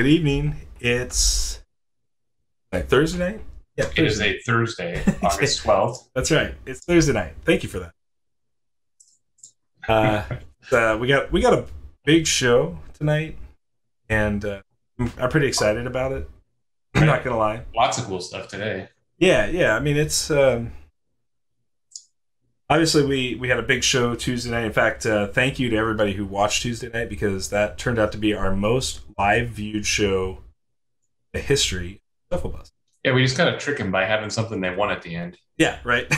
Good evening. It's Thursday night? Yeah, It is Thursday. a Thursday, August 12th. That's right. It's Thursday night. Thank you for that. Uh, we got a big show tonight, and I'm pretty excited about it. I'm not gonna lie. Lots of cool stuff today. Yeah. I mean, it's obviously we had a big show Tuesday night. In fact, thank you to everybody who watched Tuesday night because that turned out to be our most live viewed show in the history of Shuffle Bus. Yeah, we just kind of trick them by having something they want at the end. Yeah, right.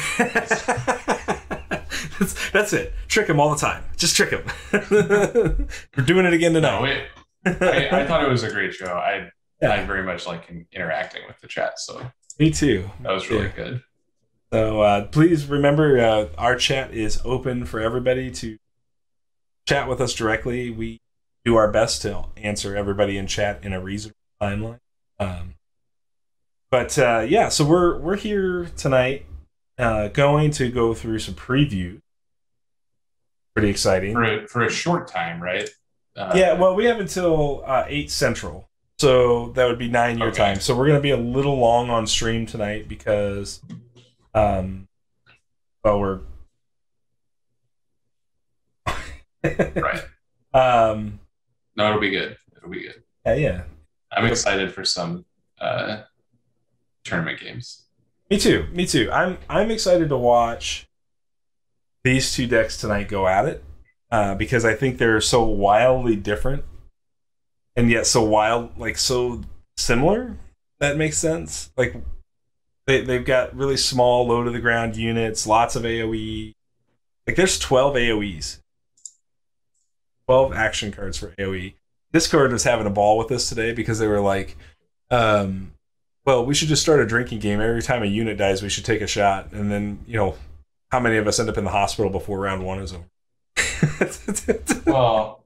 that's it. Trick him all the time. Just trick him. We're doing it again tonight. I thought it was a great show. I very much like interacting with the chat, so Me too. that was really good. So please remember, our chat is open for everybody to chat with us directly. We do our best to answer everybody in chat in a reasonable timeline. So we're here tonight, going to go through some preview. Pretty exciting For a short time, right? Well, we have until 8 Central, so that would be 9 your time. So we're going to be a little long on stream tonight because, we're right. No, it'll be good. It'll be good. Yeah. I'm excited for some tournament games. Me too. I'm excited to watch these two decks tonight go at it, because I think they're so wildly different and yet so similar. That makes sense. Like they've got really small, low to the ground units, lots of AoE. Like there's 12 AoEs, 12 action cards for AoE. Discord was having a ball with us today because they were like, we should just start a drinking game. Every time a unit dies, we should take a shot. And then, how many of us end up in the hospital before round one is over? Well,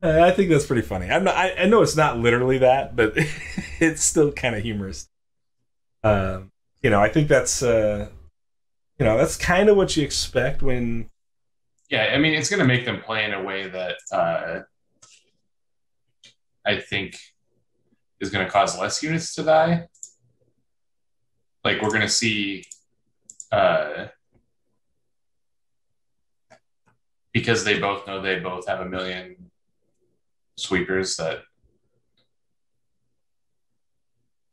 I think that's pretty funny. I know it's not literally that, but it's still kind of humorous. I think that's that's kind of what you expect when. Yeah, I mean, it's going to make them play in a way that I think is going to cause less units to die. Like, we're going to see, because they both know they both have a million sweepers, that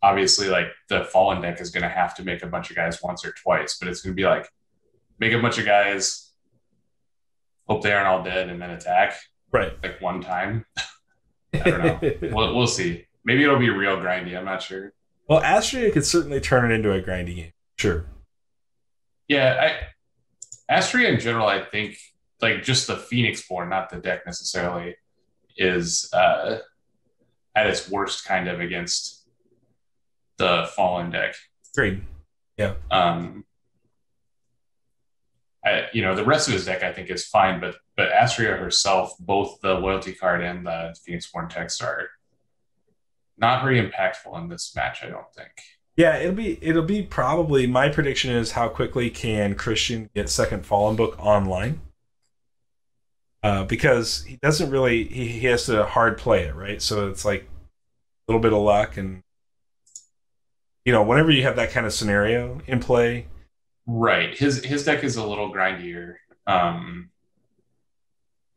obviously, like, the Fallen deck is going to have to make a bunch of guys once or twice, but it's going to be like, make a bunch of guys, hope they aren't all dead, and then attack. Right. Like, one time. I don't know. We'll see. Maybe it'll be real grindy. I'm not sure. Well, Astria could certainly turn it into a grindy game. Sure. Yeah, Astria in general, I think, like just the Phoenix Born, not the deck necessarily, is at its worst kind of against the Fallen deck. Agreed. Yeah. The rest of his deck I think is fine, but Astria herself, both the loyalty card and the Phoenix Born text are not very impactful in this match, I don't think. Yeah, it'll be probably, my prediction is how quickly can Christian get second Fallen book online. Because he doesn't really he has to hard play it, right? So it's like a little bit of luck, and whenever you have that kind of scenario in play. Right. His deck is a little grindier. But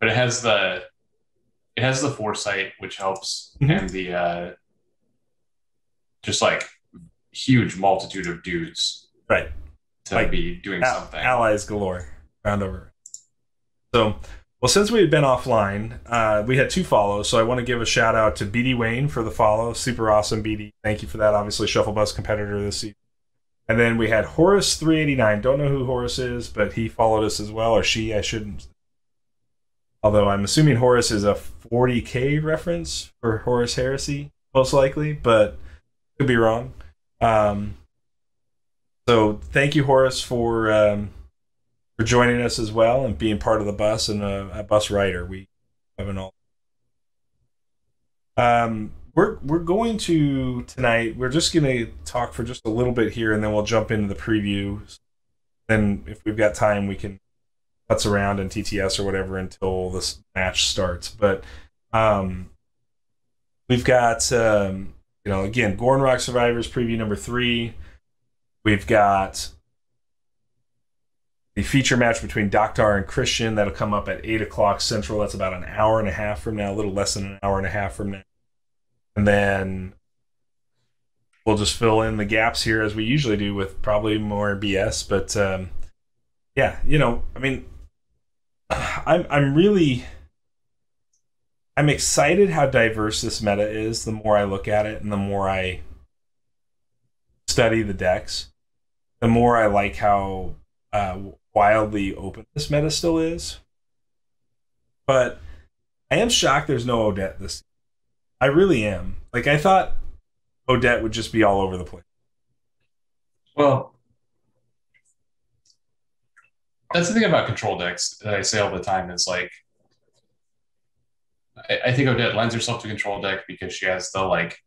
it has the foresight, which helps, and the just like huge multitude of dudes, right, to be doing something. Allies galore, round over. So, well, since we had been offline, we had 2 follows, so I want to give a shout out to BD Wayne for the follow. Super awesome, BD. Thank you for that. Obviously, Shuffle Bus competitor this season. And then we had Horace389. Don't know who Horace is, but he followed us as well, or she. I shouldn't. Although I'm assuming Horace is a 40K reference for Horus Heresy, most likely, but could be wrong. So thank you, Horace, for joining us as well and being part of the bus and a bus rider. We have an all. We're going to tonight. We're just going to talk for just a little bit here, and then we'll jump into the preview. Then, if we've got time, we can putz around in TTS or whatever until this match starts. But the We've got, again, Gorn Rock Survivors preview number 3. We've got the feature match between Doktar and Christian. That'll come up at 8 o'clock Central. That's about an hour and a half from now, a little less than an hour and a half from now. And then we'll just fill in the gaps here as we usually do with probably more BS. But yeah, I mean, I'm excited how diverse this meta is the more I look at it and the more I study the decks. The more I like how wildly open this meta still is. But I am shocked there's no Odette this season. I really am. Like, I thought Odette would just be all over the place. Well, that's the thing about control decks that I say all the time is like, I think Odette lends herself to control deck because she has the like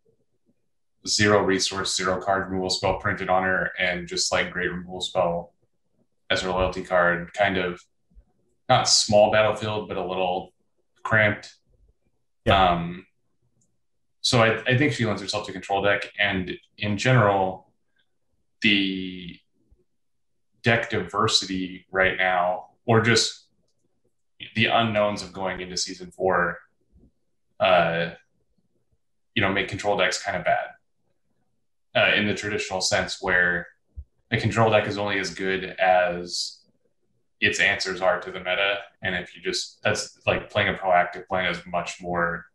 0 resource, 0 card removal spell printed on her and just like great removal spell as her loyalty card, kind of not small battlefield, but a little cramped. Yeah. So I think she lends herself to control deck, and in general, the deck diversity right now, or just the unknowns of going into season 4, make control decks kind of bad in the traditional sense, where a control deck is only as good as its answers are to the meta, and if you that's like playing a proactive plan is much more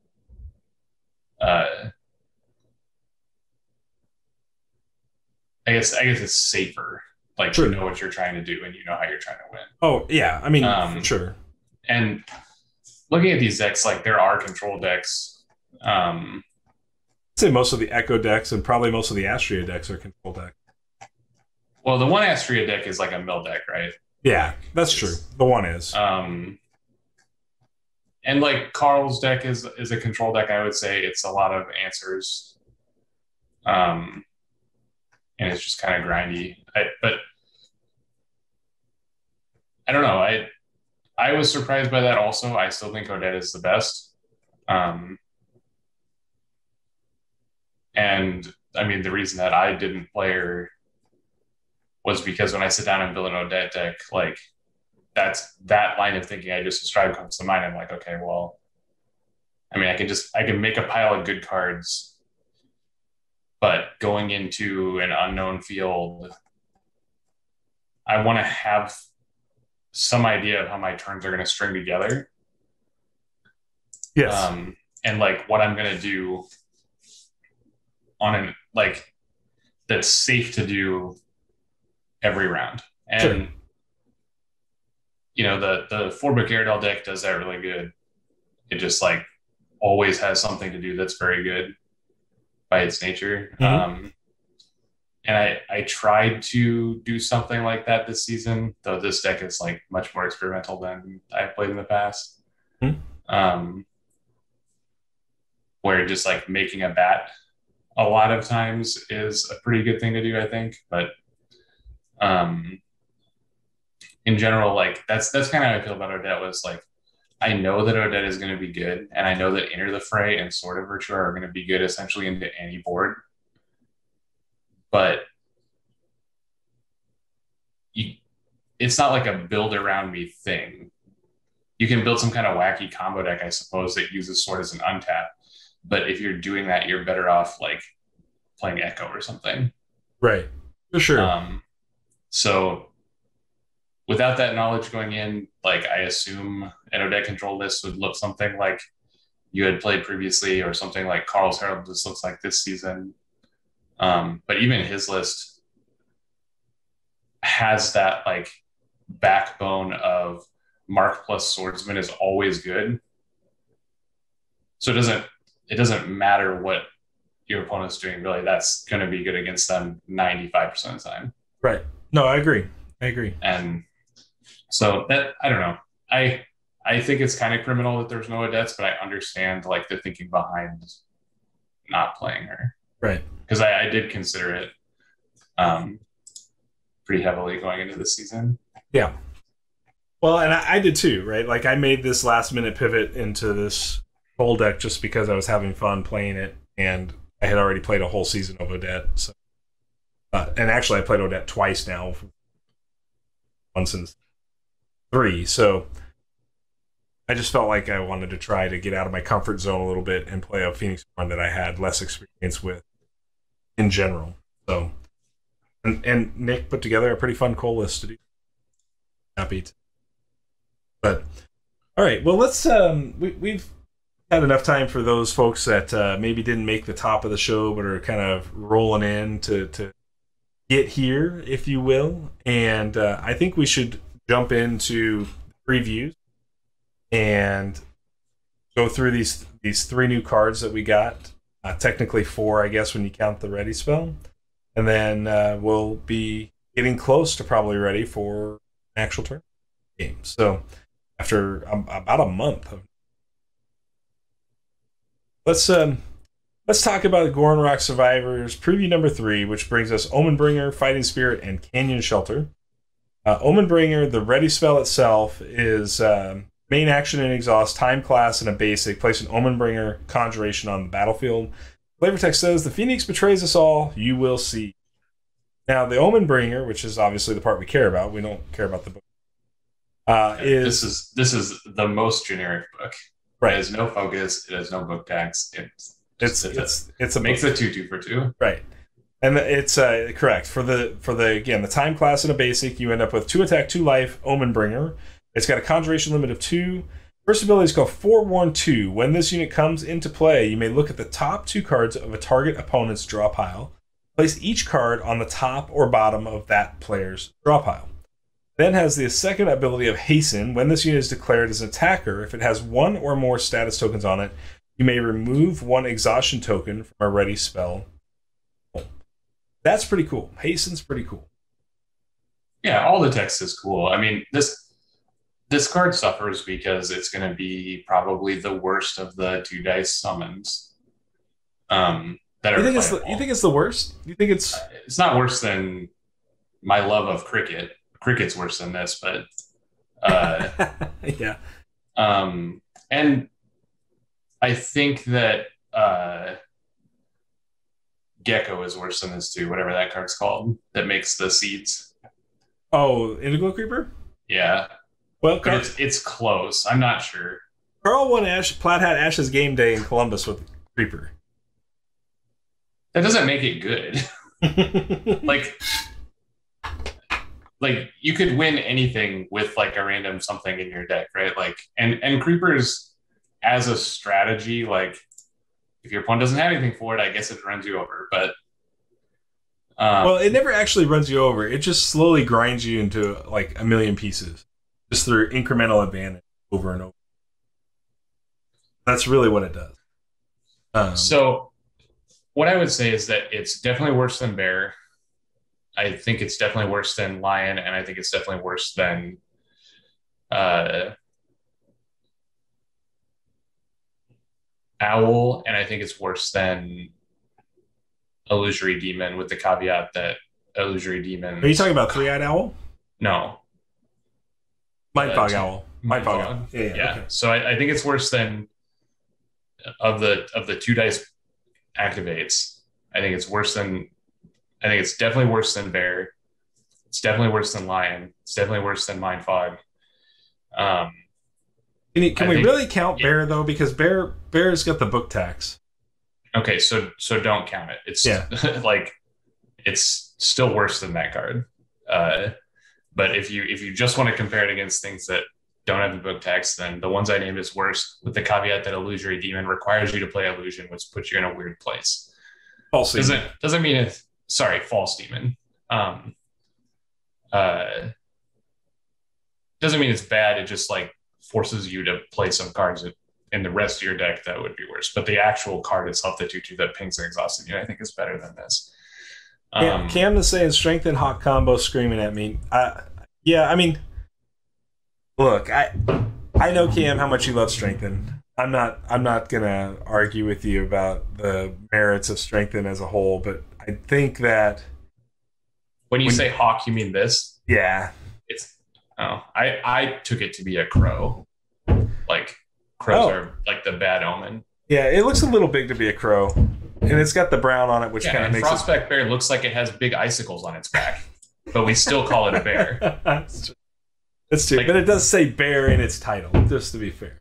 I guess it's safer. Like, you know what you're trying to do and you know how you're trying to win. Oh yeah, I mean, for sure. And looking at these decks, like there are control decks. I'd say most of the Echo decks and probably most of the Astria decks are control decks. Well, the one Astria deck is like a mill deck, right? Yeah, that's true. The one is. And like Carl's deck is a control deck. I would say it's a lot of answers, and it's just kind of grindy. But I don't know. I was surprised by that. Also, I still think Odette is the best. And I mean, the reason that I didn't play her was because when I sit down and build an Odette deck, like that line of thinking I just described comes to mind. I'm like, okay, well, I mean, I can make a pile of good cards, but going into an unknown field, I want to have some idea of how my turns are going to string together. Yes. And like what I'm going to do on that's safe to do every round. And sure. The 4-book Aerodel deck does that really good. It just like always has something to do that's very good by its nature. Mm-hmm. And I tried to do something like that this season, though this deck is like much more experimental than I've played in the past. Mm-hmm. Where just like making a bat a lot of times is a pretty good thing to do, I think. But in general, like that's kind of how I feel about Odette. Was like, I know that Odette is going to be good, and I know that Enter the Fray and Sword of Virtue are going to be good essentially into any board. But it's not like a build around me thing. You can build some kind of wacky combo deck, I suppose, that uses Sword as an untap. But if you're doing that, you're better off like playing Echo or something. Right. For sure. So without that knowledge going in, like I assume an Odette control list would look something like you had played previously, or something like Carl's Herald list looks like this season. But even his list has that like backbone of Mark plus Swordsman is always good. So it doesn't matter what your opponent's doing, really. That's going to be good against them 95% of the time. Right. No, I agree. And so that, I don't know. I think it's kind of criminal that there's no Odettes, but I understand like the thinking behind not playing her. Right. Because I did consider it pretty heavily going into this season. Yeah. Well, and I did too, right? Like I made this last minute pivot into this full deck just because I was having fun playing it, and I had already played a whole season of Odette. So, and actually, I played Odette twice now, once in 3. So I just felt like I wanted to try to get out of my comfort zone a little bit and play a Phoenix Born that I had less experience with in general. So, and Nick put together a pretty fun coal list to do. Happy to. But all right, well, let's we've had enough time for those folks that maybe didn't make the top of the show but are kind of rolling in to get here, if you will. And I think we should jump into previews and go through these 3 new cards that we got. Technically 4, I guess, when you count the ready spell. And then we'll be getting close to probably ready for an actual turn game. So after about a month of... Let's talk about Gorn Rock Survivors preview number 3, which brings us Omenbringer, Fighting Spirit, and Canyon Shelter. Omenbringer, the ready spell itself, is main action and exhaust, time class, and a basic. Place an Omenbringer Conjuration on the battlefield. Flavor text says, the Phoenix betrays us all, you will see. Now, the Omenbringer, which is obviously the part we care about, we don't care about the book. This is the most generic book. Right. It has no focus. It has no book tags. It's a makes a 2/2 for 2. Right. And it's correct. For the again, the time class and a basic, you end up with 2 attack, 2 life, Omenbringer. It's got a conjuration limit of 2. First ability is called Forewarn 2. When this unit comes into play, you may look at the top 2 cards of a target opponent's draw pile. Place each card on the top or bottom of that player's draw pile. Then has the second ability of Hasten. When this unit is declared as an attacker, if it has 1 or more status tokens on it, you may remove 1 exhaustion token from a ready spell. That's pretty cool. Hasten's pretty cool. Yeah, all the text is cool. I mean, this card suffers because it's going to be probably the worst of the 2 dice summons. That you think it's the worst? You think it's... It's not worse than my love of Cricket. Cricket's worse than this, but... yeah. And I think that Gecko is worse than this too, whatever that card's called, that makes the seeds. Oh, Indigo Creeper? Yeah. Well, but it's close. I'm not sure. Carl won Plaid Hat Ash's game day in Columbus with Creeper. That doesn't make it good. like you could win anything with like a random something in your deck, right? Like and Creepers as a strategy, like if your opponent doesn't have anything for it, I guess it runs you over. But well, it never actually runs you over. It just slowly grinds you into like a million pieces, just through incremental advantage over and over. That's really what it does. So what I would say is that it's definitely worse than Bear. I think it's definitely worse than Lion, and I think it's definitely worse than Owl, and I think it's worse than Illusory Demon, with the caveat that Illusory Demon... Are you talking about Three-Eyed Owl? No. Mindfog Owl. Mindfog Owl. Yeah. Okay. So I think it's worse than of the 2 dice activates. I think it's definitely worse than Bear. It's definitely worse than Lion. It's definitely worse than Mindfog. Can we really count Bear though? Because Bear's got the book tax. Okay, so don't count it. It's like it's still worse than that card. But if you just want to compare it against things that don't have the book tax, then the ones I named is worse, with the caveat that Illusory Demon requires you to play Illusion, which puts you in a weird place. False Demon. Doesn't mean it's False Demon. Doesn't mean it's bad. It just like forces you to play some cards in the rest of your deck that would be worse. But the actual card itself, the 2/2 that pings and exhausted you, I think is better than this. Cam is saying Strength and Hawk combo screaming at me. I mean, look, I know, Cam, how much you love Strengthen. I'm not gonna argue with you about the merits of Strengthen as a whole, but I think that when you say Hawk, you mean this? Yeah. I took it to be a crow. Like crows are like the bad omen. Yeah, it looks a little big to be a crow, and it's got the brown on it, which kind of makes Frostback bear looks like it has big icicles on its back, but we still call it a bear. That's true, but it does say bear in its title, just to be fair.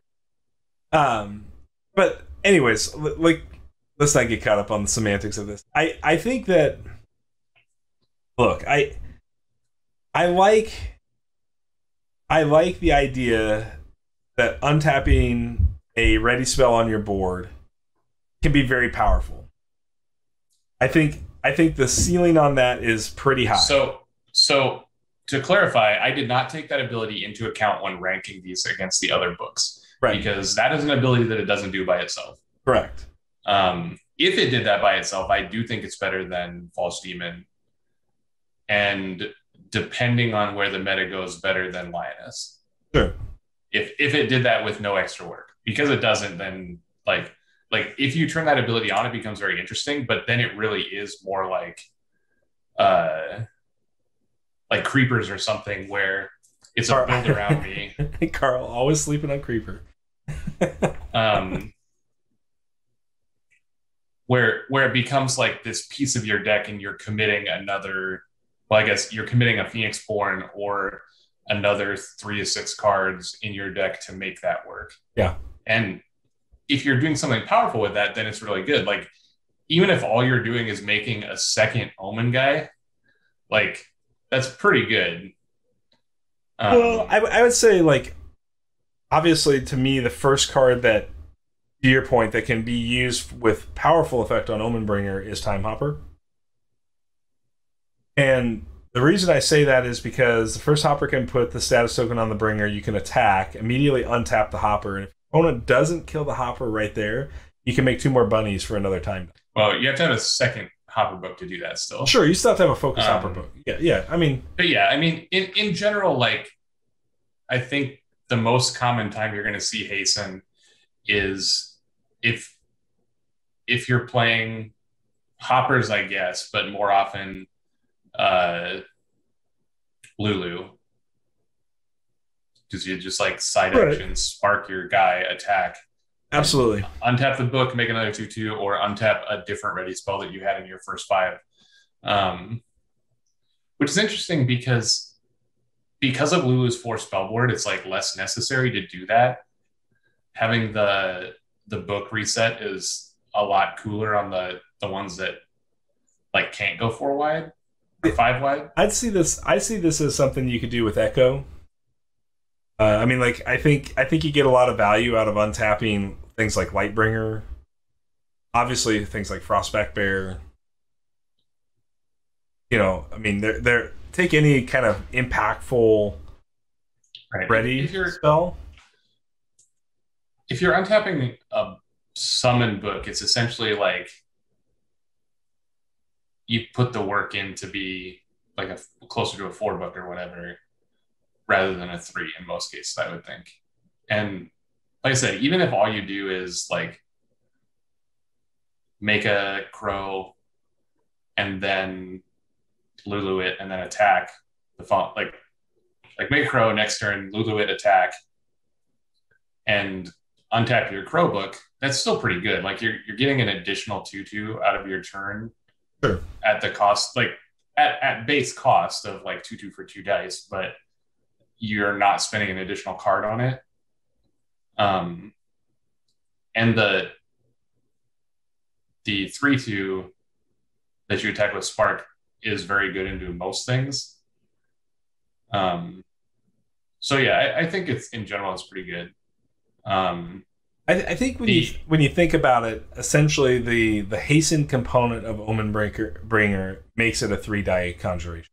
But anyways, like, let's not get caught up on the semantics of this. I think that, look, I like the idea that untapping a ready spell on your board can be very powerful. I think the ceiling on that is pretty high. So to clarify, I did not take that ability into account when ranking these against the other books, right? Because that is an ability that it doesn't do by itself. Correct. If it did that by itself, I do think it's better than False Demon, and depending on where the meta goes, better than Lioness. Sure. If it did that with no extra work, because it doesn't, then like if you turn that ability on, it becomes very interesting. But then it really is more like Creepers or something, where it's a build around me. Carl always sleeping on Creeper. Where it becomes like this piece of your deck, and you're committing another. Well, I guess you're committing a Phoenixborn or another 3 to 6 cards in your deck to make that work. Yeah. And if you're doing something powerful with that, then it's really good. Like, even if all you're doing is making a second Omen guy, like, that's pretty good. Well, I would say, like, obviously, to me, the first card that, to your point, that can be used with powerful effect on Omenbringer is Time Hopper. And the reason I say that is because the first Hopper can put the status token on the bringer, you can attack, immediately untap the Hopper, and if your opponent doesn't kill the Hopper right there, you can make 2 more bunnies for another time. Well, you have to have a second Hopper book to do that still. Sure, you still have to have a focus Hopper book. Yeah, I mean... But yeah, I mean, in general, like, I think the most common time you're going to see Hasten is if you're playing Hoppers, I guess, but more often... Lulu, because you just like side action, spark your guy, attack. Absolutely. Untap the book, make another 2/2, or untap a different ready spell that you had in your first 5. Which is interesting because of Lulu's 4 spell board, it's like less necessary to do that. Having the book reset is a lot cooler on the ones that like can't go 4 wide. Or 5 wide. I see this as something you could do with Echo. I mean, like, I think you get a lot of value out of untapping things like Lightbringer. Obviously, things like Frostback Bear. You know, I mean, they're take any kind of impactful ready spell. If you're untapping a summon book, it's essentially like you put the work in to be like a closer to a 4 book or whatever, rather than a 3 in most cases, I would think. And like I said, even if all you do is like make a crow and then Lulu it and then attack the font, like make a crow next turn, Lulu it, attack, and untap your crow book, that's still pretty good. Like you're getting an additional 2/2 out of your turn. Sure. At the cost, like at base cost of like 2/2 for 2 dice, but you're not spending an additional card on it. And the 3/2 that you attack with Spark is very good into most things. So yeah, I think it's in general it's pretty good. I think when you think about it, essentially the hasten component of Omenbringer makes it a 3-die conjuration,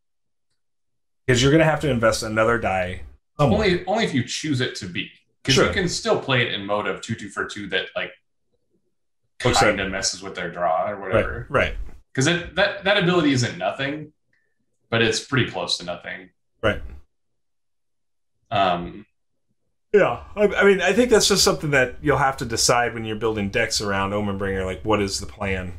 because you're going to have to invest another die somewhere. Only if you choose it to be, because you can still play it in mode of 2/2 for 2 that like kind of messes with their draw or whatever. Right. Because that ability isn't nothing, but it's pretty close to nothing. Right. Yeah, I mean, I think that's just something that you'll have to decide when you're building decks around Omenbringer. Like, what is the plan?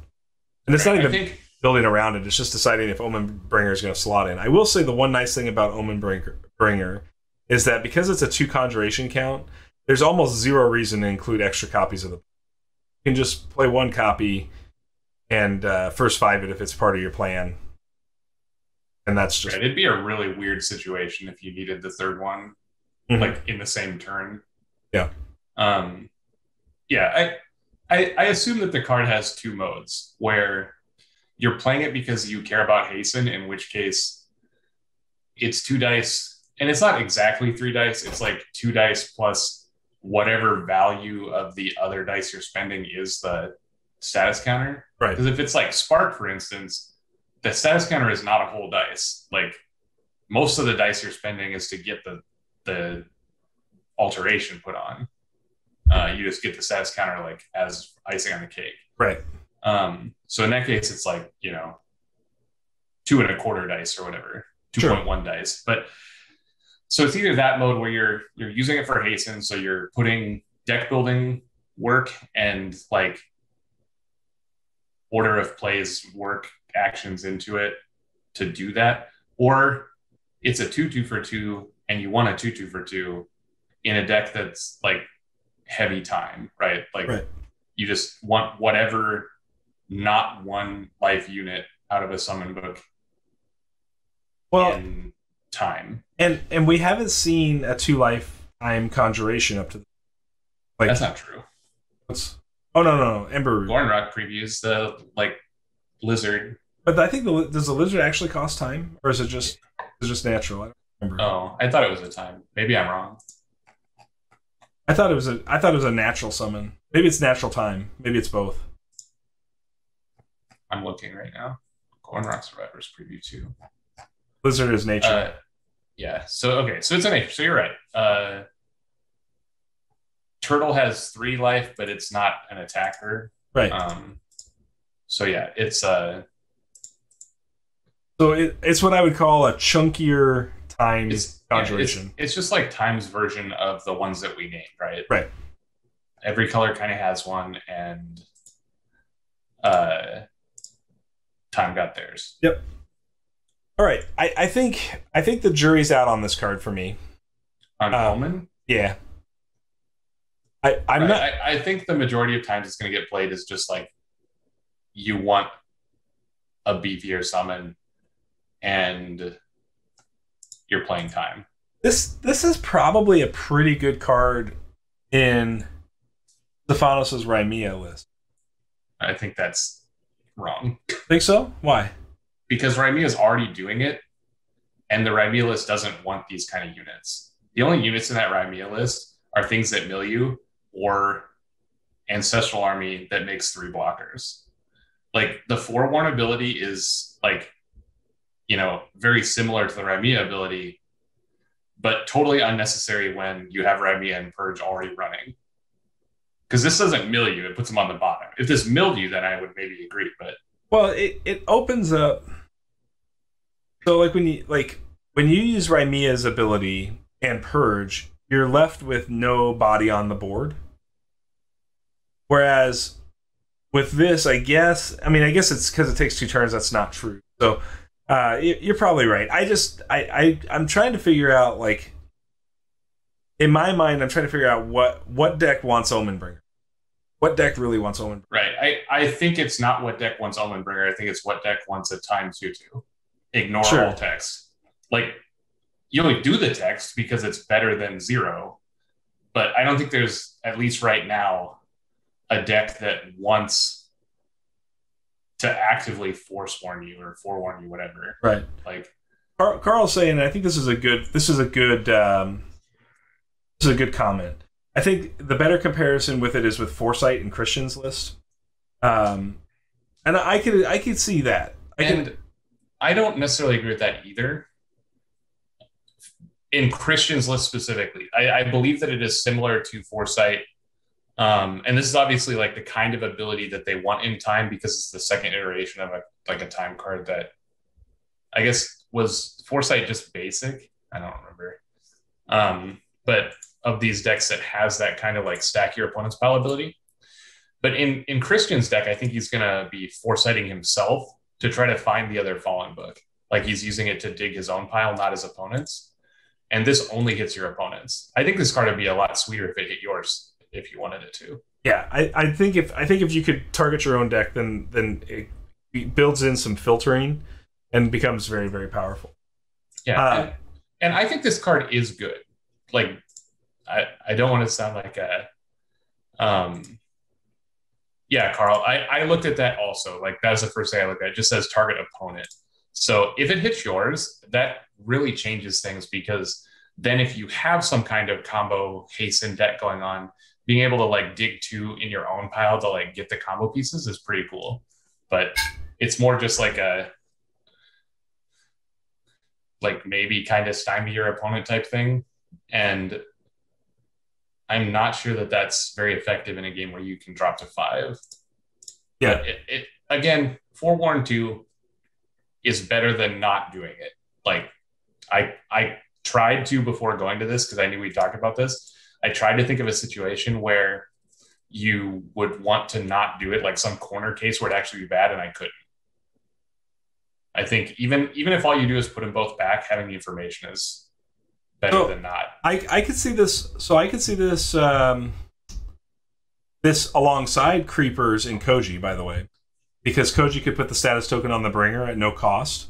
And it's not even building around it; it's just deciding if Omenbringer is going to slot in. I will say the one nice thing about Omenbringer is that because it's a 2 conjuration count, there's almost zero reason to include extra copies of the. You can just play one copy and first five it if it's part of your plan, and that's just. Right. It'd be a really weird situation if you needed the third one, like in the same turn. Yeah. Yeah. I assume that the card has two modes where you're playing it because you care about hasten, in which case it's 2 dice, and it's not exactly 3 dice. It's like 2 dice plus whatever value of the other dice you're spending is the status counter. Right. Because if it's like Spark, for instance, the status counter is not a whole dice. Like most of the dice you're spending is to get the alteration put on. You just get the status counter like as icing on the cake. Right. So in that case, it's like, 2 1/4 dice or whatever, 2.1 dice. But so it's either that mode where you're using it for hasten, so you're putting deck building work and like order of plays work actions into it to do that, or it's a 2/2 for 2 and you want a 2/2 for 2 in a deck that's like heavy time, right? Like you just want whatever not one life unit out of a summon book in time. And we haven't seen a 2 life time conjuration up to like that's not true. No. Ember Root. Thornrock previews the like lizard. But I think does the lizard actually cost time, or is it just natural? I don't remember. Oh, I thought it was a time. Maybe I'm wrong. I thought it was a natural summon. Maybe it's natural time. Maybe it's both. I'm looking right now. Gornrock Survivors preview 2. Lizard is nature. Yeah. So it's a nature. So you're right. Turtle has 3 life, but it's not an attacker. Right. So yeah, it's So it's what I would call a chunkier time conjuration. It's just like Time's version of the ones that we named, right? Right. Every color kind of has one, and Time got theirs. Yep. All right. I think the jury's out on this card for me. On Omen? Yeah. I'm not. I think the majority of times it's going to get played is just like you want a beefier summon, and you're playing Time. This is probably a pretty good card in Stefanos' Rymea list. I think that's wrong. Think so? Why? Because Rymea is already doing it, and the Rymea list doesn't want these kind of units. The only units in that Rymea list are things that mill you or Ancestral Army that makes 3 blockers. Like the Forewarn ability is like, very similar to the Rymea ability, but totally unnecessary when you have Rymea and Purge already running. Because this doesn't mill you, it puts them on the bottom. If this milled you, then I would maybe agree, but... Well, it opens up... So like when you use Rymea's ability and Purge, you're left with no body on the board. Whereas with this, I guess it's because it takes 2 turns. That's not true. So you're probably right. I'm trying to figure out, like, in my mind, I'm trying to figure out what deck wants Omenbringer. What deck really wants Omenbringer? Right. I think it's not what deck wants Omenbringer. I think it's what deck wants a Time 2/2. Ignore all text. Like, you only do the text because it's better than 0. But I don't think there's, at least right now, a deck that wants to actively forewarn you or forewarn you, whatever. Right. Like Carl's saying, I think this is a good comment. I think the better comparison with it is with Foresight and Christian's list. And I could see that. I don't necessarily agree with that either. In Christian's list specifically, I believe that it is similar to Foresight. And this is obviously like the kind of ability that they want in Time, because it's the second iteration of a Time card that I guess was Foresight just basic. I don't remember. But of these decks that has that kind of like stack your opponent's pile ability. But in Christian's deck, I think he's going to be foresighting himself to try to find the other Fallen book. Like he's using it to dig his own pile, not his opponent's. and this only hits your opponents. I think this card would be a lot sweeter if it hit yours if you wanted it to. Yeah, I think if you could target your own deck, then it builds in some filtering and becomes very, very powerful. Yeah, and I think this card is good. Like, I don't want to sound like a yeah, Carl. I looked at that also. Like, that was the first thing I looked at. It just says target opponent. So if it hits yours, that really changes things, because then if you have some kind of combo hasten deck going on, being able to like dig two in your own pile to like get the combo pieces is pretty cool. But it's more just like a maybe kind of stymie your opponent type thing. And I'm not sure that that's very effective in a game where you can drop to 5. Yeah. But it again, forewarn 2 is better than not doing it. Like, I tried to, before going to this, because I knew we talked about this, I tried to think of a situation where you would want to not do it, like some corner case where it'd actually be bad, and I couldn't. I think even if all you do is put them both back, having the information is better than not. I could see this. So I could see this this alongside creepers in Koji, by the way, because Koji could put the status token on the bringer at no cost,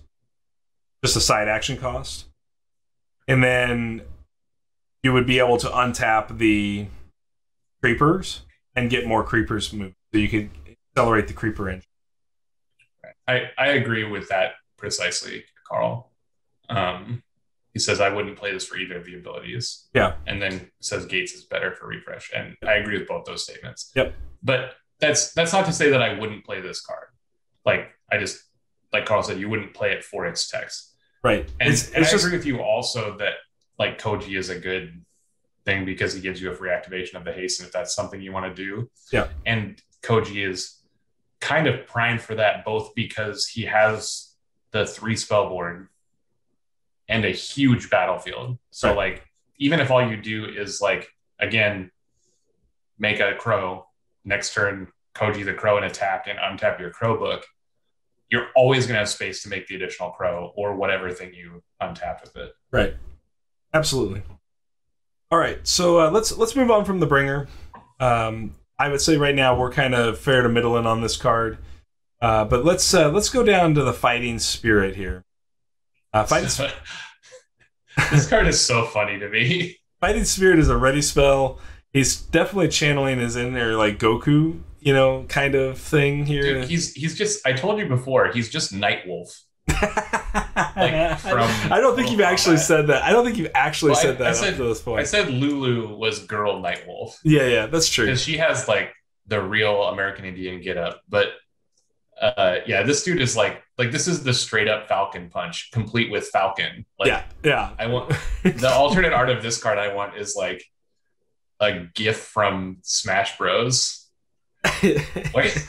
just a side action cost, and then you would be able to untap the creepers and get more creepers moved, so you could accelerate the creeper engine. I agree with that precisely, Carl. He says, I wouldn't play this for either of the abilities. Yeah. And then says Gates is better for refresh. And I agree with both those statements. Yep. But that's not to say that I wouldn't play this card. Like, I just, like Carl said, you wouldn't play it for its text. Right. And I agree with you also that like Koji is a good thing because he gives you a free activation of the haste, and if that's something you want to do. Yeah. And Koji is kind of primed for that, both because he has the 3 spell board and a huge battlefield. So like, even if all you do is like, again, make a crow, next turn Koji the crow and attack and untap your crow book, you're always going to have space to make the additional crow or whatever thing you untap with it. Right. Absolutely. All right, so let's move on from the bringer. I would say right now we're kind of fair to middling on this card, but let's go down to the fighting spirit here. This card is so funny to me. Fighting spirit is a ready spell. He's definitely channeling his inner like Goku, kind of thing here. Dude, he's just. I told you before. He's just Nightwolf. I don't think you've actually said that. I don't think you've actually said that up to this point. I said Lulu was girl Nightwolf. Yeah, that's true. Because she has like the real American Indian get up. But yeah, this dude is like this is the straight up Falcon punch, complete with Falcon. Like, yeah. I want the alternate art of this card. I want is like a GIF from Smash Bros. Wait.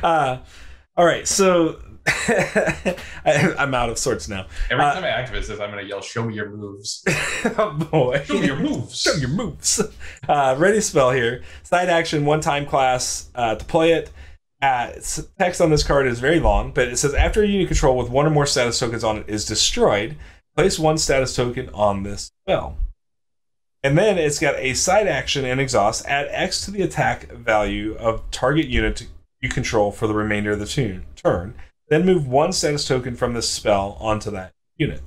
All right, so I'm out of sorts now. Every time I activate this, I'm going to yell, "Show me your moves!" Oh boy, show me your moves! Show me your moves! Ready spell here. Side action, 1-time class. To play it, text on this card is very long, but it says after a unit control with 1 or more status tokens on it is destroyed, place 1 status token on this spell. And then it's got a side action and exhaust. Add X to the attack value of target unit you control for the remainder of the turn. Then move 1 status token from this spell onto that unit.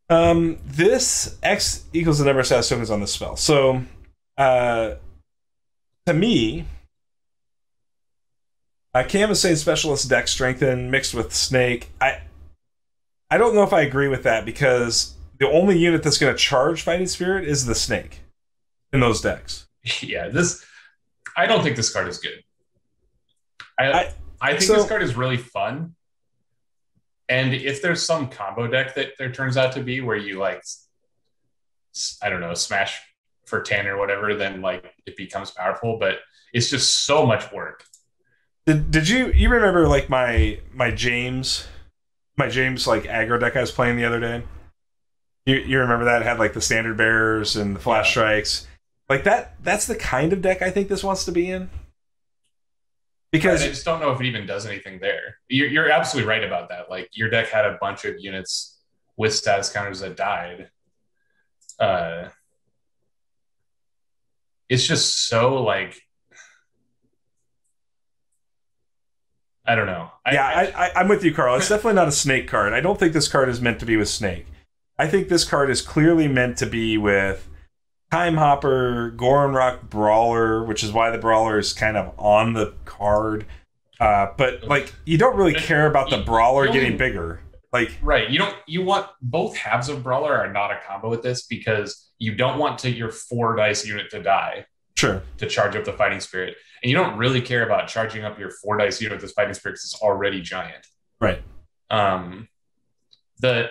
This X equals the number of status tokens on this spell. So, to me, Canvas Saint Specialist deck strengthen mixed with Snake. I don't know if I agree with that, because the only unit that's going to charge Fighting Spirit is the Snake in those decks. Yeah, I don't think this card is good. I think this card is really fun. And if there's some combo deck that there turns out to be where you like, I don't know, smash for 10 or whatever, then like it becomes powerful, but it's just so much work. Did you remember like my James like aggro deck I was playing the other day? You remember that? It had like the standard bearers and the flash strikes. Like that's the kind of deck I think this wants to be in. Because I just don't know if it even does anything there. You're absolutely right about that. Like, your deck had a bunch of units with status counters that died. Uh, it's just so like I don't know. I'm with you, Carl. It's definitely not a Snake card. I don't think this card is meant to be with Snake. I think this card is clearly meant to be with Time Hopper, Goron Rock Brawler, which is why the Brawler is kind of on the card. But like, you don't really care about the Brawler getting bigger. Like, right? You want both halves of Brawler are not a combo with this because you don't want your 4 dice unit to die. Sure. To charge up the Fighting Spirit. And you don't really care about charging up your 4 dice unit with this Fighting Spirit because it's already giant. Right. The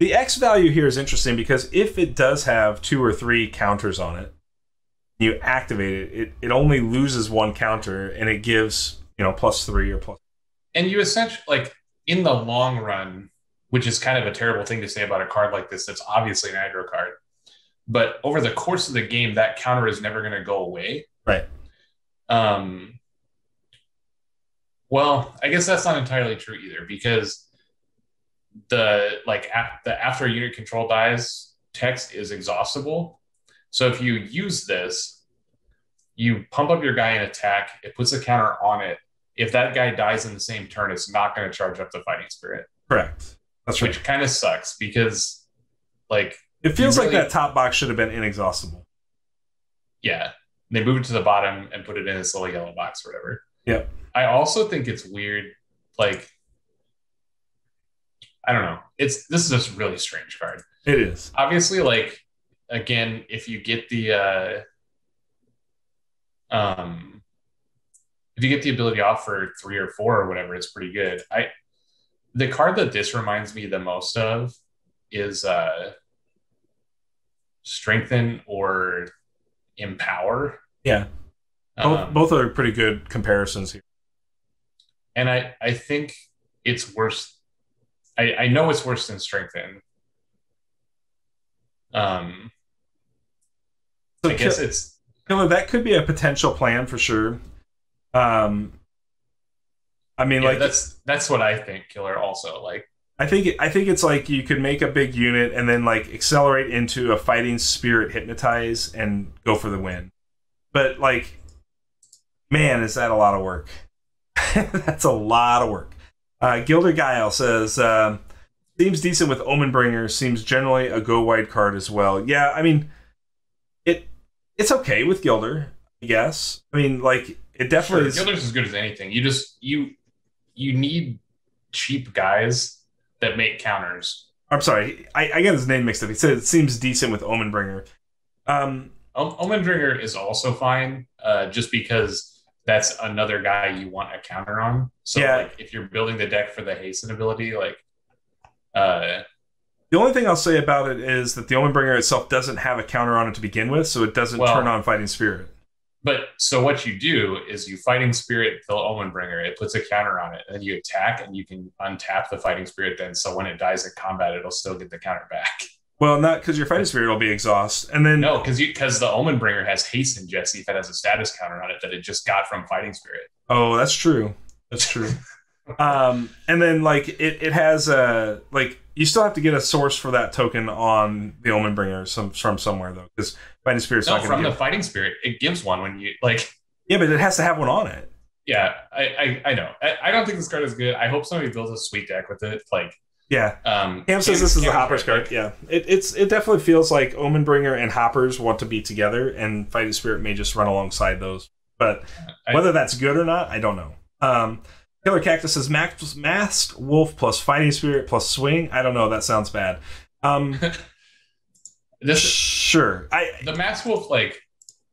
X value here is interesting because if it does have 2 or 3 counters on it, you activate it, it only loses 1 counter and it gives, +3 or plus. And you essentially, like, in the long run, which is kind of a terrible thing to say about a card like this that's obviously an aggro card, but over the course of the game, that counter is never going to go away. Right. Well, I guess that's not entirely true either because the after a unit control dies text is exhaustible. So if you use this, you pump up your guy in attack, it puts a counter on it. If that guy dies in the same turn, it's not going to charge up the Fighting Spirit. Correct. That's right. Which kind of sucks because, like, it feels like that top box should have been inexhaustible. Yeah. They moved it to the bottom and put it in this little yellow box or whatever. Yep. I also think it's weird. Like, I don't know. This is a really strange card. It is. Obviously, like, again, if you get the ability off for 3 or 4 or whatever, it's pretty good. The card that this reminds me the most of is Strengthen or Empower. Yeah. Both are pretty good comparisons here. And I think it's worse. I know it's worse than Strengthen. I guess it's... that could be a potential plan for sure. I mean, like... That's what I think, Killer, also. Like, I think it's like you could make a big unit and then like accelerate into a Fighting Spirit Hypnotize and go for the win. But like, man, is that a lot of work. That's a lot of work. Gilder Guile says, seems decent with Omenbringer, seems generally a go wide card as well. Yeah, I mean, it's okay with Gilder, I guess. I mean, like, it definitely is. Gilder's as good as anything. You need cheap guys that make counters. I'm sorry, I got his name mixed up. He said it seems decent with Omenbringer. Omenbringer is also fine, just because that's another guy you want a counter on. So yeah. Like, if you're building the deck for the hasten ability, like the only thing I'll say about it is that the Omenbringer itself doesn't have a counter on it to begin with, so it doesn't turn on Fighting Spirit. But so what you do is you Fighting Spirit the Omenbringer, it puts a counter on it, and then you attack, and you can untap the Fighting Spirit then, so when it dies in combat, it'll still get the counter back. Well, not because your Fighting Spirit will be exhaust, and then no, because the Omenbringer has haste in Jesse that has a status counter on it that it just got from Fighting Spirit. Oh, that's true. That's true. And then like it has a like you still have to get a source for that token on the Omenbringer from somewhere though, because Fighting Spirit's not from the Fighting Spirit. It gives one when you like. Yeah, but it has to have one on it. Yeah, I know. I don't think this card is good. I hope somebody builds a sweet deck with it. Like. Yeah. Cam says this is a Hoppers card. Yeah. It definitely feels like Omenbringer and Hoppers want to be together, and Fighting Spirit may just run alongside those. But whether that's good or not, I don't know. Killer Cactus says Masked Wolf plus Fighting Spirit plus Swing. I don't know. That sounds bad. Sure. The Masked Wolf, like,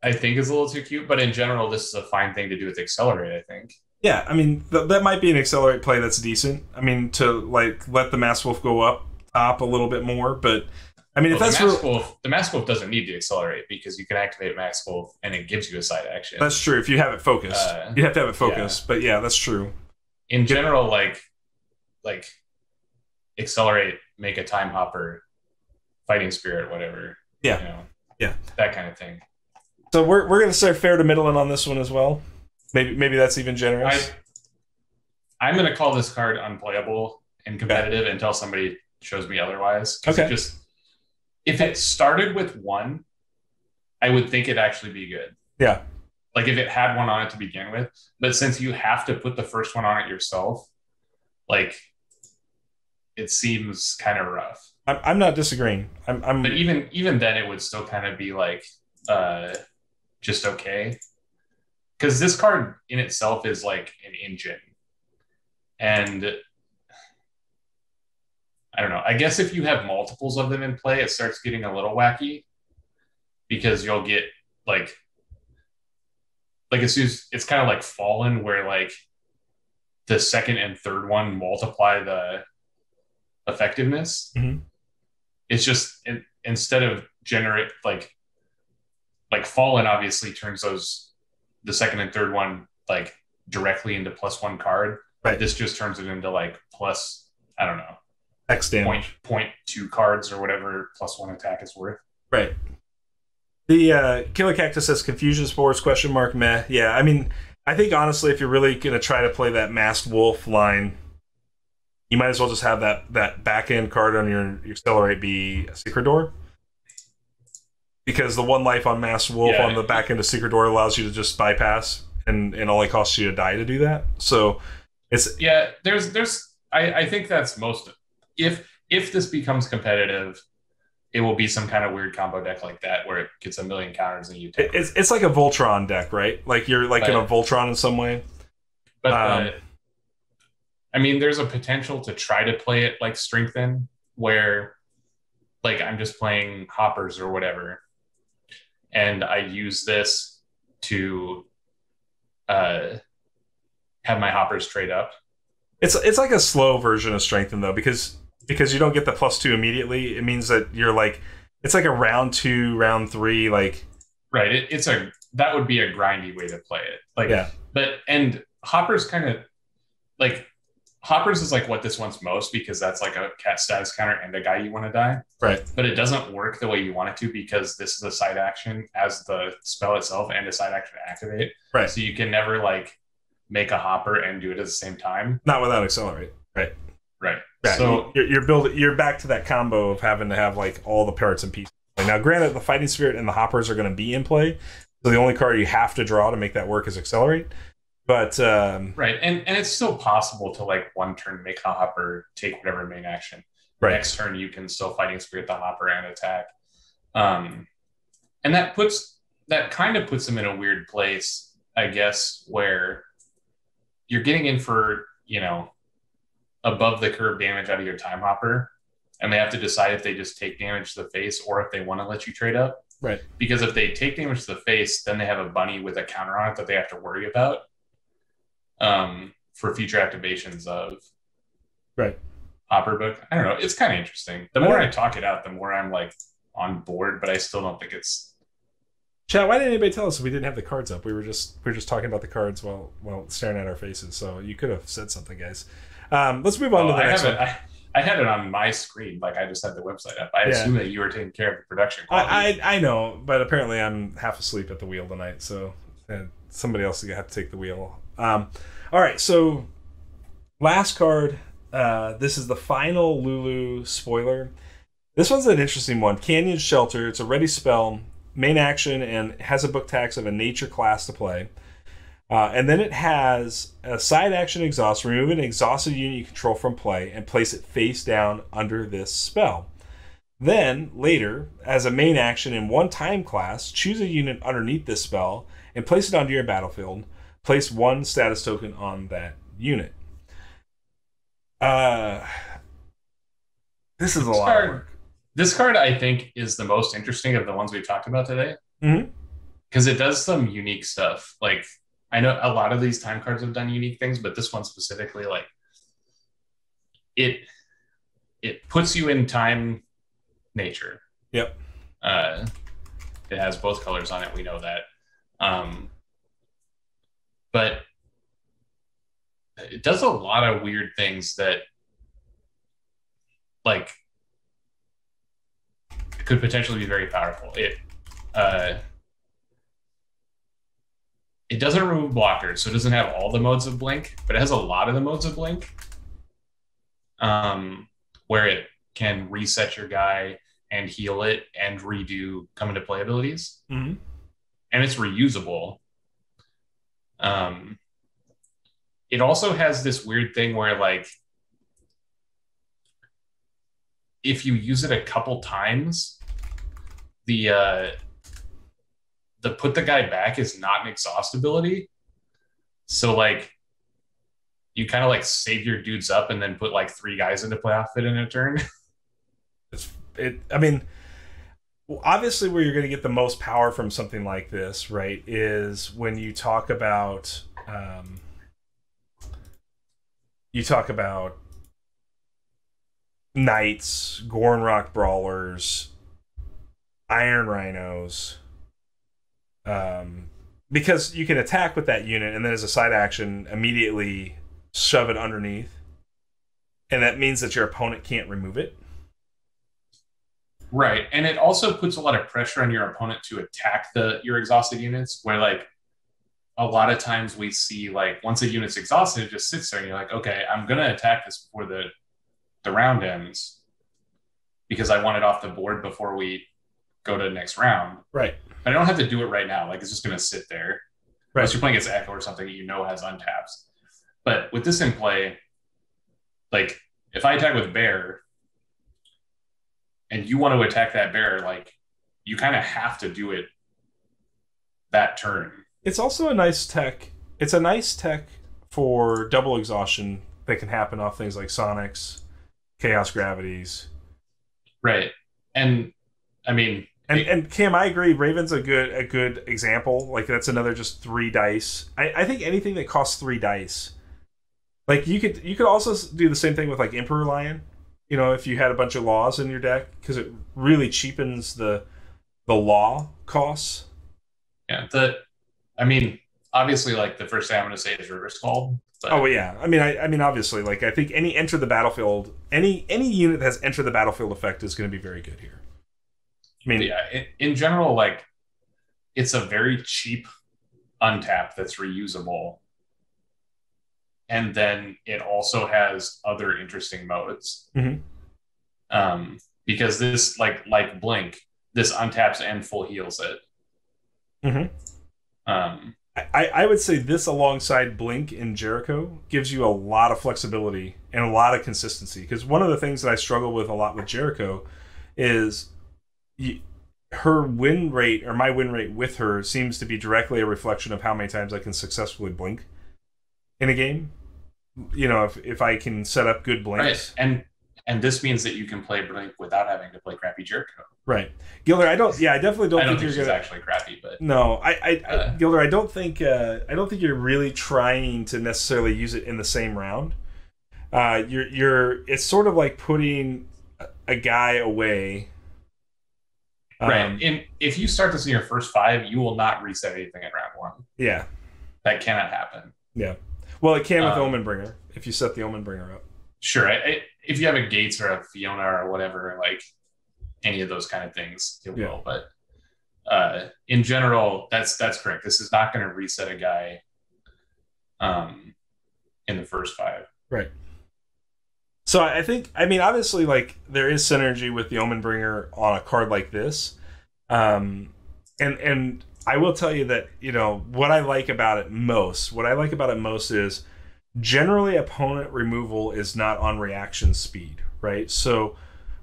I think is a little too cute, but in general, this is a fine thing to do with Accelerate, I think. Yeah, I mean, that might be an Accelerate play that's decent. I mean, to like let the Masked Wolf go up top a little bit more, but I mean, if that's the Masked Wolf doesn't need to Accelerate because you can activate Masked Wolf and it gives you a side action. That's true. If you have it focused, you have to have it focused. Yeah. But yeah, that's true. In general, like Accelerate, make a Time Hopper, Fighting Spirit, whatever. Yeah, yeah, that kind of thing. So we're gonna say fair to middling on this one as well. Maybe that's even generous. I'm going to call this card unplayable and competitive until somebody shows me otherwise. Because Okay. it just, if it started with one, I would think it'd actually be good. Yeah. Like if it had one on it to begin with. But since you have to put the first one on it yourself, like it seems kind of rough. I'm not disagreeing. I'm But even then, it would still kind of be like just okay. Because this card in itself is like an engine. And I don't know. I guess if you have multiples of them in play, it starts getting a little wacky because you'll get like as soon as it's kind of like Fallen, where like the second and third one multiply the effectiveness. Mhm. It's just instead of generate like Fallen obviously turns the second and third one like directly into +1 card. Right. This just turns it into like plus, I don't know, X damage. Point 2 cards or whatever +1 attack is worth. Right. The Killer Cactus says Confusion Spores, ? Meh. Yeah, I mean, I think honestly, if you're really going to try to play that Masked Wolf line, you might as well just have that back end card on your Accelerate be a Secret Door. Because the one life on Masked Wolf on the back end of Secret Door allows you to just bypass, and it only costs you a die to do that. So it's I think that's most, if this becomes competitive, it will be some kind of weird combo deck like that where it gets a million counters and you take it's like a Voltron deck, right? Like you're like in a Voltron in some way. But I mean, there's a potential to try to play it like Strengthen, where like I'm just playing hoppers or whatever, and I use this to have my hoppers trade up. It's like a slow version of Strengthen though, because you don't get the +2 immediately. It means that you're like, it's like a round 2, round 3, like right. That would be a grindy way to play it. Like, yeah. But and hoppers kind of like hoppers is like what this wants most, because that's like a cat status counter and a guy you want to die. Right. But it doesn't work the way you want it to, because this is a side action as the spell itself and a side action to activate. Right. So you can never like make a hopper and do it at the same time. Not without Accelerate. Right. Right. Yeah, so you're back to that combo of having to have like all the parts and pieces. Now, granted, the Fighting Spirit and the hoppers are going to be in play, so the only card you have to draw to make that work is Accelerate. But right, and it's still possible to like one turn make a hopper, take whatever main action. Right. Next turn you can still Fighting Spirit the hopper and attack. And that kind of puts them in a weird place, I guess, where you're getting in for, you know, above the curve damage out of your time hopper, and they have to decide if they just take damage to the face or if they want to let you trade up. Right. Because if they take damage to the face, then they have a bunny with a counter on it that they have to worry about for future activations of Hopper Book. I don't know. It's kind of interesting. The more I talk it out, the more I'm like on board, but I still don't think it's. Chat, why didn't anybody tell us if we didn't have the cards up? We were just talking about the cards while staring at our faces. So you could have said something, guys. Let's move on to the next one. I had it on my screen, like I just had the website up. I assume that you were taking care of the production quality. I know, but apparently I'm half asleep at the wheel tonight, so somebody else is gonna have to take the wheel. All right, so last card. This is the final Lulu spoiler. This one's an interesting one. Canyon Shelter. It's a ready spell, main action, and has a book tax of a nature class to play. And then it has a side action exhaust. Remove an exhausted unit you control from play and place it face down under this spell. Then, later, as a main action in one time class, choose a unit underneath this spell and place it onto your battlefield. Place one status token on that unit. This is a lot of work. This card, I think, is the most interesting of the ones we've talked about today. Mm-hmm. Because it does some unique stuff. Like, I know a lot of these time cards have done unique things, but this one specifically, like, it puts you in time nature. Yep. It has both colors on it. We know that. But it does a lot of weird things that, like, could potentially be very powerful. It doesn't remove blockers, so it doesn't have all the modes of blink, but it has a lot of the modes of blink. Where it can reset your guy and heal it and redo come into play abilities. Mm-hmm. And it's reusable. It also has this weird thing where, like, if you use it a couple times, the put the guy back is not an exhaust ability. So, like, you kind of like save your dudes up and then put like 3 guys into play off it in a turn. I mean, obviously where you're going to get the most power from something like this, right, is when you talk about Knights, Gorn Rock Brawlers, Iron Rhinos, because you can attack with that unit and then as a side action immediately shove it underneath, and that means that your opponent can't remove it. Right, and it also puts a lot of pressure on your opponent to attack your exhausted units, where, like, a lot of times we see, like, once a unit's exhausted, it just sits there and you're like, okay, I'm going to attack this before the round ends because I want it off the board before we go to the next round. Right. But I don't have to do it right now. Like, it's just going to sit there. Right. Unless you're playing against Echo or something that you know has untaps. But with this in play, like, if I attack with Bear and you want to attack that Bear, like, you kind of have to do it that turn. It's also a nice tech. It's a nice tech for double exhaustion that can happen off things like Sonics, Chaos Gravities. Right. And, I mean... And Cam, I agree. Raven's a good example. Like, that's another just 3 dice. I think anything that costs 3 dice. Like, you could also do the same thing with, like, Emperor Lion. You know, if you had a bunch of laws in your deck, because it really cheapens the law costs. Yeah, I mean, obviously, like, the first thing I'm going to say is Reverse Call. But... Oh yeah, I mean, obviously, like, I think any enter the battlefield, any unit that has enter the battlefield effect is going to be very good here. I mean, yeah, in general, like, it's a very cheap untap that's reusable. And then it also has other interesting modes. Mm-hmm. Because this, like Blink, this untaps and full heals it. Mm-hmm. I would say this alongside Blink and Jericho gives you a lot of flexibility and a lot of consistency. Because one of the things that I struggle with a lot with Jericho is her win rate, or my win rate with her, seems to be directly a reflection of how many times I can successfully blink in a game. You know, if I can set up good blinks. Right. And this means that you can play Blink without having to play crappy Jericho. Right. Gilder, I definitely don't think you're she's actually crappy, but no, Gilder, I don't think you're really trying to necessarily use it in the same round. It's sort of like putting a guy away. Right. If you start this in your first 5, you will not reset anything in round 1. Yeah. That cannot happen. Yeah. Well, it can with Omenbringer if you set the Omenbringer up. Sure. If you have a Gates or a Fiona or whatever, like any of those kind of things, it will. But in general, that's correct. This is not going to reset a guy in the first 5. Right. So I think, I mean, obviously, like, there is synergy with the Omenbringer on a card like this. And I will tell you that, you know, what I like about it most is generally opponent removal is not on reaction speed, right? So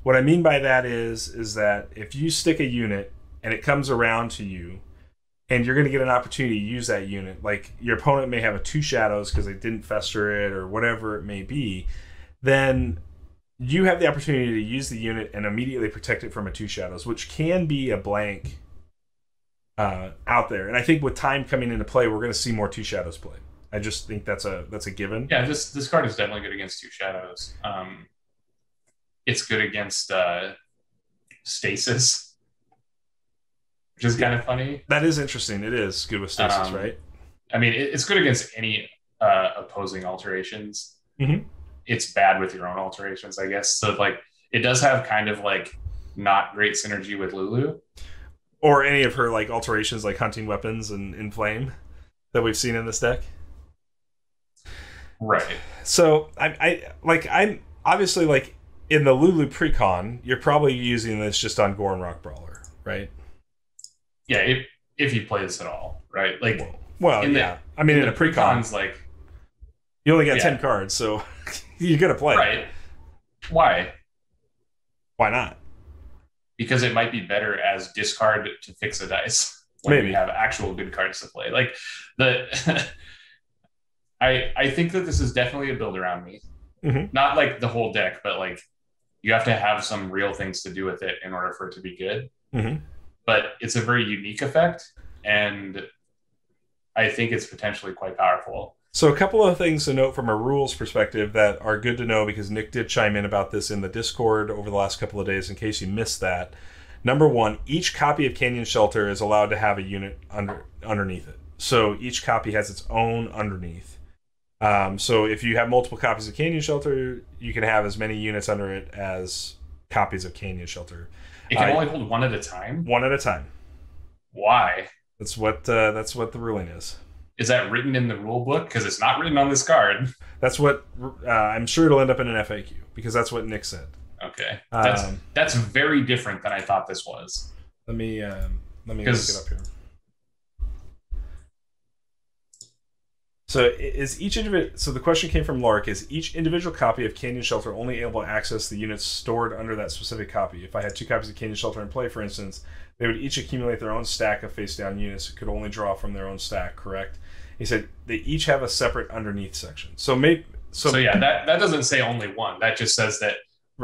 what I mean by that is that if you stick a unit and it comes around to you and you're going to get an opportunity to use that unit, like your opponent may have a 2 shadows because they didn't fester it or whatever it may be, then you have the opportunity to use the unit and immediately protect it from a 2 shadows, which can be a blank out there. And I think with time coming into play, we're going to see more 2 shadows play. I just think that's a given. Yeah, this card is definitely good against 2 shadows. It's good against Stasis, which is kind of funny. That is interesting. It is good with Stasis, right? I mean, it's good against any opposing alterations. Mm-hmm. It's bad with your own alterations, I guess. So, like, it does have kind of, like, not great synergy with Lulu. Or any of her, like, alterations, like hunting weapons and Inflame that we've seen in this deck. Right. So I'm obviously, like, in the Lulu Precon, you're probably using this just on Gorn Rock Brawler, right? Yeah, if you play this at all, right? Like, well, yeah. I mean, in a Precon, like you only got 10 cards, so you're gonna play. Right? Why? Why not? Because it might be better as discard to fix a dice when Maybe you have actual good cards to play. Like the, I think that this is definitely a build around me. Mm-hmm. Not like the whole deck, but like you have to have some real things to do with it in order for it to be good. Mm-hmm. But it's a very unique effect, and I think it's potentially quite powerful. So a couple of things to note from a rules perspective that are good to know, because Nick did chime in about this in the Discord over the last couple of days in case you missed that. Number one, each copy of Canyon Shelter is allowed to have a unit underneath it. So each copy has its own underneath. So if you have multiple copies of Canyon Shelter, you can have as many units under it as copies of Canyon Shelter. It can only hold one at a time? One at a time. Why? That's what the ruling is. Is that written in the rule book? Because it's not written on this card. That's what I'm sure it'll end up in an FAQ, because that's what Nick said. Okay, that's very different than I thought this was. Let me look it up here. So the question came from Lark: is each individual copy of Canyon Shelter only able to access the units stored under that specific copy? If I had 2 copies of Canyon Shelter in play, for instance, they would each accumulate their own stack of face-down units who could only draw from their own stack, correct? He said they each have a separate underneath section. So yeah, that doesn't say only one. That just says that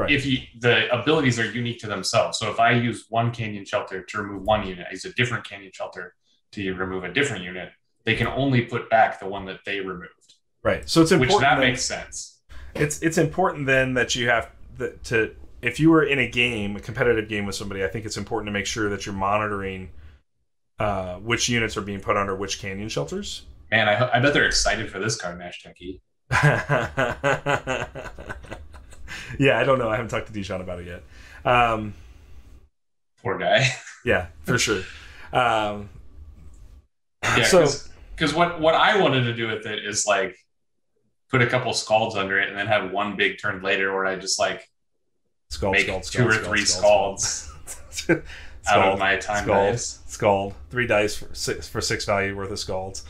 if the abilities are unique to themselves. So if I use one Canyon Shelter to remove one unit, I use a different Canyon Shelter to remove a different unit, they can only put back the one that they removed. Right. So it's important. Which that makes sense. It's important then that you have to, if you were in a competitive game with somebody, I think it's important to make sure that you're monitoring which units are being put under which Canyon Shelters. Man, I bet they're excited for this card, Nash Techie. Yeah, I don't know. I haven't talked to Dijon about it yet. Poor guy. Yeah, for sure. Yeah, because what I wanted to do with it is like put a couple Scalds under it and then have one big turn later where I just like make 2 or 3 Scalds out of my time dice. Scald. 3 dice for 6 value worth of Scalds.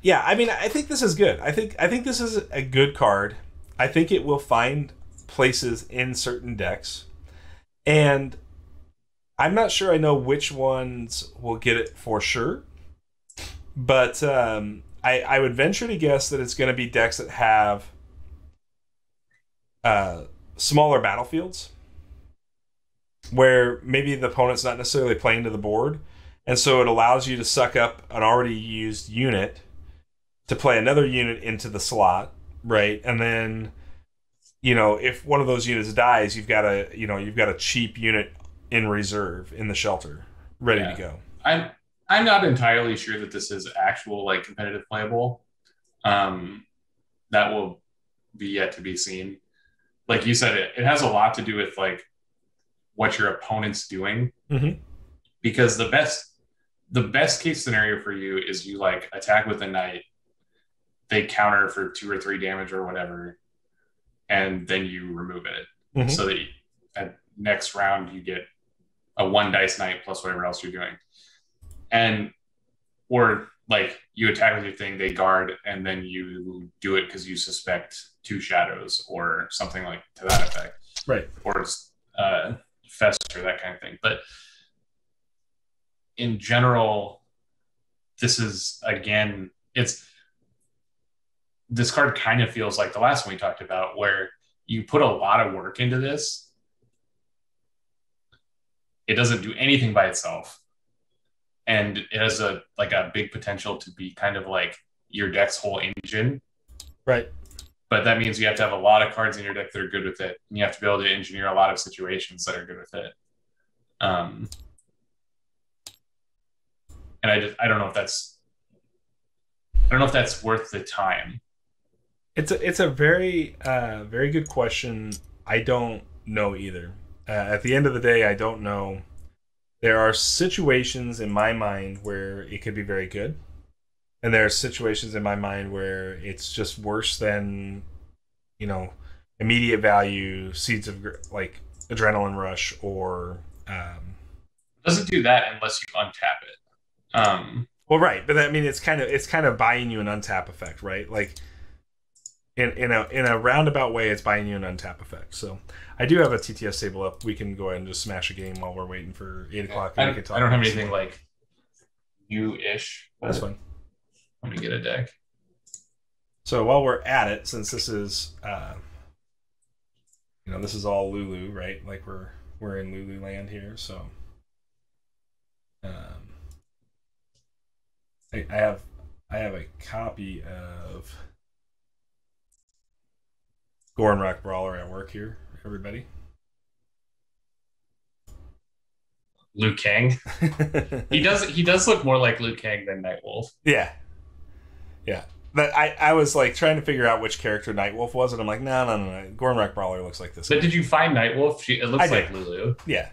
Yeah, I mean, I think this is good. I think this is a good card. I think it will find places in certain decks, and I'm not sure I know which ones will get it for sure, but I would venture to guess that it's going to be decks that have smaller battlefields, where maybe the opponent's not necessarily playing to the board, and so it allows you to suck up an already used unit to play another unit into the slot, right? And then, if one of those units dies, you've got a cheap unit in reserve in the shelter, ready to go. I'm not entirely sure that this is actual like competitive playable. That will be yet to be seen. Like you said, it has a lot to do with like what your opponent's doing, because the best case scenario for you is you like attack with a knight, they counter for 2 or 3 damage or whatever, and then you remove it. So that at next round you get a 1 dice knight plus whatever else you're doing. Or like you attack with your thing, they guard, and then you do it because you suspect 2 shadows or something like to that effect. Right. Or Fester, that kind of thing. But in general, this is, again, this card kind of feels like the last one we talked about, where you put a lot of work into this. It doesn't do anything by itself. And it has a big potential to be kind of like your deck's whole engine. Right. But that means you have to have a lot of cards in your deck that are good with it. And you have to be able to engineer a lot of situations that are good with it. And I don't know if that's worth the time. It's a very very good question. I don't know either. At the end of the day, I don't know. There are situations in my mind where it could be very good, and there are situations in my mind where it's just worse than you know, immediate value, Seeds of like Adrenaline Rush, or It doesn't do that unless you untap it. well, right, but I mean, it's kind of buying you an untap effect, right? Like in a roundabout way, it's buying you an untap effect. So I do have a TTS table up. We can go ahead and just smash a game while we're waiting for 8 o'clock. I, And we can talk I don't have about anything some- like new-ish. That's fine. Let me get a deck. So while we're at it, since this is this is all Lulu, right? Like we're in Lulu land here, so I have a copy of Goran Rock Brawler at work here, everybody. Liu Kang. He does look more like Liu Kang than Nightwolf. Yeah. But I was like trying to figure out which character Nightwolf was, and I'm like, no. Goran Rock Brawler looks like this. But guy. did you find Nightwolf? It looks like Lulu. Yeah.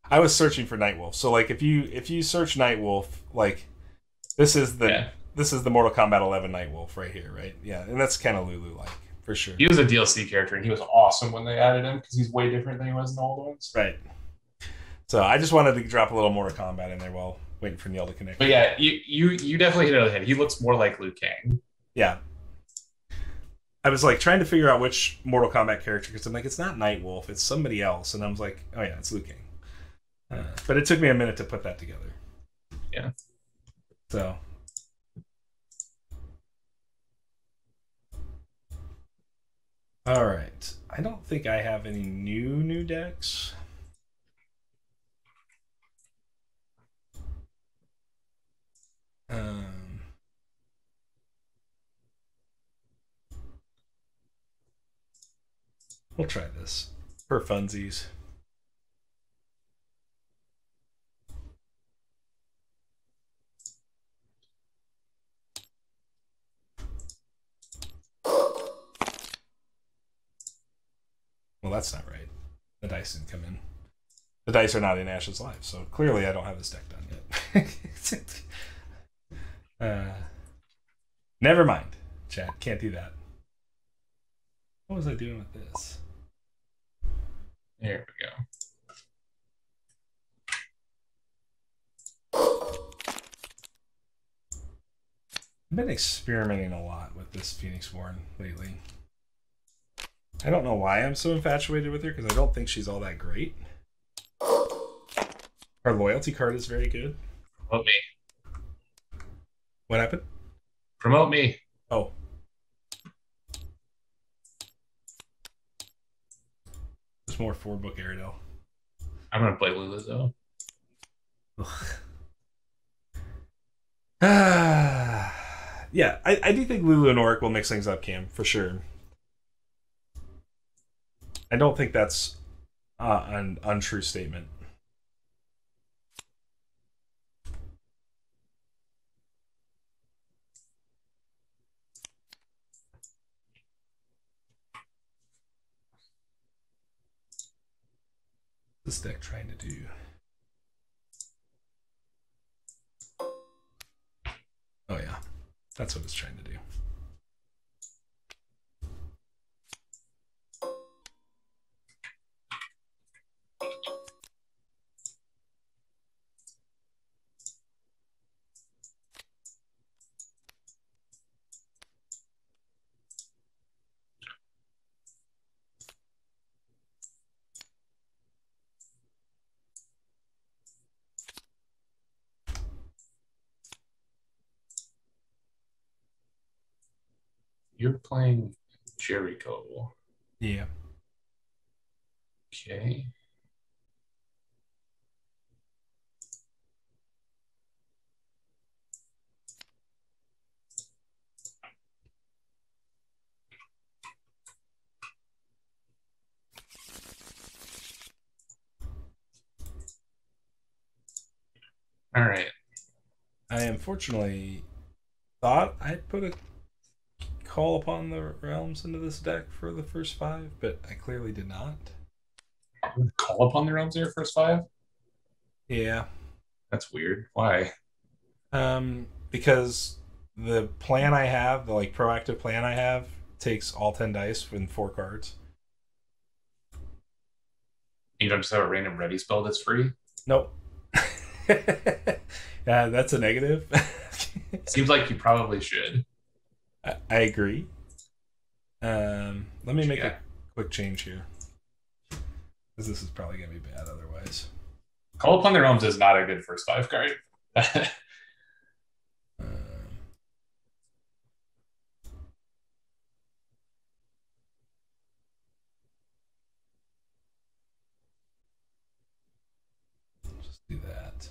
I was searching for Nightwolf. So like if you search Nightwolf, like this is the Mortal Kombat 11 Nightwolf right here, right? Yeah, and that's kind of Lulu like for sure. He was a DLC character, and he was awesome when they added him because he's way different than he was in the old ones. Right. So I just wanted to drop a little Mortal Kombat in there while waiting for Neil to connect. But yeah, you definitely hit it on the head. He looks more like Liu Kang. Yeah. I was like trying to figure out which Mortal Kombat character because I'm like, it's not Nightwolf, it's somebody else, and I was like, oh yeah, it's Liu Kang. But it took me a minute to put that together. Yeah. So. All right. I don't think I have any new decks. We'll try this for funsies. Well, that's not right. The dice didn't come in. The dice are not in Ash's life, so clearly I don't have this deck done yet. Never mind, chat. Can't do that. What was I doing with this? There we go. I've been experimenting a lot with this Phoenixborn lately. I don't know why I'm so infatuated with her, because I don't think she's all that great. Her loyalty card is very good. Promote me. What happened? Promote me. Oh. There's more 4-book Aerodel. I'm going to play Lulu, though. Yeah, I do think Lulu and Oric will mix things up, Cam, for sure. I don't think that's an untrue statement. What's this deck trying to do? Oh yeah, that's what it's trying to do. You're playing Jericho. Yeah. Okay. All right. I unfortunately thought I put a Call Upon the Realms into this deck for the first 5, but I clearly did not. Call Upon the Realms in your first 5? Yeah. That's weird. Why? Because the plan I have, the like proactive plan I have, takes all 10 dice with 4 cards. You don't just have a random ready spell that's free? Nope. Yeah, that's a negative. Seems like you probably should. I agree. Let me make a quick change here, because this is probably going to be bad otherwise. Call Upon the Realms is not a good first 5 card. Just do that.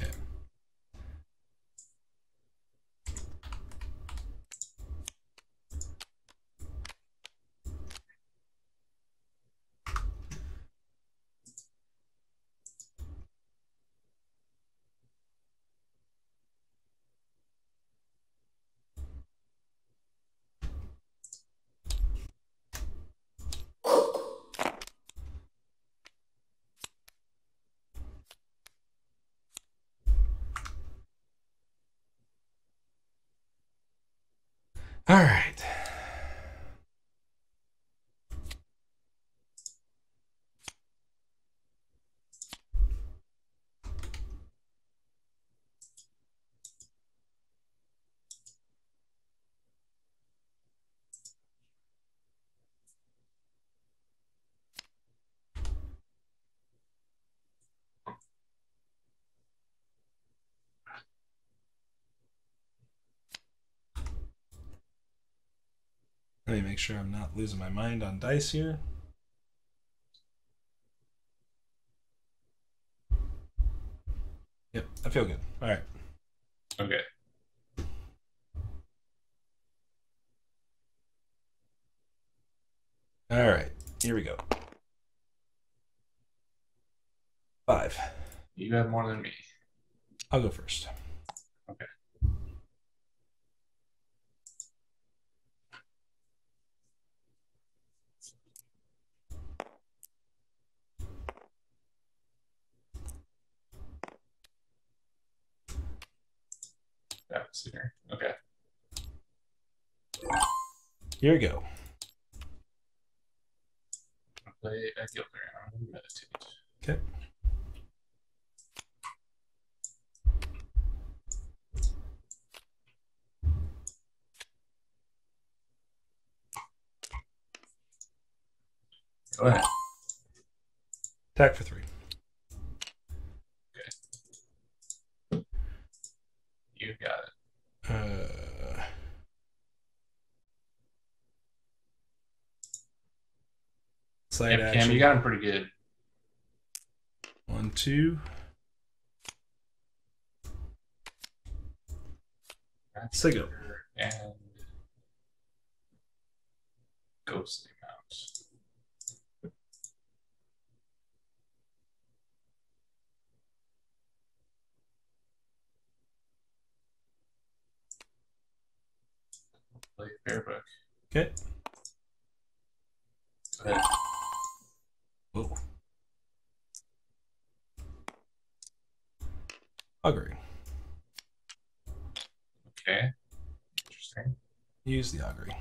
Okay. All right. Let me make sure I'm not losing my mind on dice here. Yep, I feel good. All right. Okay. All right. Here we go. 5. You have more than me. I'll go first. Okay. That was here. Okay. Here we go. I'll play a Gilder. Meditate. Okay. Go ahead. Attack for 3. Okay. You got it. Side Yeah, action. Cam, you got him pretty good. 1, 2. Sigil. And Ghostly Mount. Play Fairbook. Okay. Go ahead. Whoa. Augury. Okay. Interesting. Use the augury.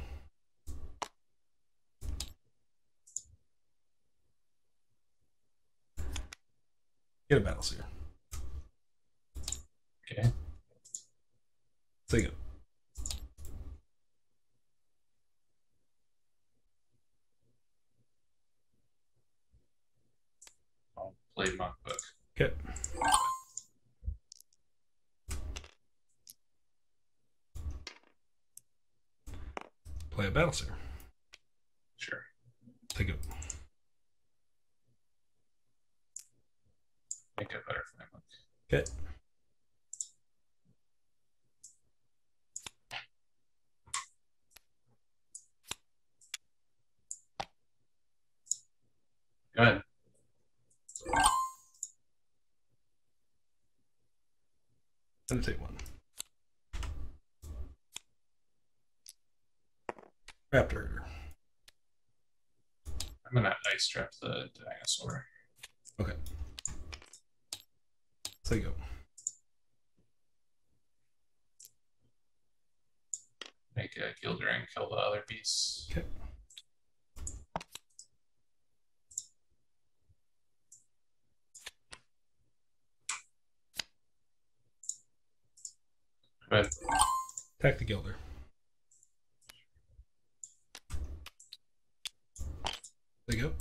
Get a Battleseer. Okay. Sigil. I'll play Monk Book. Okay. Play a Battleseer. Sure. Sigil. Make it better for my Monk. Okay. Go ahead. Meditate 1. Raptor Herder. I'm gonna ice trap the dinosaur. Okay. So you go. Make a Gildering kill the other beasts. Okay. But Attack the Gilder. There you go.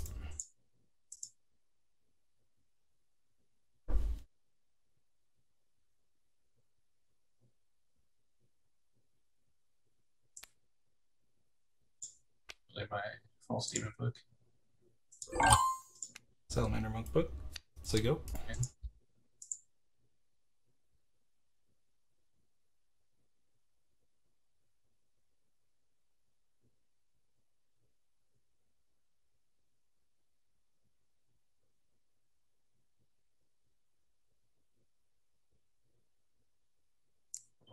play my false demon book. Salamander Monk book. So you go. Okay.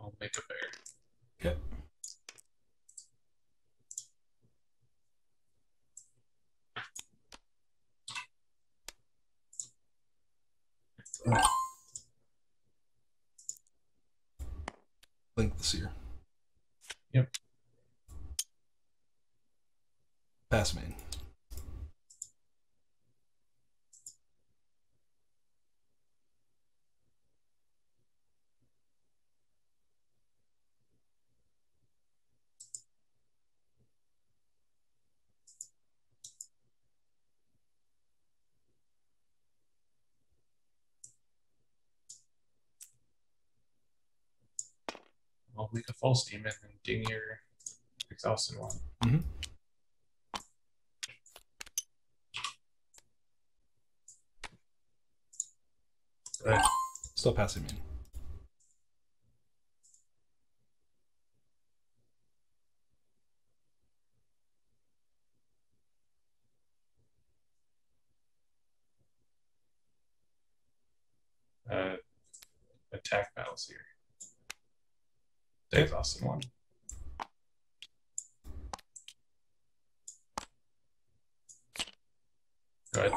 I'll make a bear. Okay. Link the Seer. Yep. Pass main. I'll make a false demon and ding your exhausted one. Mm-hmm. Right. Still passing main. Attack battles here. The Okay. exhausted one. Go ahead.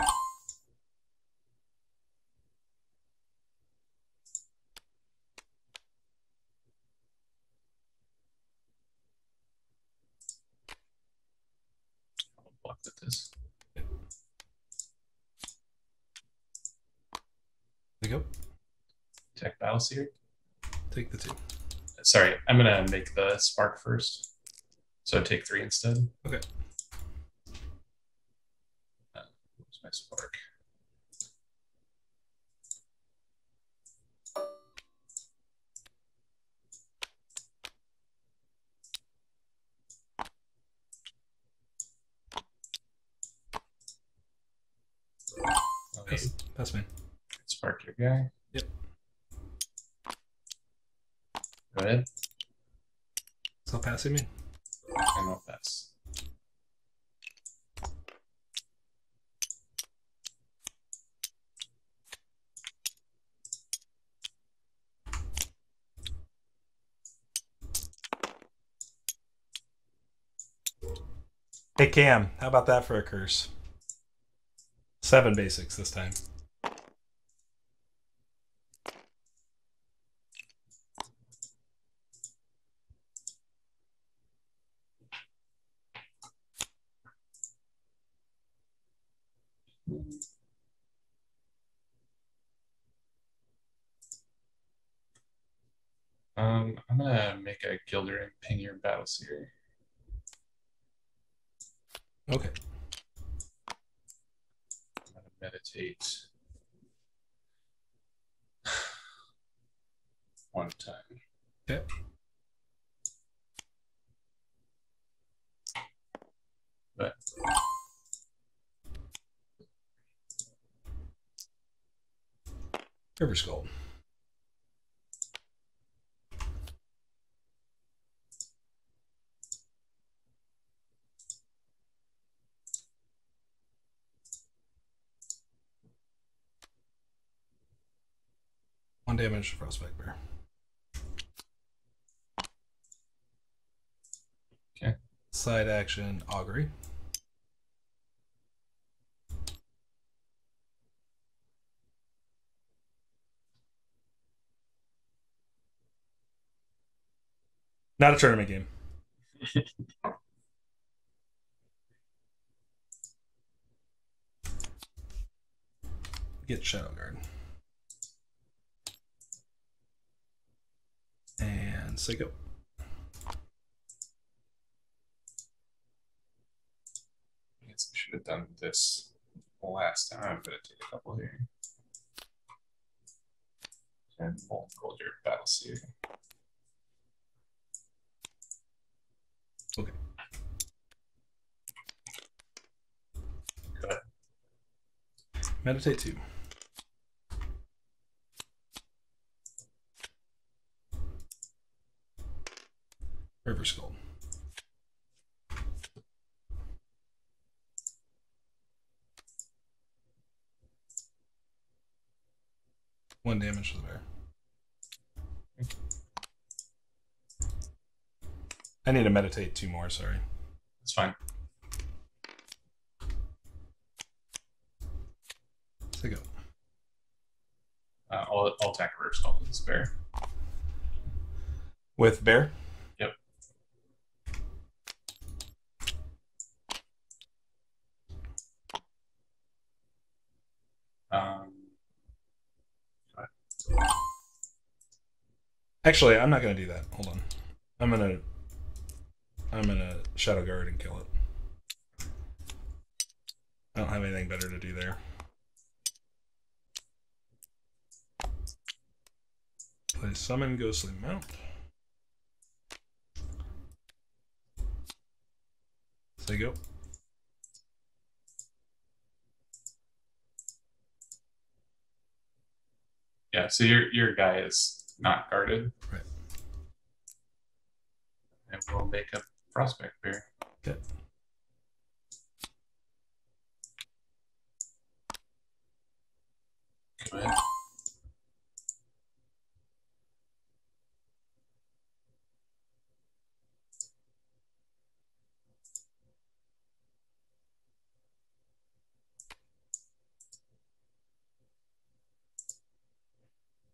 I'll block with this. There you go. Attack battles here. Take the 2. Sorry, I'm gonna make the spark first. So take 3 instead. Okay. Where's my spark? Okay. Pass main. Spark your guy. Yep. Go ahead. Still passing main. And I'll pass. Hey Cam, how about that for a curse? 7 basics this time. I'm gonna make a Gilder and ping your battle seer. Okay. I'm gonna meditate one time. Okay. But River Skull. One damage to Frostbite Bear. Okay. Side action, Augury. Not a tournament game. Get Shadow Guard. And say go. I guess I should have done this last time. I'm going to take a couple here. And Molten Gold your Battle Seer. Okay. Go ahead. Meditate 2. River Skull. One damage to the bear. I need to meditate 2 more, sorry. That's fine. Say go. I'll attack River Skull with this bear. With bear? Yep. Actually, I'm not going to do that. Hold on. I'm gonna Shadow Guard and kill it. I don't have anything better to do there. Play Summon Ghostly Mount. Say go. Yeah, so your guy is not guarded. Right. And we'll make a Prospect Bear. Okay. Go ahead.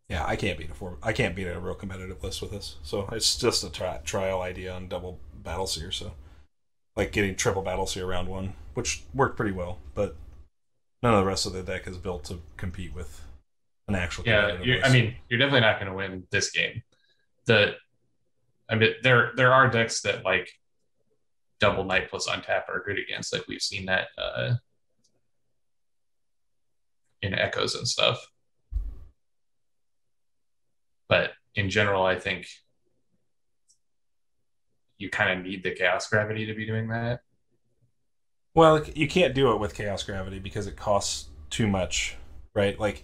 Yeah, I can't beat a real competitive list with this. So it's just a trial idea on double Battle Seer. So like getting triple Battle Seer round 1, which worked pretty well, but none of the rest of the deck is built to compete with an actual. Yeah, I mean, you're definitely not going to win this game. There are decks that like double Night plus untap are good against. Like we've seen that in Echoes and stuff. But in general, I think you kind of need the Chaos Gravity to be doing that. Well, you can't do it with Chaos Gravity because it costs too much, right? Like,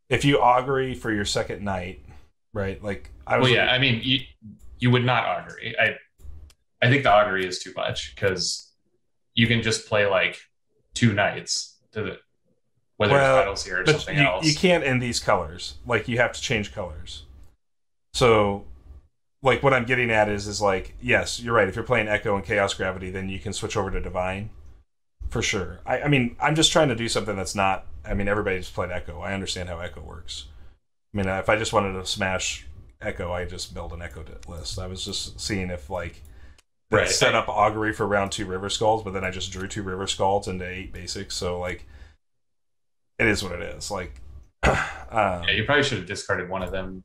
if you Augury for your second night, right? Like, I mean, you would not Augury. I think the Augury is too much because you can just play like 2 nights to the whether it's Battles here or something else. You can't in these colors. Like, you have to change colors. So, like, what I'm getting at is like, yes, you're right. If you're playing Echo and Chaos Gravity, then you can switch over to Divine. For sure. I mean, I'm just trying to do something that's not... I mean, everybody's played Echo. I understand how Echo works. I mean, if I just wanted to smash Echo, I just build an Echo list. I was just seeing if, like... Right. Set up Augury for round 2 River Skulls, but then I just drew 2 River Skulls into 8 basics, so, like... It is what it is. Like, yeah, you probably should have discarded one of them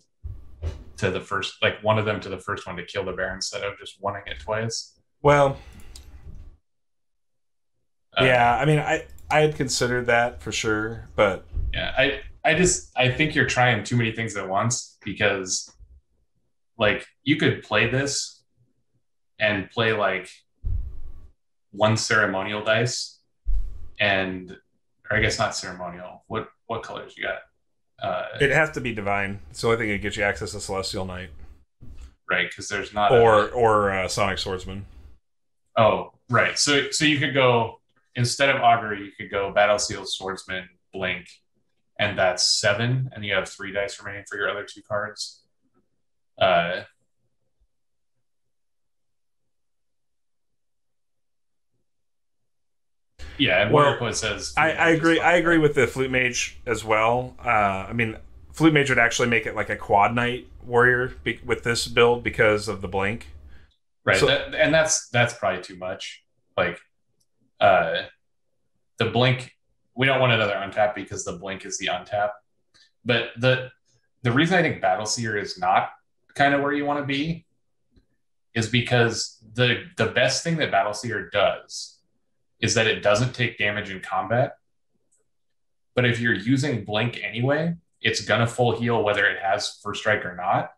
to the first, like one of them to the first one to kill the bear instead of just wanting it twice. Well, yeah. I mean, I had considered that for sure, but yeah, I think you're trying too many things at once because, like, you could play this and play like 1 ceremonial dice and. Or I guess not ceremonial. What colors you got? It has to be Divine. It's the only thing that gives you access to Celestial Knight. Right, because there's not or Sonic Swordsman. Oh, right. So you could go instead of Augury, you could go Battleseal, Swordsman, Blink, and that's 7, and you have 3 dice remaining for your other 2 cards. Yeah, and Warrior says I agree. I agree with the Flute Mage as well. I mean, Flute Mage would actually make it like a quad knight warrior with this build because of the blink. Right. So And that's probably too much. Like uh the blink, we don't want another untap because the blink is the untap. But the reason I think Battle Seer is not kind of where you want to be is because the best thing that Battle Seer does is that it doesn't take damage in combat. But if you're using blink anyway, it's gonna full heal whether it has first strike or not.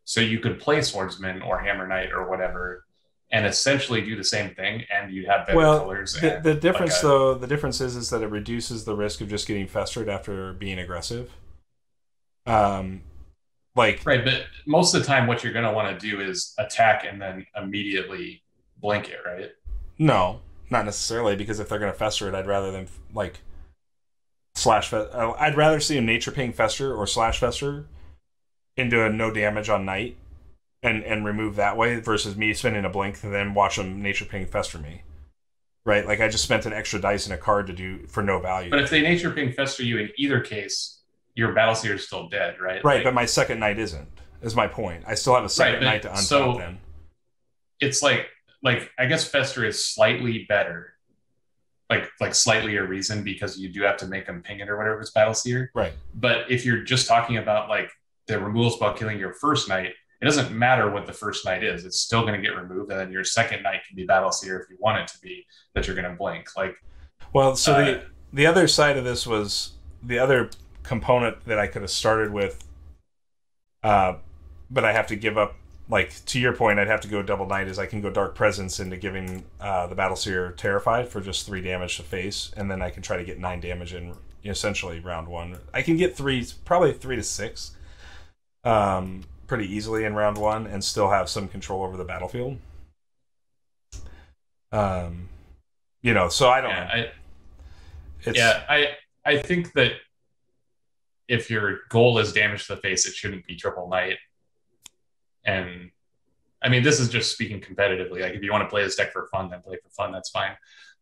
So you could play swordsman or hammer knight or whatever and essentially do the same thing, and you'd have better well, colors. the difference like though, the difference is that it reduces the risk of just getting festered after being aggressive. Um, like right, but most of the time, what you're going to want to do is attack and then immediately blink it, right? no, not necessarily, because if they're going to fester it, I'd rather them like I'd rather see a nature ping fester or slash fester into a no damage on night and remove that way versus me spending a blink and then watch them nature ping fester me. Right? Like I just spent an extra dice in a card to do for no value. But if they nature ping fester you in either case, your Battle Seer is still dead, right? Right, like, but my second night isn't, is my point. I still have a second night to untap then. It's like I guess fester is slightly better. Like slightly a reason because you do have to make them ping it or whatever it's Battle Seer. Right. But if you're just talking about like the removal spell killing your first night, it doesn't matter what the first night is. It's still going to get removed, and then your second night can be Battle Seer if you want it to be that you're going to blink. Like, well, so the other side of this was the other component that I could have started with, but I have to give up. Like to your point, I'd have to go double knight. Is I can go Dark Presence into giving the Battle Seer Terrified for just 3 damage to face, and then I can try to get 9 damage in essentially round 1. I can get probably 3 to 6. Pretty easily in round 1 and still have some control over the battlefield. So I don't know. I think that if your goal is damage to the face, it shouldn't be triple knight. And I mean, this is just speaking competitively. Like if you want to play this deck for fun, then play for fun, that's fine.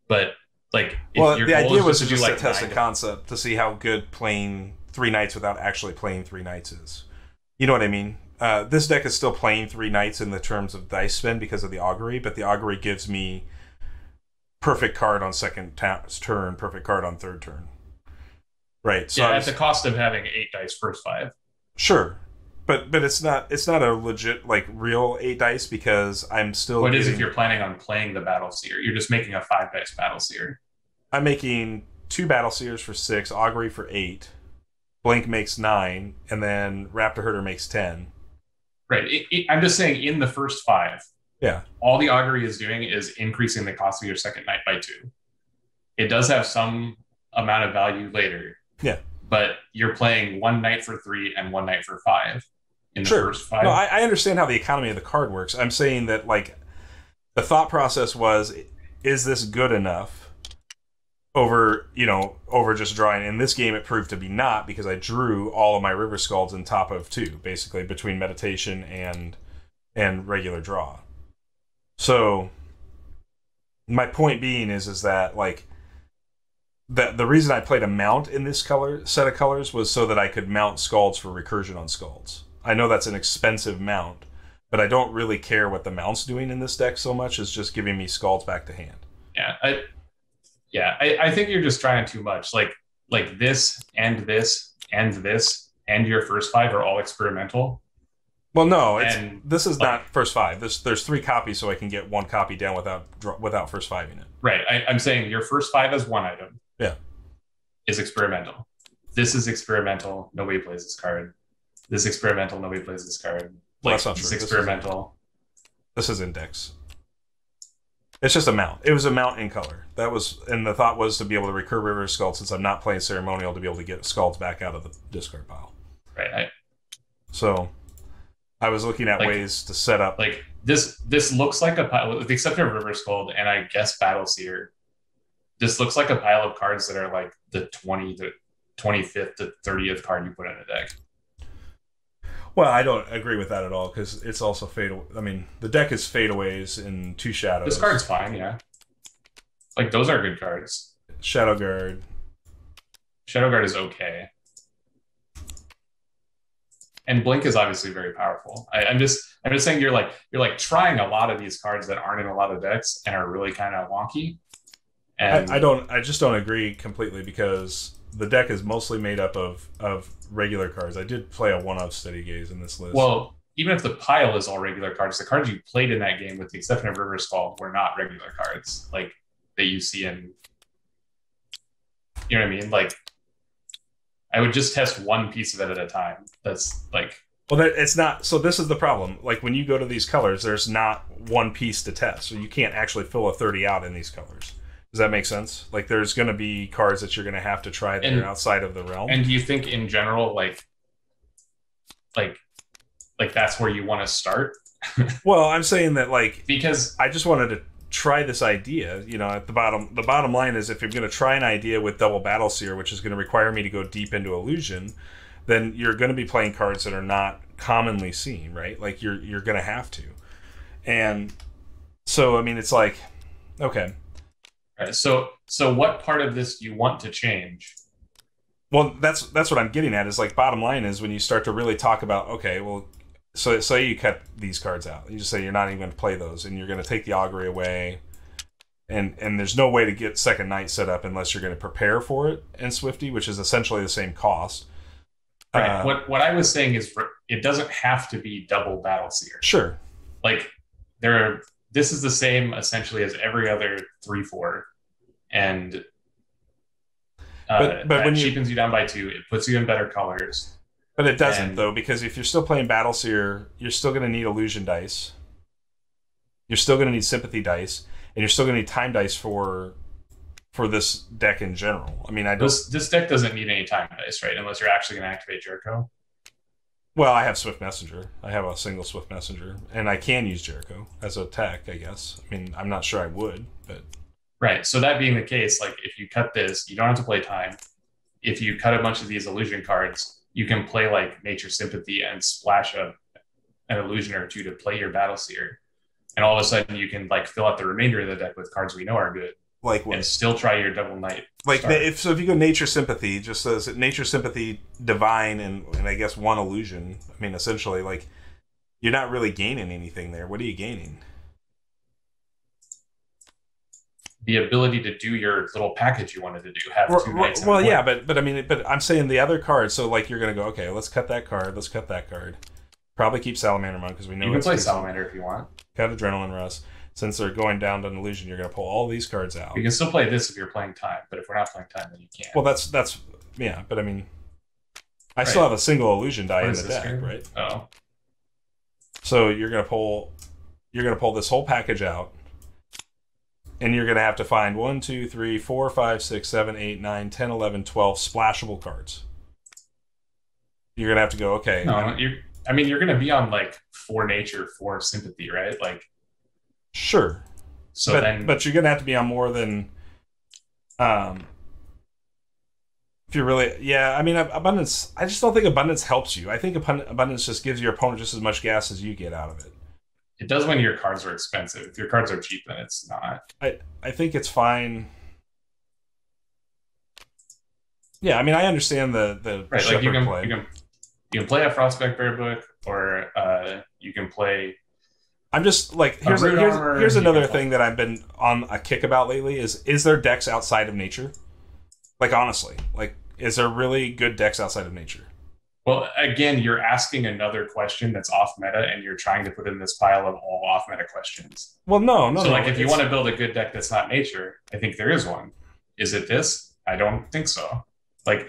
But like well, the idea was to just like test the concept to see how good playing 3 knights without actually playing 3 knights is. You know what I mean? This deck is still playing 3 knights in the terms of dice spin because of the augury, but the augury gives me perfect card on second turn, perfect card on third turn. Right. So at the cost of having 8 dice first 5. Sure. But it's not a legit like real 8 dice because I'm still. What is if you're planning on playing the Battle Seer? You're just making a 5 dice Battle Seer. I'm making 2 Battle Seers for 6, augury for 8. Blink makes 9, and then Raptor Herder makes 10. Right. I'm just saying in the first 5, yeah, all the augury is doing is increasing the cost of your second night by 2. It does have some amount of value later. Yeah. But you're playing 1 night for 3 and 1 night for 5 in the first 5. No, I understand how the economy of the card works. I'm saying that like the thought process was, is this good enough? Over just drawing. In this game, it proved to be not because I drew all of my River Scalds in top of 2, basically between meditation and regular draw. So my point being is that like the reason I played a mount in this set of colors was so that I could mount Scalds for recursion on Scalds. I know that's an expensive mount, but I don't really care what the mount's doing in this deck so much as just giving me Scalds back to hand. Yeah, I think you're just trying too much. Like this and this and this and your first 5 are all experimental. Well, no, this is not first 5. There's 3 copies, so I can get 1 copy down without first 5 in it. Right. I'm saying your first 5 as 1 item. Yeah. Is experimental. This is experimental. Nobody plays this card. This is experimental. Nobody plays this card. Well, that's not true. This is experimental. This is index. It's just a mount. It was a mount in color. And the thought was to be able to recur River Scald since I'm not playing Ceremonial to be able to get Scalds back out of the discard pile. Right. So I was looking at ways to set up. Like this looks like a pile, with the exception of River Scald and I guess Battle Seer. This looks like a pile of cards that are like the 25th to 30th card you put in a deck. Well, I don't agree with that at all because it's also fade. I mean, the deck is fadeaways and 2 shadows. This card's fine, yeah. Like those are good cards. Shadow Guard. Shadow Guard is okay. and Blink is obviously very powerful. I'm just saying you're like trying a lot of these cards that aren't in a lot of decks and are really kind of wonky. And I just don't agree completely because the deck is mostly made up of regular cards. I did play a one of Steady Gaze in this list. well, even if the pile is all regular cards, the cards you played in that game, with the exception of River's Fall, were not regular cards like that you see in. You know what I mean? Like, I would just test one piece of it at a time. That's like. Well, it's not. So this is the problem. Like when you go to these colors, there's not one piece to test, so you can't actually fill a 30 out in these colors. Does that make sense? Like there's going to be cards that you're going to have to try that are outside of the realm. And do you think in general, like that's where you want to start? Well, I'm saying that because I just wanted to try this idea. You know, at the bottom line is if you're going to try an idea with double Battle Seer, which is going to require me to go deep into illusion, then you're going to be playing cards that are not commonly seen, right? Like you're going to have to. And so I mean, it's like, okay. Right. So what part of this do you want to change? Well, that's what I'm getting at. Is like bottom line is when you start to really talk about, okay, well, so say you cut these cards out. You just say you're not even going to play those, and you're going to take the Augury away, and there's no way to get Second Night set up unless you're going to prepare for it in Swifty, which is essentially the same cost. Right. What I was saying is it doesn't have to be double Battle Seer. Sure. Like this is the same essentially as every other 3/4, and but when cheapens you down by 2. It puts you in better colors. But it doesn't though, because if you're still playing Battle Seer, you're still going to need illusion dice. You're still going to need sympathy dice, and you're still going to need time dice for this deck in general. I mean, this deck doesn't need any time dice, right? Unless you're actually going to activate Jericho. Well, I have Swift Messenger. I have a single Swift Messenger, and I can use Jericho as a tech, I guess. I mean, I'm not sure I would, but right. So that being the case, like if you cut this, you don't have to play time. If you cut a bunch of these illusion cards, you can play like Nature Sympathy and splash an illusion or two to play your Battle Seer, and all of a sudden you can like fill out the remainder of the deck with cards we know are good. Like what? And still try your Double Knight. Like if you go Nature Sympathy, just says Nature Sympathy, Divine, and I guess one illusion. I mean, essentially, like you're not really gaining anything there. What are you gaining? The ability to do your little package you wanted to do. Have 2 nights. Well, yeah, but I mean, but I'm saying the other cards. So like you're gonna go, okay, let's cut that card. Let's cut that card. Probably keep Salamander Monk because we know you can play Salamander if you want. Cut Adrenaline Rush. Since they're going down to an illusion, you're going to pull all these cards out. You can still play this if you're playing time, but if we're not playing time, then you can't. Well, that's yeah, but I mean, I still have a single illusion die in the deck, here? Right? Oh. So you're going to pull this whole package out, and you're going to have to find 1, 2, 3, 4, 5, 6, 7, 8, 9, 10, 11, 12 splashable cards. You're going to have to go, okay. No, you're going to be on like 4 nature, 4 sympathy, right? Like. Sure. So but you're gonna have to be on more than if you're really I mean abundance. I just don't think abundance helps you. I think abundance just gives your opponent just as much gas as you get out of it. It does when your cards are expensive. If your cards are cheap, then it's not. I think it's fine. Yeah, I mean I understand the right. Like you can play a Frostback Bear Book, or you can play. I'm just like here's another thing that I've been on a kick about lately is there decks outside of nature? Like honestly, like is there really good decks outside of nature? Well, again, you're asking another question that's off meta, and you're trying to put in this pile of all off meta questions. Well, no. So like if you want to build a good deck that's not nature, I think there is one. Is it this? I don't think so. Like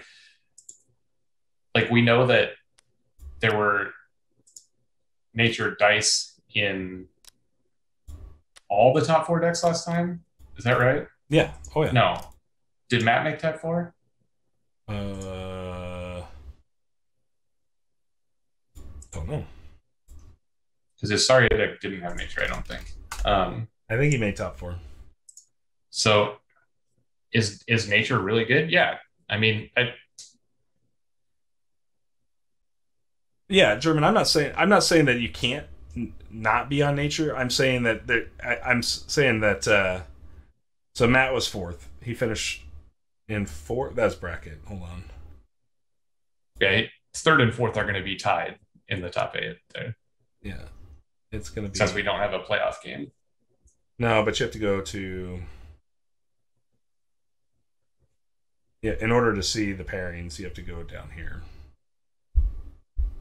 we know that there were nature dice in all the top 4 decks last time. Is that right? Yeah. Oh yeah. No. Did Matt make top 4? Don't know. Because his Saria deck didn't have nature, I don't think. I think he made top 4. So is nature really good? Yeah. I mean, yeah, German. I'm not saying that you can't not be on nature. I'm saying that so Matt was 4th. He finished in 4th. That's bracket. Hold on. Okay, 3rd and 4th are going to be tied. in the top 8 there. Yeah, it's going to be, since we don't have a playoff game. No, but you have to go to, yeah. In order to see the pairings, you have to go down here.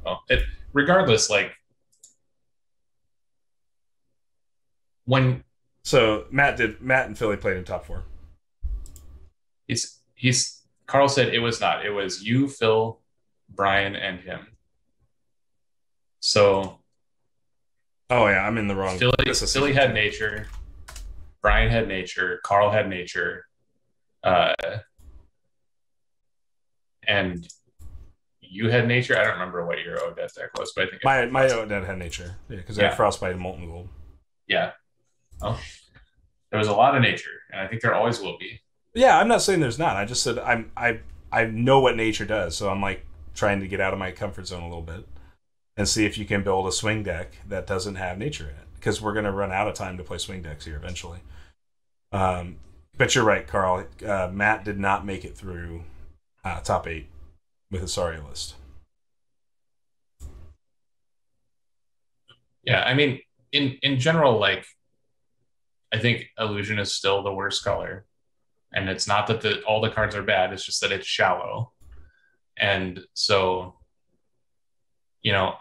Well, regardless, like when Matt and Philly played in top 4. He's Carl said it was not. It was you, Phil, Brian, and him. So, oh yeah, I'm in the wrong. Philly had nature. Brian had nature. Carl had nature. And you had nature. I don't remember what your Odette deck was, but I think my Odette had nature. Yeah, because I had Frostbite and Molten Gold. Yeah. Well, there was a lot of nature, and I think there always will be. Yeah, I'm not saying there's not. I just said I know what nature does, so I'm like trying to get out of my comfort zone a little bit and see if you can build a swing deck that doesn't have nature in it, because we're going to run out of time to play swing decks here eventually. But you're right, Carl. Matt did not make it through top 8 with his Sorry list. Yeah, I mean, in general, like, I think Illusion is still the worst color. And it's not that all the cards are bad, it's just that it's shallow. And so, you know,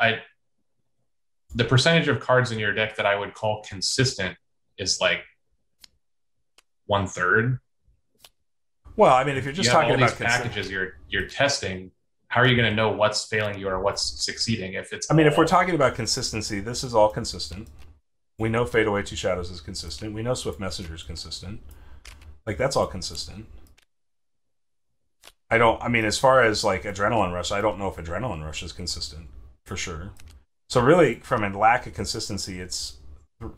the percentage of cards in your deck that I would call consistent is like 1/3. Well, I mean, if you're just talking about packages you're testing, how are you going to know what's failing you or what's succeeding if it's... I mean, if we're talking about consistency, this is all consistent. We know Fade Away Two Shadows is consistent. We know Swift Messenger is consistent. Like, that's all consistent. I mean, as far as like Adrenaline Rush, I don't know if Adrenaline Rush is consistent for sure. So really, from a lack of consistency, it's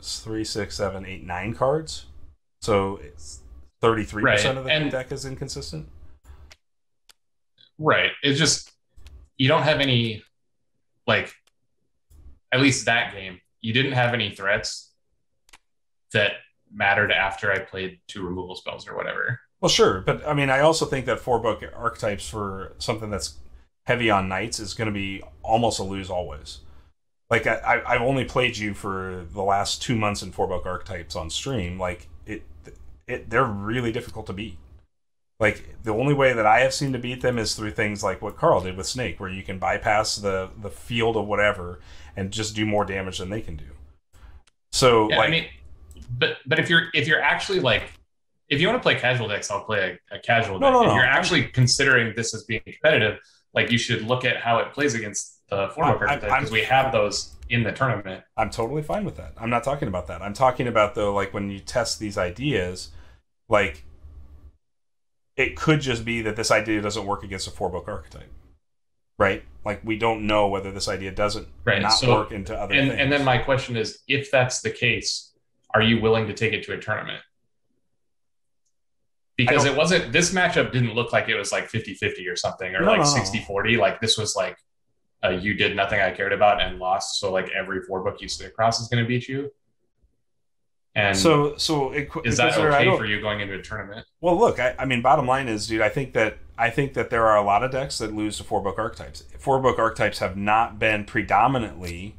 3, 6, 7, 8, 9 cards. So it's 33% of the deck is inconsistent. Right. It's just, you don't have any, like, at least that game, you didn't have any threats that mattered after I played 2 removal spells or whatever. Well, sure, but I mean, I also think that 4-book archetypes for something that's heavy on knights is going to be almost a lose always. Like, I've only played you for the last 2 months in 4-book archetypes on stream. Like, they're really difficult to beat. Like, the only way that I have seen to beat them is through things like what Carl did with Snake, where you can bypass the field of whatever and just do more damage than they can do. So, yeah, like, I mean, but if you're actually like, if you want to play casual decks, I'll play a casual deck. If you're actually considering this as being competitive, like, you should look at how it plays against the 4-book archetype, because we have those in the tournament. I'm totally fine with that. I'm not talking about that. I'm talking about, though, like, when you test these ideas, like, it could just be that this idea doesn't work against a 4-book archetype, right? Like, we don't know whether this idea doesn't work into other things. And then my question is, if that's the case, are you willing to take it to a tournament? Because it wasn't, this matchup didn't look like it was like 50-50 or something, or like 60-40. Like, this was like, you did nothing I cared about and lost, so like every 4-book you sit across is going to beat you. And is that okay for you going into a tournament? Well, look, I mean, bottom line is, dude, I think that there are a lot of decks that lose to 4-book archetypes. 4-book archetypes have not been predominantly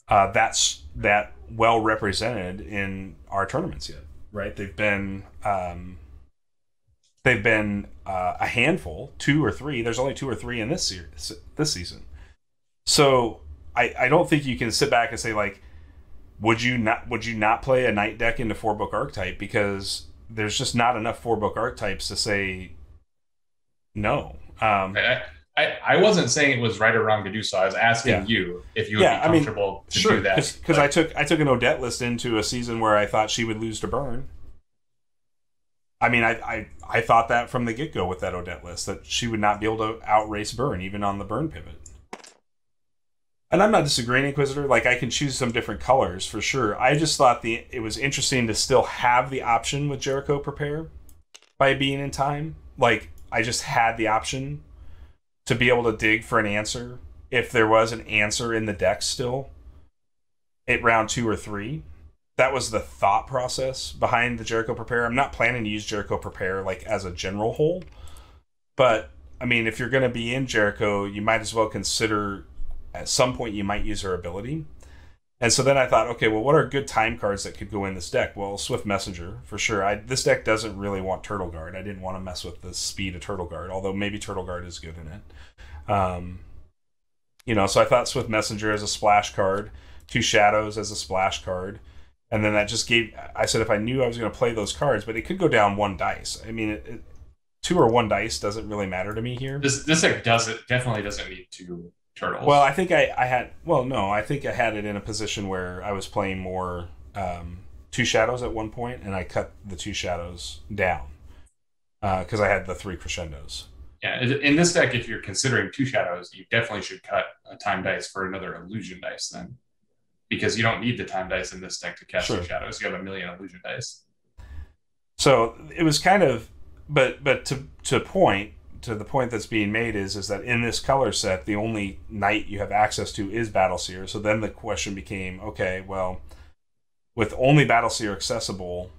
that well represented in our tournaments yet, right? They've been a handful, 2 or 3. There's only 2 or 3 in this season. So I don't think you can sit back and say, like, would you not play a Knight deck into 4-book archetype, because there's just not enough 4-book archetypes to say no. I wasn't saying it was right or wrong to do so. I was asking you if you would be comfortable to do that. Because I took an Odette list into a season where I thought she would lose to Burn. I mean, I thought that from the get-go with that Odette list, that she would not be able to outrace Burn, even on the Burn pivot. And I'm not disagreeing, Inquisitor. Like, I can choose some different colors for sure. I just thought it was interesting to still have the option with Jericho Prepare by being in time. Like, I just had the option to be able to dig for an answer if there was an answer in the deck still at round 2 or 3. That was the thought process behind the Jericho Prepare. I'm not planning to use Jericho Prepare like as a general whole, but I mean, if you're going to be in Jericho, you might as well consider at some point you might use her ability. And so then I thought, okay, well, what are good time cards that could go in this deck? Well, Swift Messenger, for sure. This deck doesn't really want Turtle Guard. I didn't want to mess with the speed of Turtle Guard, although maybe Turtle Guard is good in it. So I thought Swift Messenger as a splash card, Two Shadows as a splash card, and then that just gave... I said if I knew I was going to play those cards, but it could go down 1 dice. I mean, 2 or 1 dice doesn't really matter to me here. This deck definitely doesn't need 2 turtles. Well, I think I had... Well, no, I think I had it in a position where I was playing more Two Shadows at one point, and I cut the Two Shadows down because I had the 3 crescendos. Yeah, in this deck, if you're considering 2 shadows, you definitely should cut a time dice for another illusion dice then. Because you don't need the time dice in this deck to cast 2 shadows. You have a million illusion dice. So it was kind of... But to the point that's being made is that in this color set, the only knight you have access to is Battleseer. So then the question became, okay, well, with only Battleseer accessible...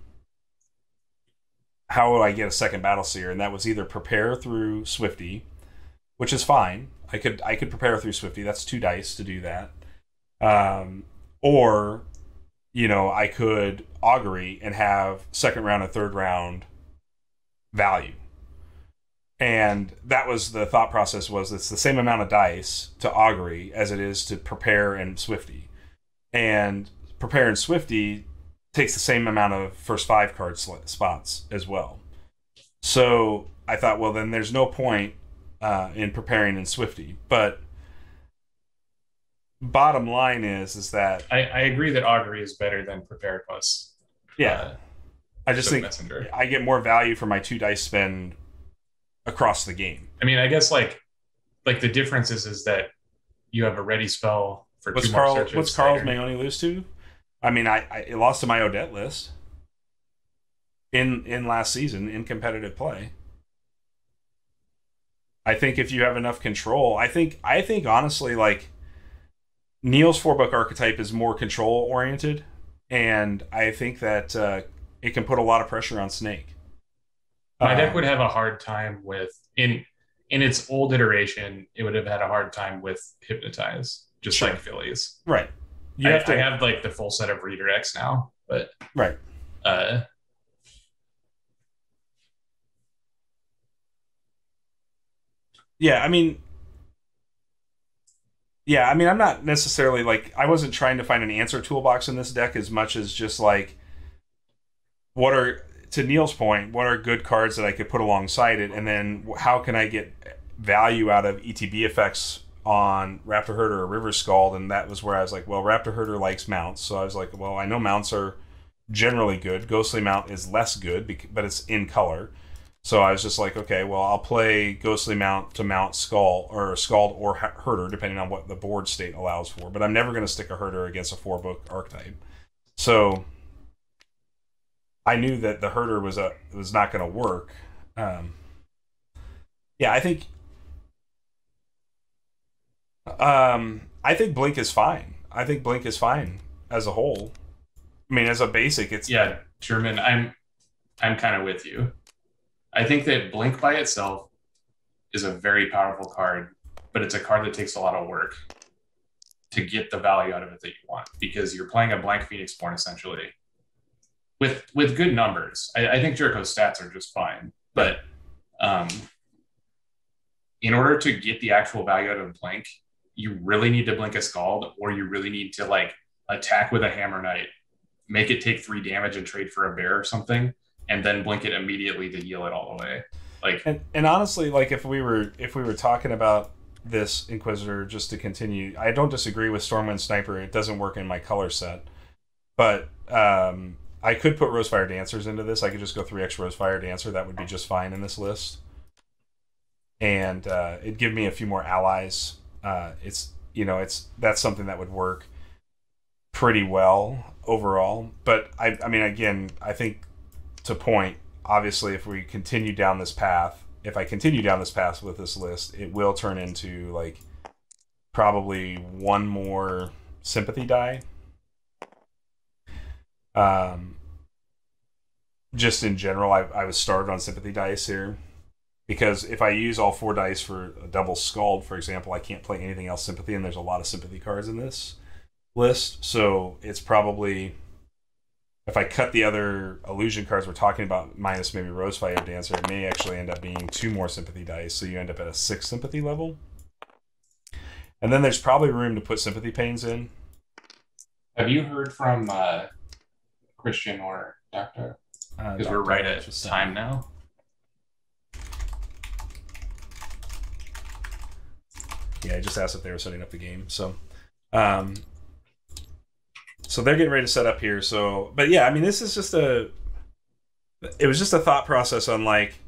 how would I get a second Battleseer? And that was either prepare through Swifty, which is fine. I could prepare through Swifty. That's 2 dice to do that. Or, I could Augury and have second round and third round value. And that was the thought process, was it's the same amount of dice to Augury as it is to prepare and Swifty. And prepare and Swifty takes the same amount of first 5 card spots as well. So I thought, well, then there's no point in preparing in Swifty. But bottom line is that I agree that Augury is better than Prepare plus. Yeah. I just think Messenger. I get more value for my 2 dice spend across the game. I mean, I guess like the difference is that you have a ready spell for 2 more searches. What's Carl's may only lose to? I mean, I lost to my Odette list in last season in competitive play. I think if you have enough control, I think honestly, like, Neil's 4-book archetype is more control oriented, and I think that it can put a lot of pressure on Snake. My deck would have a hard time with in its old iteration. It would have had a hard time with Hypnotize, just like Phillies, right? I have like the full set of redirects now, but right. Yeah, I mean, I'm not necessarily like, I wasn't trying to find an answer toolbox in this deck as much as just like, to Neil's point, what are good cards that I could put alongside it, and then how can I get value out of ETB effects on Raptor Herder or River Scald? And that was where I was like, well, Raptor Herder likes mounts, so I was like, well, I know mounts are generally good. Ghostly Mount is less good, but it's in color. So I was just like, okay, well, I'll play Ghostly Mount to mount Scald or Herder, depending on what the board state allows for. But I'm never going to stick a Herder against a 4-book archetype. So I knew that the Herder was not going to work. I think Blink is fine. I think Blink is fine as a whole. I mean, as a basic, it's... Yeah, German, I'm kind of with you. I think that Blink by itself is a very powerful card, but it's a card that takes a lot of work to get the value out of it that you want, because you're playing a blank Phoenixborn essentially with good numbers. I think Jericho's stats are just fine, but in order to get the actual value out of Blink, you really need to blink a Scald, or you really need to like attack with a Hammer Knight, make it take 3 damage and trade for a bear or something, and then blink it immediately to heal it all the way. Like, and honestly, like if we were talking about this Inquisitor, just to continue, I don't disagree with Stormwind Sniper. It doesn't work in my color set, but I could put Rosefire Dancers into this. I could just go 3x Rosefire Dancer. That would be just fine in this list, and it'd give me a few more allies. That's something that would work pretty well overall. But I mean, again, I think to point, obviously, if I continue down this path with this list, it will turn into like probably 1 more sympathy die. Just in general, I was started on sympathy dice here because if I use all 4 dice for a double Scald, for example, I can't play anything else Sympathy, and there's a lot of Sympathy cards in this list. So it's probably, if I cut the other illusion cards we're talking about, minus maybe Rosefire Dancer, it may actually end up being 2 more Sympathy dice, so you end up at a 6 Sympathy level. And then there's probably room to put Sympathy Pains in. Have you heard from Christian or Doctor? Because we're right at time now. Yeah, I just asked if they were setting up the game. So, so they're getting ready to set up here. So, but yeah, I mean, this is just it was just a thought process on like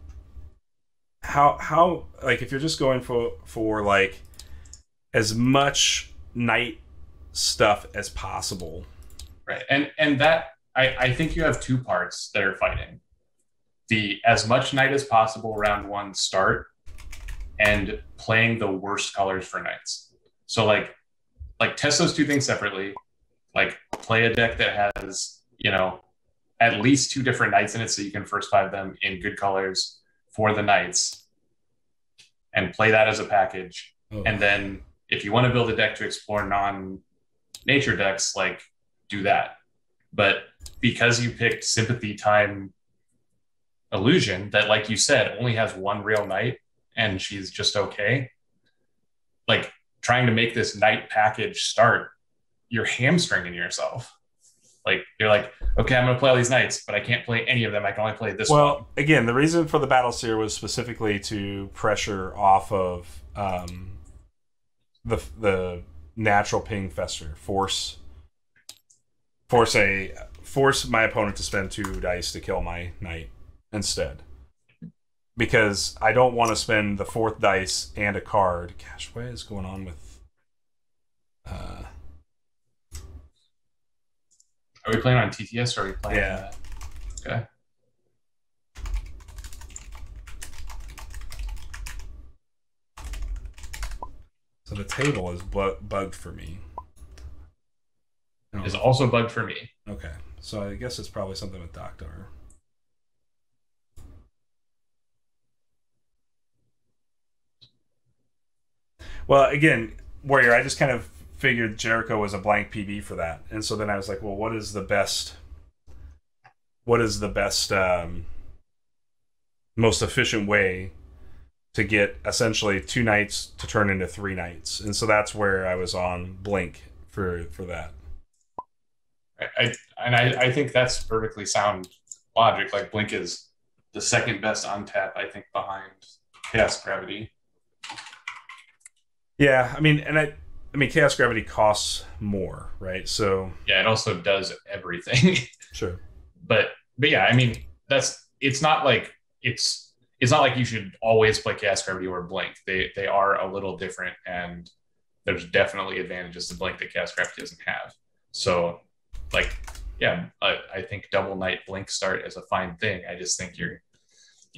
how like if you're just going for like as much night stuff as possible. Right. And that I think you have 2 parts that are fighting. The as much night as possible round 1 start, and playing the worst colors for nights. So like test those 2 things separately. Like play a deck that has, you know, at least 2 different nights in it, so you can first 5 them in good colors for the nights, and play that as a package. Oh. And then if you want to build a deck to explore non-nature decks, like do that. But because you picked Sympathy Time Illusion, that, like you said, only has 1 real night, and she's just okay, like trying to make this night package start, you're hamstringing yourself. Like you're like, okay, I'm going to play all these nights, but I can't play any of them. I can only play this one. Well, again, the reason for the Battle Seer was specifically to pressure off of the natural ping fester. Force my opponent to spend 2 dice to kill my knight instead. Because I don't want to spend the 4th dice and a card. Gosh, what is going on with... Are we playing on TTS or are we playing... Yeah. Okay. So the table is bugged for me. It's also bugged for me. Okay. So I guess it's probably something with Doctor. Well, again, Warrior, I just kind of figured Jericho was a blank PB for that. And so then I was like, well, what is the best most efficient way to get essentially 2 nights to turn into 3 nights? And so that's where I was on Blink for that. I think that's perfectly sound logic. Like Blink is the 2nd best on tap, I think, behind Chaos Gravity. Yeah, I mean, Chaos Gravity costs more, right? So yeah, it also does everything. Sure. But yeah, I mean, it's not like you should always play Chaos Gravity or Blink. They are a little different, and there's definitely advantages to Blink that Chaos Gravity doesn't have. So, like, yeah, I think Double Night Blink start is a fine thing. I just think you're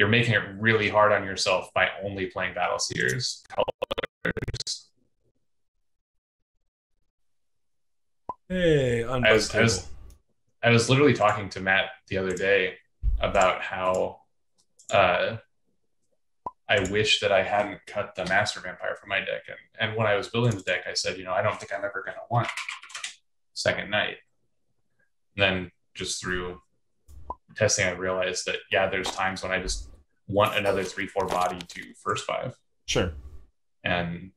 making it really hard on yourself by only playing Battle Seers colors. Hey, I was literally talking to Matt the other day about how I wish that I hadn't cut the Master Vampire from my deck. And when I was building the deck, I said, I don't think I'm ever going to want Second Night. And then just through testing, I realized that, yeah, there's times when I just want another 3/4 body to first 5. Sure. And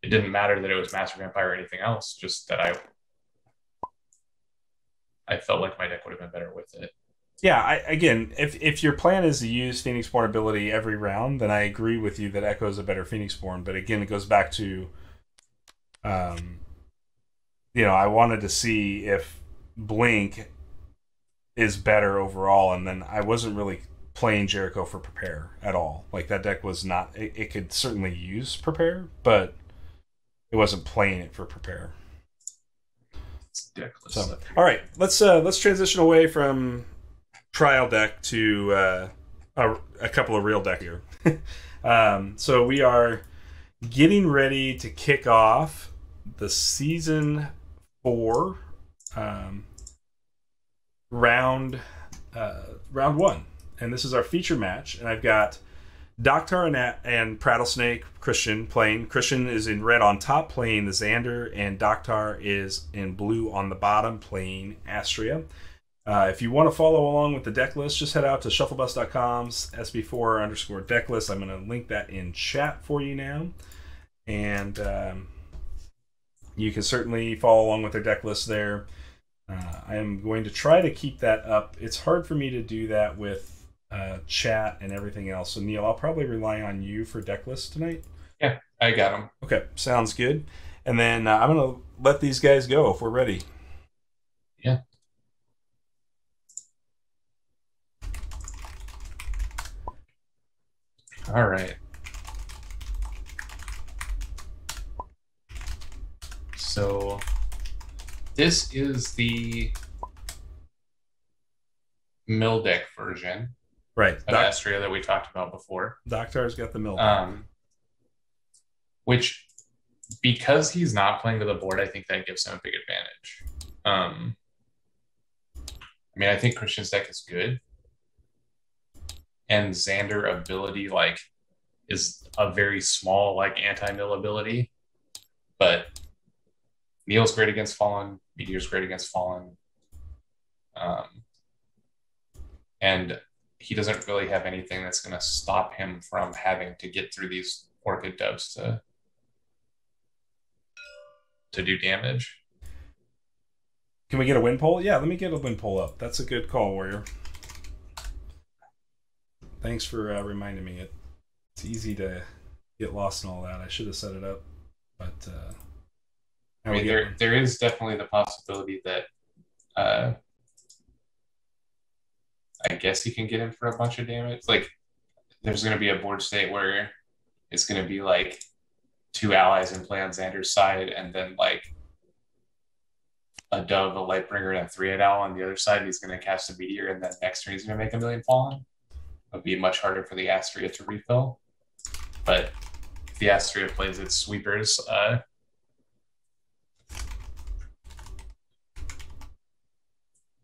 it didn't matter that it was Master Vampire or anything else, just that I felt like my deck would have been better with it. Yeah, again, if your plan is to use Phoenixborn ability every round, then I agree with you that Echo is a better Phoenixborn. But again, it goes back to, I wanted to see if Blink is better overall, and then I wasn't really playing Jericho for Prepare at all. Like, that deck was not... It could certainly use Prepare, but it wasn't playing it for Prepare. So, all right, let's transition away from trial deck to a couple of real deck here. So we are getting ready to kick off the season 4 round 1, and this is our feature match. And I've got Doctor and Prattlesnake Christian playing. Christian is in red on top playing the Xander, and Doctor is in blue on the bottom playing Astria. If you want to follow along with the deck list, just head out to shufflebus.com's SB4_deck list. I'm going to link that in chat for you now. And you can certainly follow along with their deck list there. I am going to try to keep that up. It's hard for me to do that with chat and everything else. So Neil, I'll probably rely on you for deck lists tonight. Yeah, I got them. Okay, sounds good. And then I'm going to let these guys go if we're ready. Yeah. All right. So this is the mill deck version. Right. Of Astria that we talked about before. Doctor's got the mill. Which, because he's not playing to the board, I think that gives him a big advantage. I mean, I think Christian's deck is good. And Xander ability, like, is a very small, like, anti-mill ability. But Neil's great against Fallen. Meteor's great against Fallen. And he doesn't really have anything that's going to stop him from having to get through these Orchid Doves to do damage. Can we get a win poll? Yeah, let me get a win poll up. That's a good call, Warrior. Thanks for reminding me. It's easy to get lost in all that. I should have set it up, but I mean, there is definitely the possibility that I guess he can get in for a bunch of damage. Like, there's going to be a board state where it's going to be like 2 allies in play on Xander's side, and then like a Dove, a Lightbringer, and a 3/8 owl on the other side. He's going to cast a Meteor, and then next turn he's going to make a million Fallen. It would be much harder for the Astria to refill. But if the Astria plays its sweepers,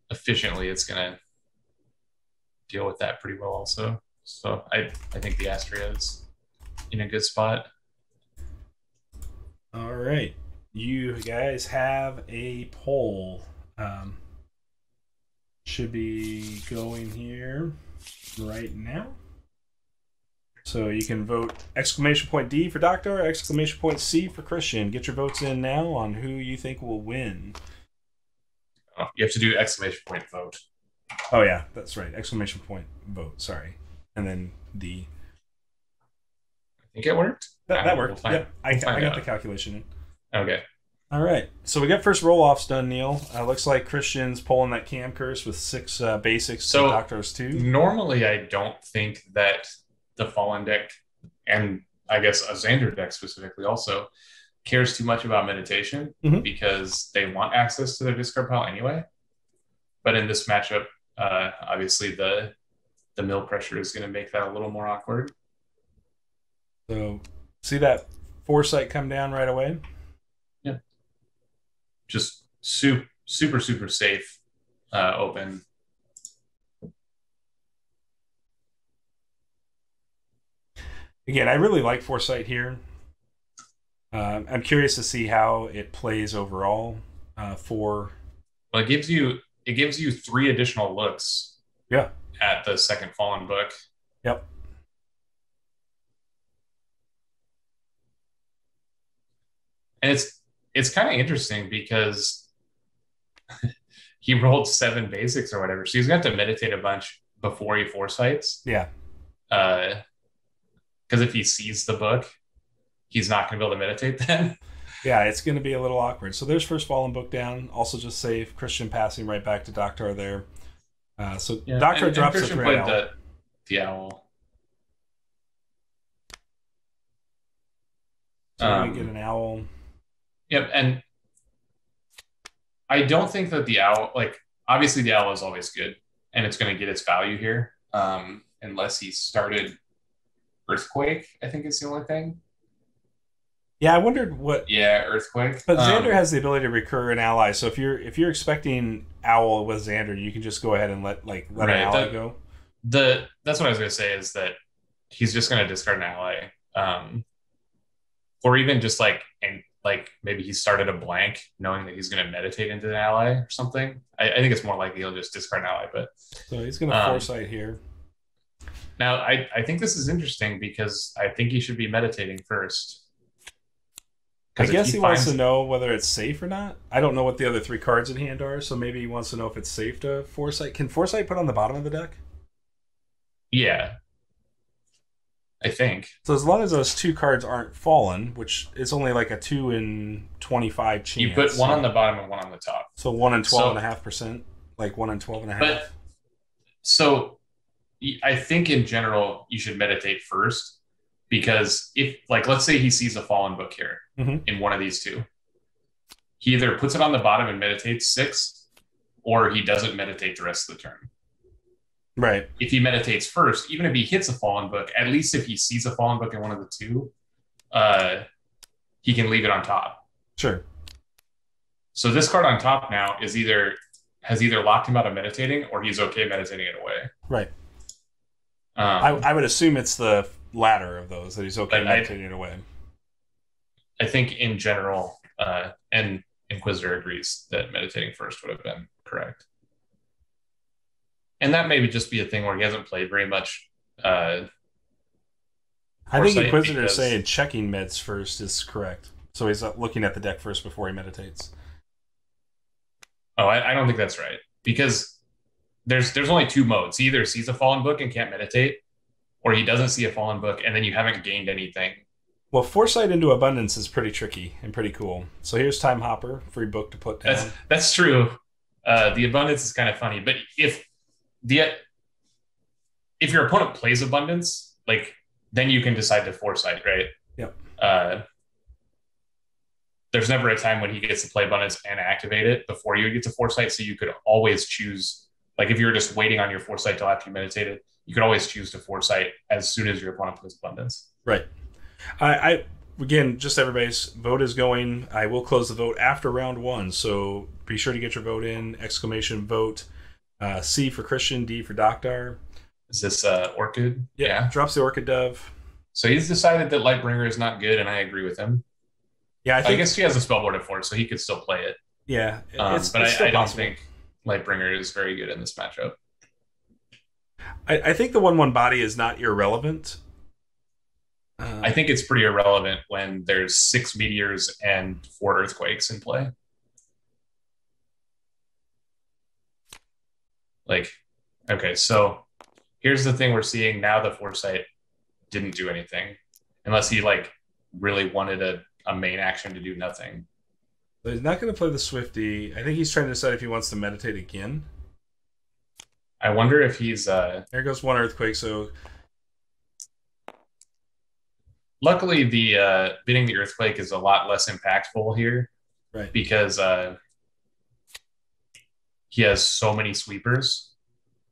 efficiently, it's going to deal with that pretty well also. So I think the Astria is in a good spot. All right. You guys have a poll. Should be going here right now. So you can vote !D for Doctor, !C for Christian. Get your votes in now on who you think will win. Oh, you have to do !vote. Oh yeah, that's right. !vote. Sorry, and then D. I think it worked. That worked. Yep, I got the calculation in. Okay. All right. So we got first roll-offs done, Neil. Looks like Christian's pulling that Cam Curse with 6 basics. So Doctor's 2. Normally, I don't think that the Fallen deck, and I guess a Xander deck specifically also, cares too much about meditation because they want access to their discard pile anyway. But in this matchup, obviously the mill pressure is going to make that a little more awkward. So see that Foresight come down right away? Yeah. Just super safe open. Again, I really like Foresight here. I'm curious to see how it plays overall. Well, it gives you 3 additional looks. Yeah. At the second Fallen book. Yep. And it's kind of interesting because he rolled 7 basics or whatever, so he's going to have to meditate a bunch before he Foresights. Yeah. Because if he sees the book, he's not going to be able to meditate then. Yeah, it's going to be a little awkward. So there's first Fallen book down. Also just save Christian passing right back to Doctor there. So yeah, Doctor drops Christian played the owl. So we get an owl. Yep, and I don't think that the owl, like, obviously the owl is always good, and it's going to get its value here, unless he started Earthquake, I think is the only thing. Yeah, I wondered what. Yeah, Earthquake. But Xander has the ability to recur an ally, so if you're expecting Owl with Xander, you can just go ahead and let an ally go. That's what I was gonna say is that he's just gonna discard an ally, or even just like maybe he started a blank, knowing that he's gonna meditate into an ally or something. I think it's more likely he'll just discard an ally. But So he's going to foresight here. now I think this is interesting because I think he should be meditating first. I guess he wants to know whether it's safe or not. I don't know what the other 3 cards in hand are, so maybe he wants to know if it's safe to foresight. Can foresight put on the bottom of the deck? Yeah, I think. So as long as those 2 cards aren't fallen, which is only like a 2 in 25 chance. You put one on the bottom and one on the top. So 1 in 12.5%, like 1 in 12.5. But so I think in general you should meditate first, because if, like, let's say he sees a fallen book here in one of these 2, he either puts it on the bottom and meditates 6, or he doesn't meditate the rest of the turn. Right. If he meditates first, even if he hits a fallen book, at least if he sees a fallen book in one of the 2, he can leave it on top. Sure. So this card on top now has either locked him out of meditating, or he's okay meditating it away. Right. I would assume it's the latter of those, that he's okay meditating it away. I think in general, and Inquisitor agrees that meditating first would have been correct. And that maybe just be a thing where he hasn't played very much. I think Inquisitor is saying checking meds first is correct. So he's looking at the deck first before he meditates. Oh, I don't think that's right. Because there's only 2 modes. He either sees a fallen book and can't meditate, or he doesn't see a fallen book and then you haven't gained anything. Well, Foresight into Abundance is pretty tricky and pretty cool. So here's Time Hopper, free book to put down. That's true. The Abundance is kind of funny, but if your opponent plays Abundance, like, then you can decide to Foresight, right? Yep. There's never a time when he gets to play Abundance and activate it before you get to Foresight, so you could always choose, like, if you're just waiting on your Foresight till after you meditated, you could always choose to Foresight as soon as your opponent plays Abundance. Right. I again, just everybody's vote is going. I will close the vote after round 1, so be sure to get your vote in. Exclamation vote. C for Christian, D for Doctar. Is this Orchid? Yeah. Drops the Orchid Dove. So he's decided that Lightbringer is not good, and I agree with him. Yeah, I guess he has a spellboard at 4, so he could still play it. Yeah, I don't think Lightbringer is very good in this matchup. I think the 1/1 body is not irrelevant. I think it's pretty irrelevant when there's 6 meteors and 4 earthquakes in play. Like, okay, so here's the thing we're seeing now. The Foresight didn't do anything, unless he, like, really wanted a main action to do nothing. So he's not going to play the Swifty. I think he's trying to decide if he wants to meditate again. I wonder if he's... There goes 1 earthquake, so... Luckily, the bidding the earthquake is a lot less impactful here. Right. Because he has so many sweepers.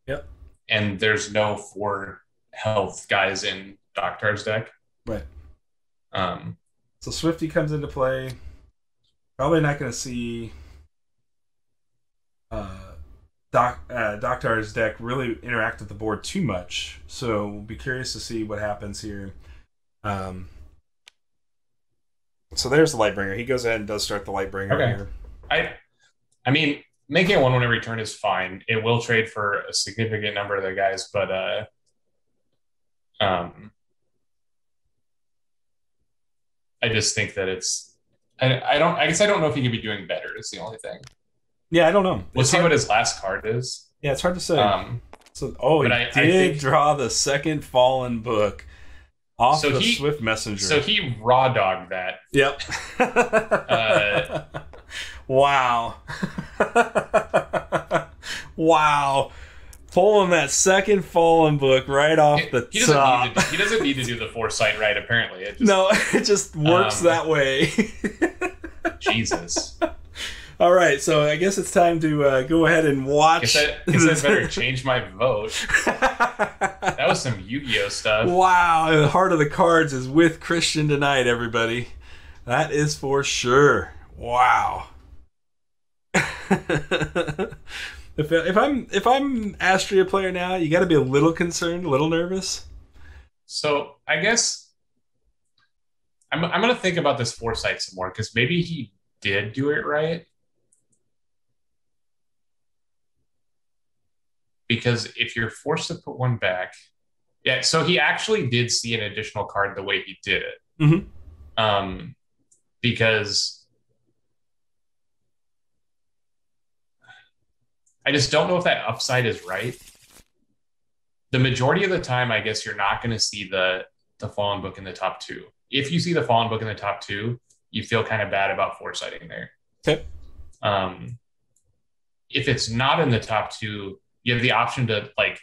Yep. And there's no 4 health guys in Doctar's deck. Right. So Swifty comes into play. Probably not going to see Doctar's deck really interact with the board too much. So we'll be curious to see what happens here. So there's the Lightbringer. He goes ahead and does start the Lightbringer here. I mean, making a 1/1 every turn is fine. It will trade for a significant number of the guys, but I just think that it's... I guess I don't know if he could be doing better. Is the only thing. Yeah, I don't know. We'll see what his last card is. Yeah, it's hard to say. He did draw the second fallen book off the Swift Messenger. So he raw dogged that. Yep. Wow. Wow. Pulling that second fallen book right off the top. He doesn't need to do the Foresight right, apparently. It just works that way. Jesus. All right, so I guess it's time to go ahead and watch. I better change my vote. That was some Yu-Gi-Oh stuff. Wow, the heart of the cards is with Christian tonight, everybody. That is for sure. Wow. if I'm Astria player now, you got to be a little concerned, a little nervous. So I guess I'm gonna think about this foresight some more because maybe he did do it right. Because if you're forced to put one back, yeah. So he actually did see an additional card the way he did it. Mm-hmm. Because I just don't know if that upside is right. The majority of the time, I guess you're not going to see the Fallen Book in the top two. If you see the Fallen Book in the top two, you feel kind of bad about foresighting there. Okay. If it's not in the top two, you have the option to like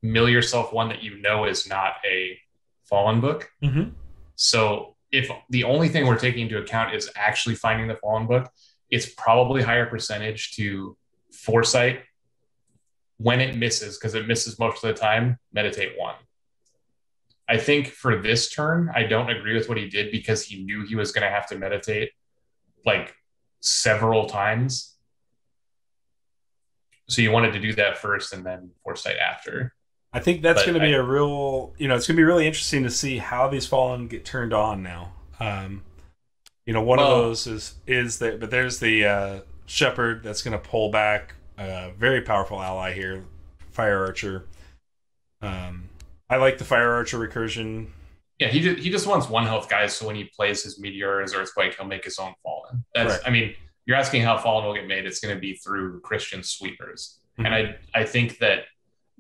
mill yourself one that you know is not a Fallen Book. Mm-hmm. So if the only thing we're taking into account is actually finding the Fallen Book, it's probably higher percentage to foresight when it misses, because it misses most of the time, meditate one. I think for this turn, I don't agree with what he did because he knew he was going to have to meditate like several times. So you wanted to do that first and then foresight after. I think that's going to be a real, it's going to be really interesting to see how these Fallen get turned on now. One of those is that, but there's the Shepherd that's going to pull back a very powerful ally here, Fire Archer. I like the Fire Archer recursion. Yeah, he just wants one health guys, so when he plays his Meteor or his Earthquake, he'll make his own Fallen. That's right. I mean, you're asking how Fallen will get made. It's going to be through Christian sweepers. Mm-hmm. And I think that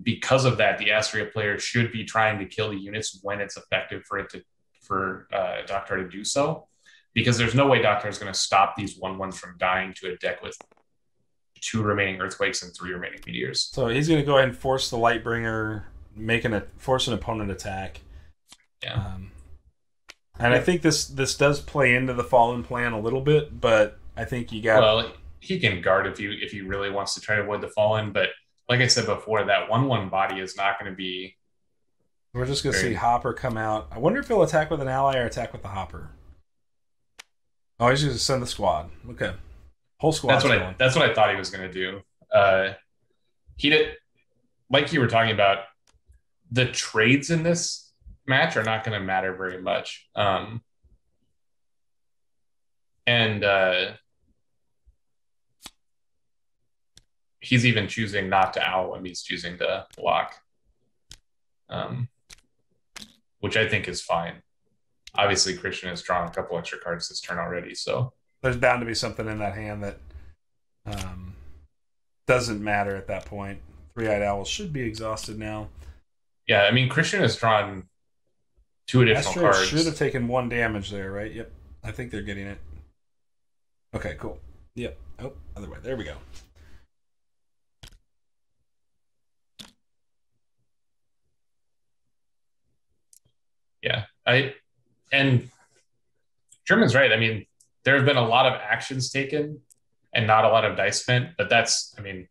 because of that, the Astria player should be trying to kill the units when it's effective for Doctor to do so, because there's no way Doctor is going to stop these 1/1s from dying to a deck with 2 remaining Earthquakes and 3 remaining Meteors. So he's going to go ahead and force the Lightbringer, force an opponent attack. Yeah. And I think this does play into the Fallen plan a little bit, but I think you got. Well, he can guard if he really wants to try to avoid the Fallen, but like I said before, that 1/1 body is not going to be. We're just going to see Hopper come out. I wonder if he'll attack with an ally or attack with the Hopper. Oh, he's going to send the squad. Okay, whole squad. That's what I thought he was going to do. He did, like you were talking about. The trades in this match are not going to matter very much, and he's even choosing not to owl him. He's choosing to block, which I think is fine. Obviously, Christian has drawn a couple extra cards this turn already, so there's bound to be something in that hand that doesn't matter at that point. Three-Eyed Owl should be exhausted now. Yeah, I mean, Christian has drawn 2 additional cards. Should have taken 1 damage there, right? Yep. I think they're getting it. Okay, cool. Yep. Oh, other way. There we go. Yeah, and German's right. I mean, there have been a lot of actions taken and not a lot of dice spent, but that's, I mean,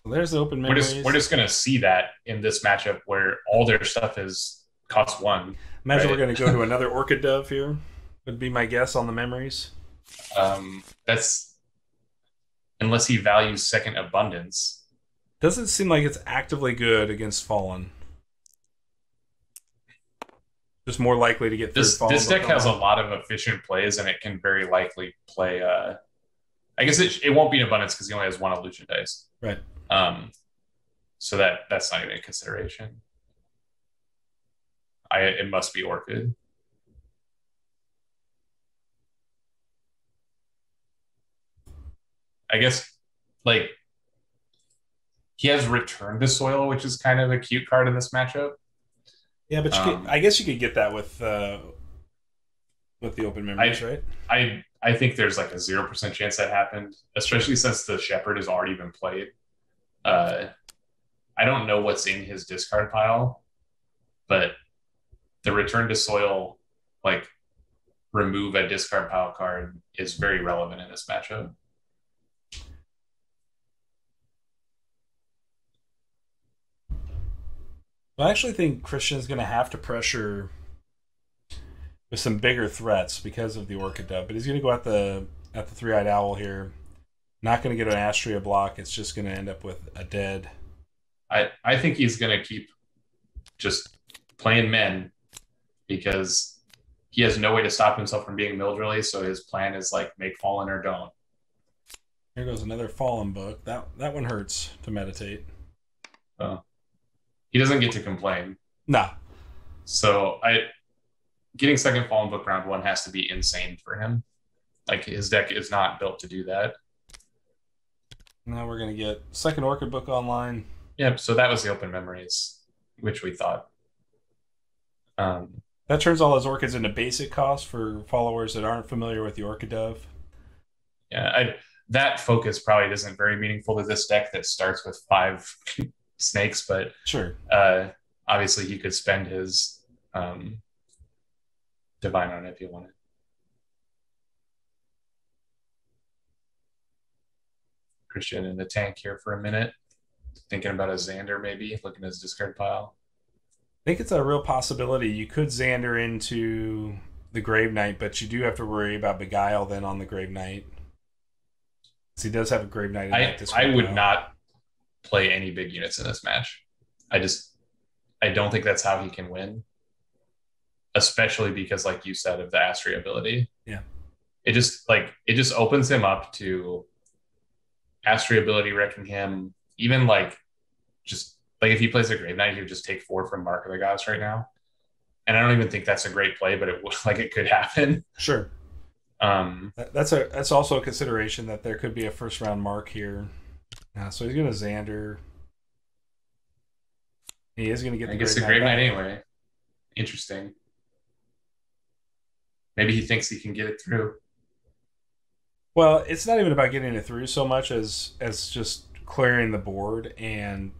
well, there's the open memories. We're just going to see that in this matchup where all their stuff is cost 1. Imagine we're going to go to another Orchid Dove here. Would be my guess on the memories. That's unless he values second abundance. Doesn't seem like it's actively good against Fallen. Just more likely to get this deck has a lot of efficient plays, and it can very likely play. I guess it won't be an abundance because he only has 1 illusion dice. Right. So that's not even a consideration. It must be Orchid. I guess like he has Return to Soil, which is kind of a cute card in this matchup. Yeah, but I guess you could get that with the open memories, right? I think there's like a 0% chance that happened, especially since the Shepherd has already been played. I don't know what's in his discard pile, but the Return to Soil, like remove a discard pile card, is very relevant in this matchup. I actually think Christian's going to have to pressure with some bigger threats because of the Orchid Dove, but he's going to go at the 3-Eyed Owl here. Not going to get an Astria block. It's just going to end up with a dead. I think he's going to keep just playing men because he has no way to stop himself from being Mildrily. So his plan is like make Fallen or don't. Here goes another Fallen book. That one hurts to meditate. He doesn't get to complain. Nah. So getting second Fallen book round 1 has to be insane for him. Like his deck is not built to do that. Now we're gonna get second Orchid book online. Yep. So that was the Open Memories, which we thought. That turns all those orchids into basic cost for followers that aren't familiar with the Orchid Dove. Yeah, that focus probably isn't very meaningful to this deck that starts with 5 snakes, but sure. Obviously he could spend his divine on it if he wanted. Christian in the tank here for a minute, thinking about a Xander maybe, looking at his discard pile. I think it's a real possibility. You could Xander into the Grave Knight, but you do have to worry about Beguile then on the Grave Knight. So he does have a Grave Knight in this I would not play any big units in this match. I don't think that's how he can win. Especially because, like you said, of the Astria ability. Yeah. It just opens him up to Astria ability wrecking him. Even just if he plays a Grave Knight, he would just take 4 from Mark of the Gods right now. And I don't even think that's a great play, but it could happen. Sure. That's also a consideration that there could be a first round mark here. So he's going to Xander. He is going to get the Grave Knight anyway. Interesting. Maybe he thinks he can get it through. Well, it's not even about getting it through so much as just clearing the board and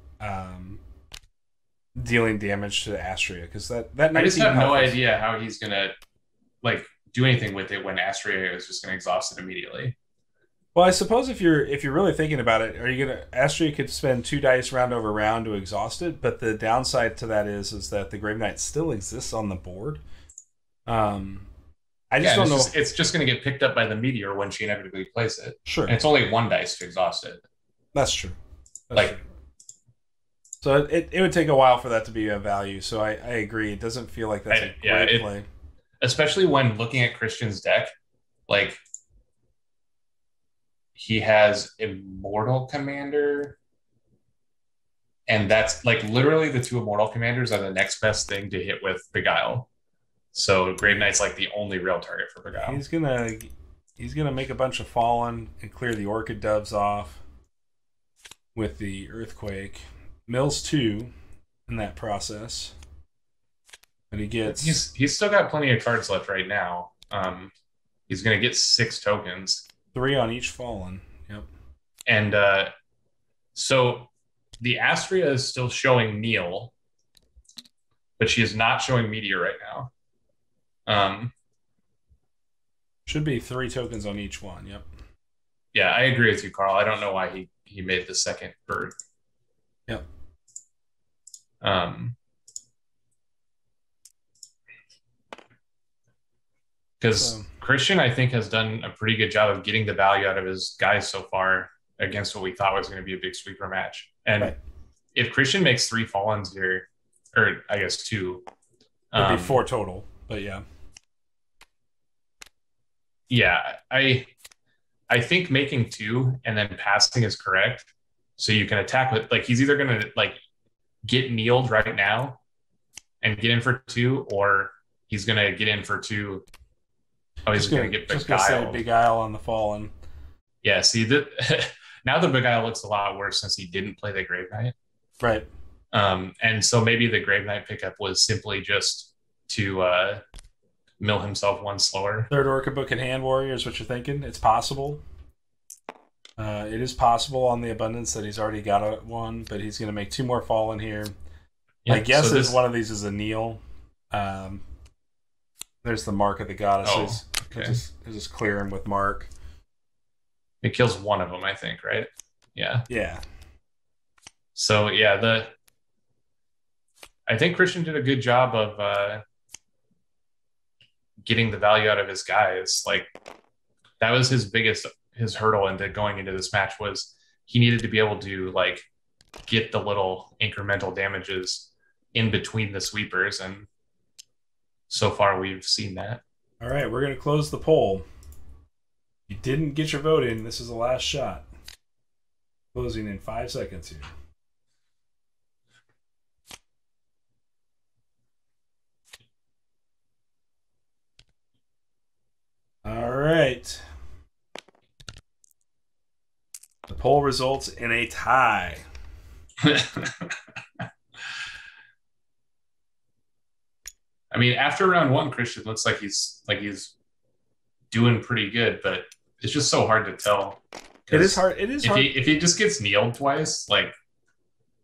dealing damage to Astria, because that I just have no idea how he's gonna do anything with it when Astria is just gonna exhaust it immediately. Well, I suppose if you're really thinking about it, Astria could spend 2 dice round over round to exhaust it, but the downside to that is that the Grave Knight still exists on the board. I just don't know. It's just going to get picked up by the Meteor when she inevitably plays it. Sure. And it's only 1 dice to exhaust it. That's true. True. So it would take a while for that to be a value. So I agree. It doesn't feel like that's a great play. Especially when looking at Christian's deck, he has Immortal Commander, and that's literally the 2 Immortal Commanders are the next best thing to hit with Beguile. So Grave Knight's the only real target for Beguile. He's gonna make a bunch of Fallen and clear the Orchid Doves off with the Earthquake. Mills 2 in that process. And he gets he's still got plenty of cards left right now. He's gonna get 6 tokens. 3 on each Fallen. Yep. And so the Astria is still showing Neil, but she is not showing Meteor right now. Should be 3 tokens on each one. Yep. Yeah, I agree with you, Carl. I don't know why he made the second bird. Yep. Because Christian, I think, has done a pretty good job of getting the value out of his guys so far against what we thought was going to be a big sweeper match. And if Christian makes 3 Fallens here, or I guess 2, it'd be 4 total. But yeah. Yeah, I think making 2 and then passing is correct. So you can attack with he's either gonna get kneeled right now and get in for 2, or he's gonna get in for 2. Oh, he's gonna get Beguile on the Fallen. Yeah, see now the Beguile looks a lot worse since he didn't play the Grave Knight. Right. And so maybe the Grave Knight pickup was simply just to mill himself 1 slower. 3rd Orchid book in hand, Warrior, is what you're thinking? It's possible. It is possible on the abundance that he's already got 1, but he's going to make 2 more Fallen here. My guess is one of these is a Neil. There's the Mark of the Goddesses. Okay. I'll just clear him with Mark. It kills 1 of them, I think, right? Yeah. Yeah. So, yeah, I think Christian did a good job of getting the value out of his guys. That was his biggest his hurdle into going into this match was he needed to be able to like get the little incremental damages in between the sweepers, and so far we've seen that. All right, we're going to close the poll. If you didn't get your vote in, this is the last shot. Closing in 5 seconds here. All right. The poll results in a tie. I mean, after round one, Christian looks like he's doing pretty good, but it's just so hard to tell. It is hard. It is hard. If he just gets kneeled twice, like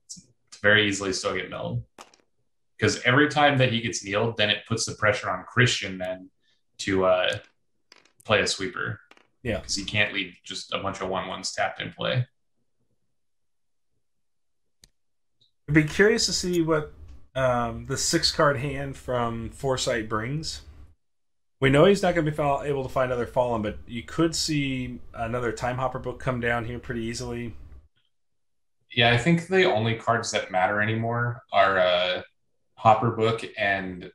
it's very easily still get milled. Because every time that he gets kneeled, then it puts the pressure on Christian then to play a sweeper. Yeah, because he can't leave just a bunch of 1-1s tapped in play. I'd be curious to see what the 6-card hand from Foresight brings. We know he's not going to be able to find other Fallen, but you could see another Time Hopper book come down here pretty easily. Yeah, I think the only cards that matter anymore are Hopper book and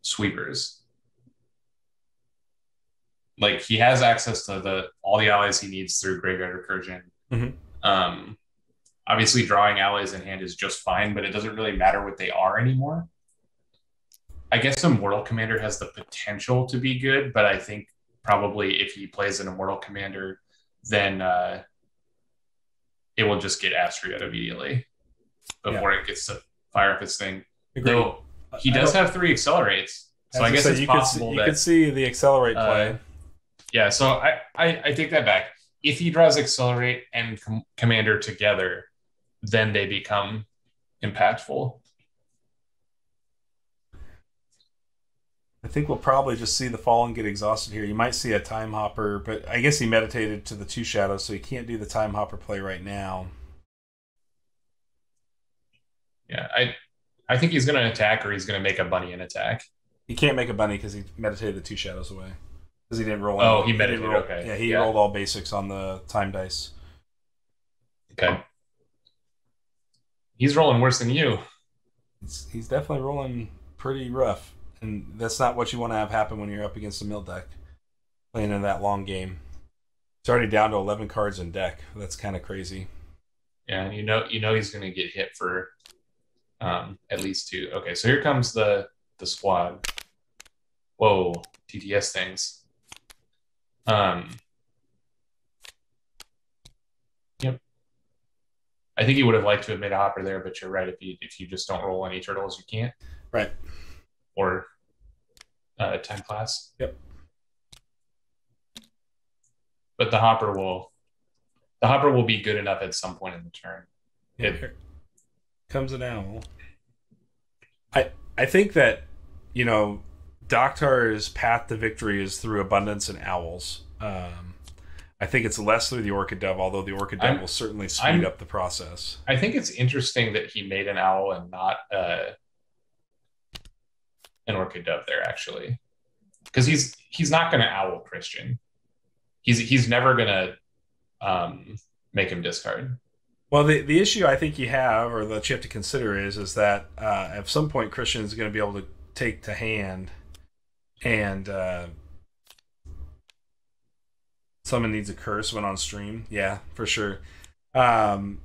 sweepers. Like he has access to all the allies he needs through Graveyard Recursion. Mm-hmm. Obviously, drawing allies in hand is just fine, but it doesn't really matter what they are anymore. I guess Immortal Commander has the potential to be good, but I think probably if he plays an Immortal Commander, then it will just get Astriot immediately before it gets to fire up its thing. Agreed. Though he does have 3 accelerates, so I guess it's possible you could see the accelerate play. Yeah, so I take that back. If he draws Accelerate and Commander together, then they become impactful. I think we'll probably just see the Fallen get exhausted here. You might see a Time Hopper, but I guess he meditated to the 2 shadows, so he can't do the Time Hopper play right now. Yeah, I think he's going to attack, or he's going to make a bunny and attack. He can't make a bunny because he meditated the 2 shadows away. Because he didn't roll. Oh, he meditated. Okay. Yeah, he rolled all basics on the time dice. Okay. He's rolling worse than you. He's definitely rolling pretty rough, and that's not what you want to have happen when you're up against a mill deck, playing in that long game. It's already down to 11 cards in deck. That's kind of crazy. Yeah, and you know he's going to get hit for at least 2. Okay, so here comes the squad. Whoa, TTS things. Yep. I think he would have liked to have made a hopper there, but you're right. If you just don't roll any turtles, you can't. Right. Or time class. Yep. But the hopper will be good enough at some point in the turn. Yeah, here comes an owl. I think that, you know, Doktar's path to victory is through abundance and owls. I think it's less through the Orchid Dove, although the Orchid Dove will certainly speed up the process. I think it's interesting that he made an owl and not an Orchid Dove there, actually, because he's not going to owl Christian. He's never going to make him discard. Well, the issue I think you have, or that you have to consider, is that at some point Christian is going to be able to take to hand. And someone needs a curse when on stream. Yeah, for sure. And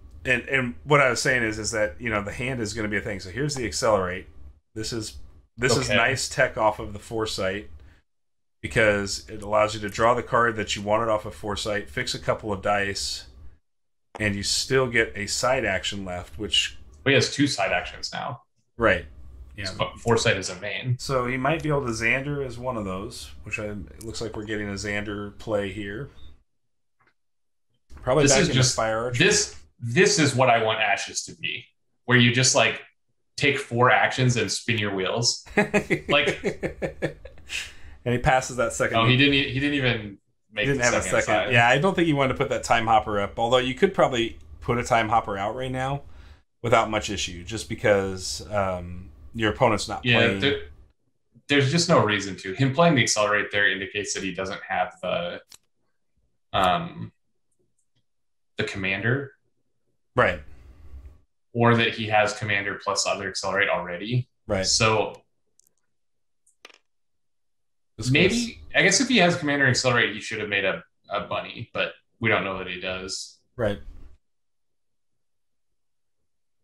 what I was saying is that, you know, the hand is going to be a thing. So here's the Accelerate. This is nice tech off of the Foresight, because it allows you to draw the card that you wanted off of Foresight, fix a couple of dice, and you still get a side action left, which... Well, he has 2 side actions now. Right. Yeah. Foresight is a main. So he might be able to Xander as one of those, which it looks like we're getting a Xander play here. Probably this back is into just Fire Archer. This is what I want Ashes to be, where you just like take 4 actions and spin your wheels. Like, and he passes that second. Oh, he didn't even make. He didn't have a second. Side. Yeah, I don't think he wanted to put that Time Hopper up. Although you could probably put a Time Hopper out right now without much issue, just because your opponent's not playing. Yeah, there's just no reason to. Him playing the Accelerate there indicates that he doesn't have the um, the commander, Right. or that he has commander plus other accelerate already. Right. So This goes- maybe, I guess if he has commander accelerate, he should have made a bunny, but we don't know that he does. Right.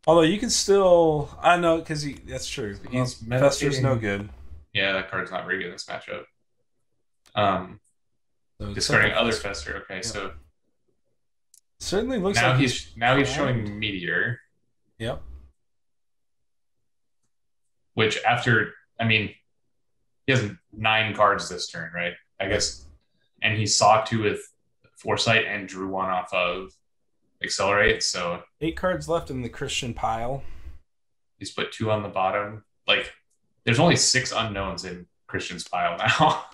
Although you can still, I know because that's true. He's Fester's no good. Yeah, that card's not very good in this matchup. So Discarding other Fester. Okay, yeah. So certainly looks now like he's showing Meteor. Yep. Which after, I mean, he has 9 cards this turn, right? I guess, and he saw 2 with Foresight and drew 1 off of Accelerate. So 8 cards left in the Christian pile. He's put 2 on the bottom. Like, there's only 6 unknowns in Christian's pile now.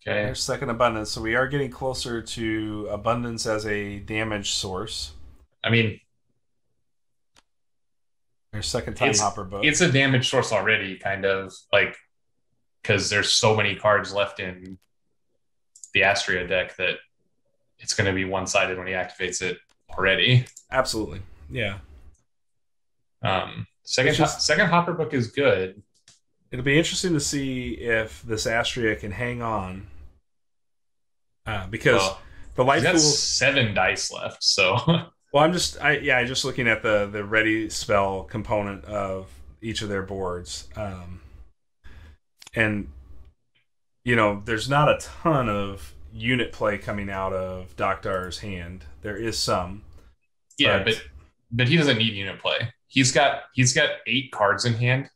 Okay. There's second abundance, so we are getting closer to abundance as a damage source. I mean, there's second time hopper book. It's a damage source already, kind of like, because there's so many cards left in the Astria deck that it's going to be one-sided when he activates it already. Absolutely, yeah. Second hopper book is good. It'll be interesting to see if this Astria can hang on. Because the light pool 7 dice left, so well, I'm just looking at the ready spell component of each of their boards, and there's not a ton of unit play coming out of Dokdar's hand. There is some, but he doesn't need unit play. He's got 8 cards in hand,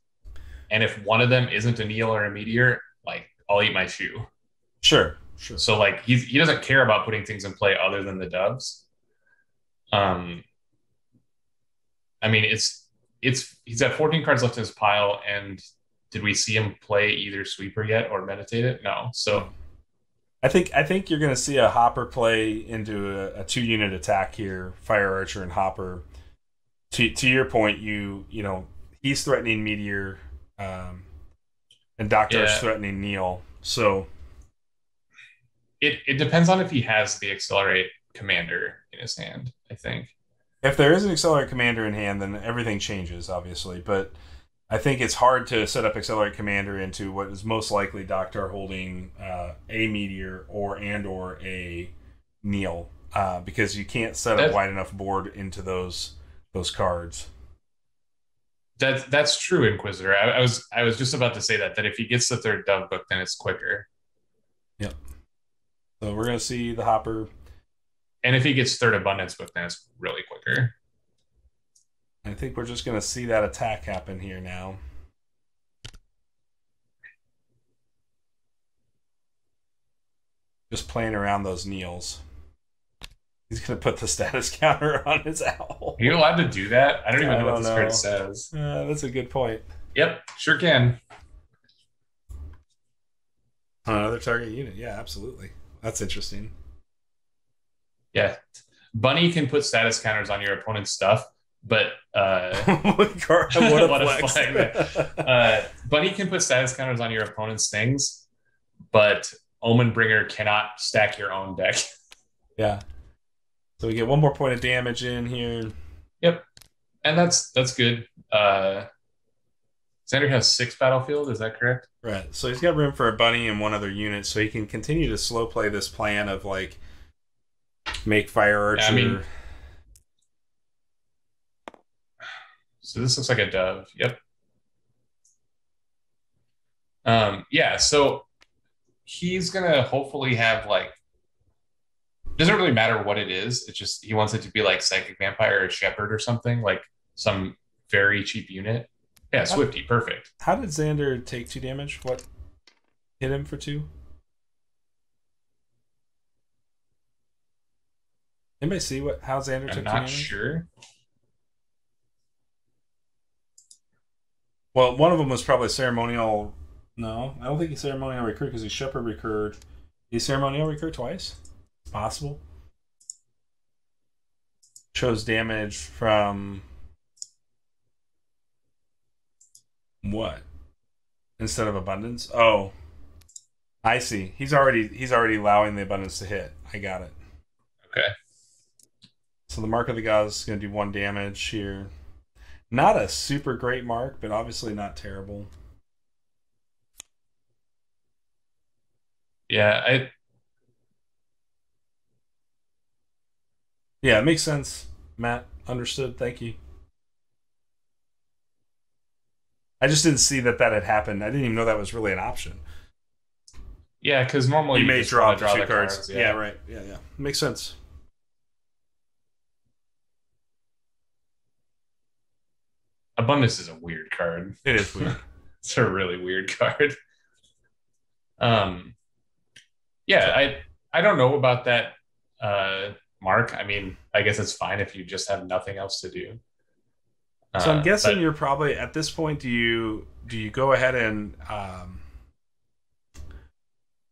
and if one of them isn't a Neil or a Meteor, like, I'll eat my shoe. Sure. So like he doesn't care about putting things in play other than the doves. I mean, he's got 14 cards left in his pile, and did we see him play either Sweeper yet or Meditate it? No. So I think you're going to see a Hopper play into a 2-unit attack here, Fire Archer and Hopper. To your point, he's threatening Meteor, and Dokdar's threatening Neil. So it depends on if he has the Accelerate commander in his hand, I think. If there is an Accelerate commander in hand, then everything changes, obviously. But I think it's hard to set up Accelerate commander into what is most likely Dokdar holding a Meteor or a Neil, because you can't set a wide enough board into those cards. That's true, Inquisitor. I was just about to say that if he gets the 3rd Dove book, then it's quicker. Yep. So we're going to see the Hopper. And if he gets 3rd Abundance book, then it's really quicker. I think we're just going to see that attack happen here now. Just playing around those Neils. He's going to put the status counter on his owl. Are you allowed to do that? I don't even know what this card says. That's a good point. Yep, sure can. On another target unit. Yeah, absolutely. That's interesting. Yeah. Bunny can put status counters on your opponent's stuff, but what a flex. Bunny can put status counters on your opponent's things, but Omenbringer cannot stack your own deck. Yeah. So we get 1 more point of damage in here. Yep. And that's good. Xander has 6 battlefield, is that correct? Right. So he's got room for a bunny and 1 other unit, so he can continue to slow play this plan of like make Fire Archer. I mean, so this looks like a dove. Yep. Yeah, so he's gonna hopefully have like, doesn't really matter what it is, it's just he wants it to be like Psychic Vampire or Shepherd or something, like some very cheap unit. Yeah, Swifty, perfect. How did Xander take 2 damage? What hit him for 2? Anybody see how Xander took 2 damage? I'm not sure. Well, one of them was probably ceremonial. No, I don't think he's ceremonial recur because he's Shepherd recurred. He's ceremonial recur twice? It's possible. Chose damage from what? Instead of abundance? Oh. I see. He's already allowing the abundance to hit. I got it. Okay. So the Mark of the Gods is going to do 1 damage here. Not a super great mark, but obviously not terrible. Yeah, Yeah, it makes sense. Matt, understood. Thank you. I just didn't see that had happened. I didn't even know that was really an option. Yeah, because normally you may just draw wanna the 2 the cards. Yeah. Yeah, right. Yeah. Makes sense. Abundance is a weird card. It is weird. It's a really weird card. Yeah, I don't know about that mark. I mean, I guess it's fine if you just have nothing else to do. So I'm guessing you're probably at this point. Do you go ahead and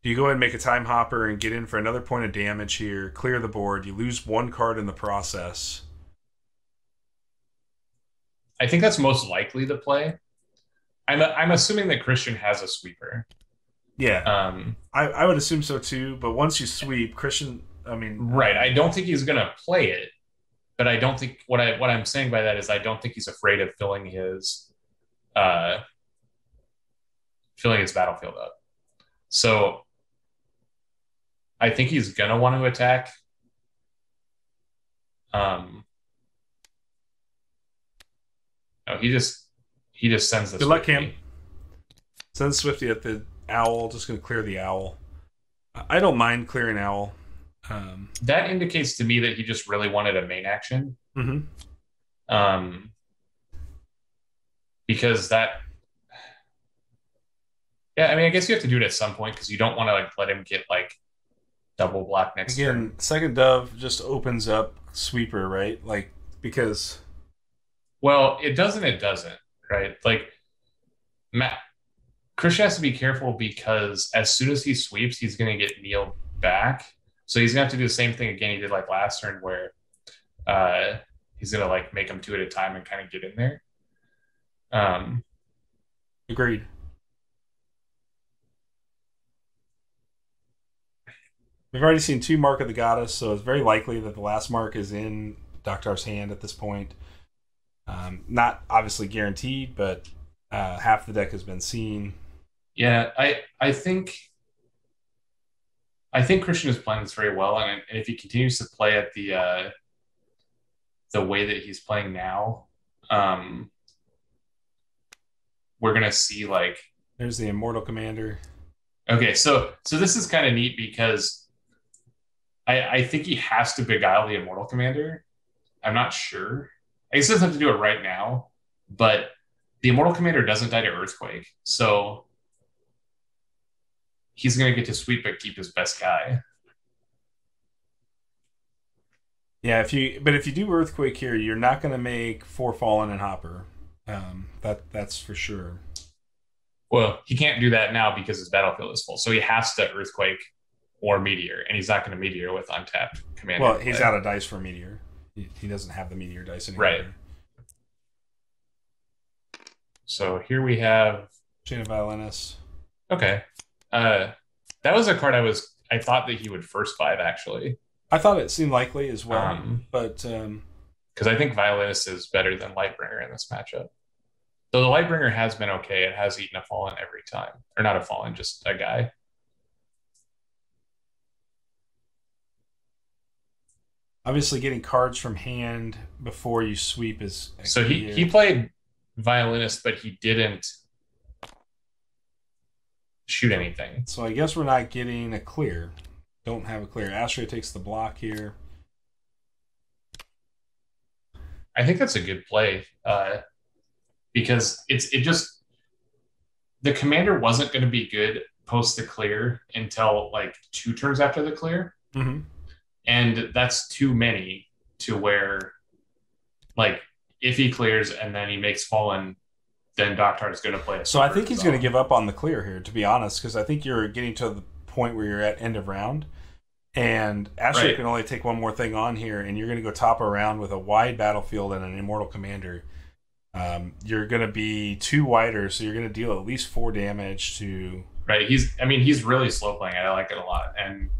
make a time hopper and get in for another point of damage here? Clear the board. You lose 1 card in the process. I think that's most likely the play. I'm assuming that Christian has a sweeper. Yeah, I would assume so too. But once you sweep, Christian, right. I don't think he's gonna play it, but I don't think what I'm saying by that is I don't think he's afraid of filling his battlefield up. So I think he's gonna want to attack. No, he just sends the good luck, Cam. Sends Swifty at the owl. Just going to clear the owl. I don't mind clearing owl. That indicates to me that he just really wanted a main action. Mm-hmm. Because that. Yeah, I mean, I guess you have to do it at some point because you don't want to let him get double block next turn. Second Dove just opens up sweeper, right? Because. Well, it does and it doesn't, right? Christian has to be careful because as soon as he sweeps, he's going to get kneeled back. So he's going to have to do the same thing again he did last turn where he's going to make them 2 at a time and kind of get in there. Agreed. We've already seen 2 Mark of the Goddess, so it's very likely that the last mark is in Doktar's hand at this point. Not obviously guaranteed, but half the deck has been seen. Yeah, I think Christian is playing this very well, and if he continues to play at the way that he's playing now, we're gonna see there's the Immortal Commander. Okay, so this is kind of neat because I think he has to beguile the Immortal Commander. I'm not sure. I guess he doesn't have to do it right now, but the Immortal Commander doesn't die to Earthquake, so he's going to get to sweep but keep his best guy. Yeah, if you do Earthquake here, you're not going to make 4 Fallen and Hopper. That's for sure. Well, he can't do that now because his battlefield is full, so he has to Earthquake or Meteor, and he's not going to Meteor with untapped Commander. Well, he's out of dice for Meteor. He doesn't have the Meteor dice anymore. Right. So here we have Chain of Violinist. Okay. That was a card I thought that he would first 5 actually. I thought it seemed likely as well, but because I think Violinist is better than Lightbringer in this matchup. Though the Lightbringer has been okay, it has eaten a Fallen every time, or not a Fallen, just a guy. Obviously, getting cards from hand before you sweep is so he played Violinist, but he didn't shoot anything. So I guess we're not getting a clear. Don't have a clear. Astria takes the block here. I think that's a good play because the commander wasn't going to be good post the clear until 2 turns after the clear. Mm-hmm. And that's too many to where, if he clears and then he makes Fallen, then Doktar is going to play. So I think he's going to give up on the clear here, to be honest, because I think you're getting to the point where you're at end of round, and Astria can only take 1 more thing on here, and you're going to go top around with a wide battlefield and an Immortal Commander. You're going to be 2 wider, so you're going to deal at least 4 damage to right? He's really slow playing. I like it a lot, and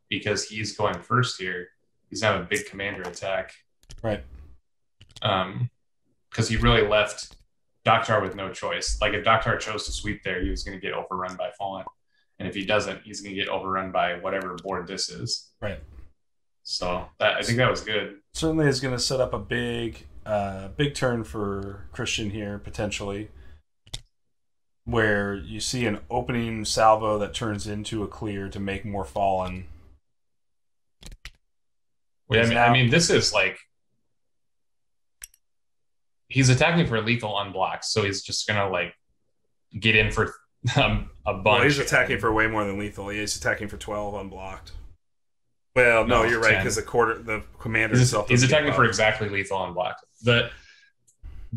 because he's going first here, he's having a big commander attack. Right. Because he really left Doktar with no choice. Like if Doktar chose to sweep there, he was going to get overrun by Fallen, and if he doesn't, he's going to get overrun by whatever board this is. Right. So I think that was good. Certainly is going to set up a big turn for Christian here potentially, where you see an opening salvo that turns into a clear to make more Fallen. I mean, this is like he's attacking for lethal unblocked, so he's just gonna like get in for a bunch. Well, he's attacking for way more than lethal. He's attacking for 12 unblocked. Well, no, you're right, because the commander itself. He's attacking for exactly lethal unblocked. But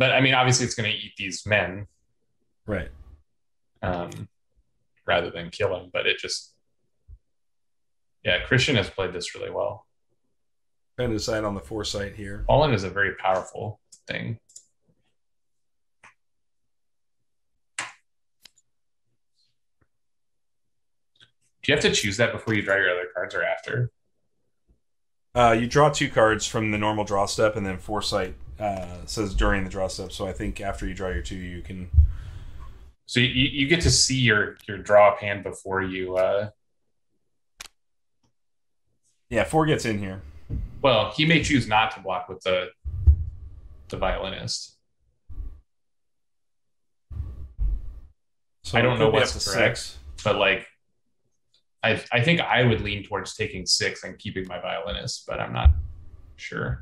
I mean, obviously, it's going to eat these men, right? Rather than kill him. But it just, yeah, Christian has played this really well. Trying to decide on the foresight here. Fallen is a very powerful thing. Do you have to choose that before you draw your other cards or after? You draw 2 cards from the normal draw step, and then foresight says during the draw step. So I think after you draw your 2, you can. So you get to see your draw up hand before you. Yeah, 4 gets in here. Well, he may choose not to block with the violinist. So I don't know what's correct, 6. But like. I think I would lean towards taking 6 and keeping my violinist, but I'm not sure.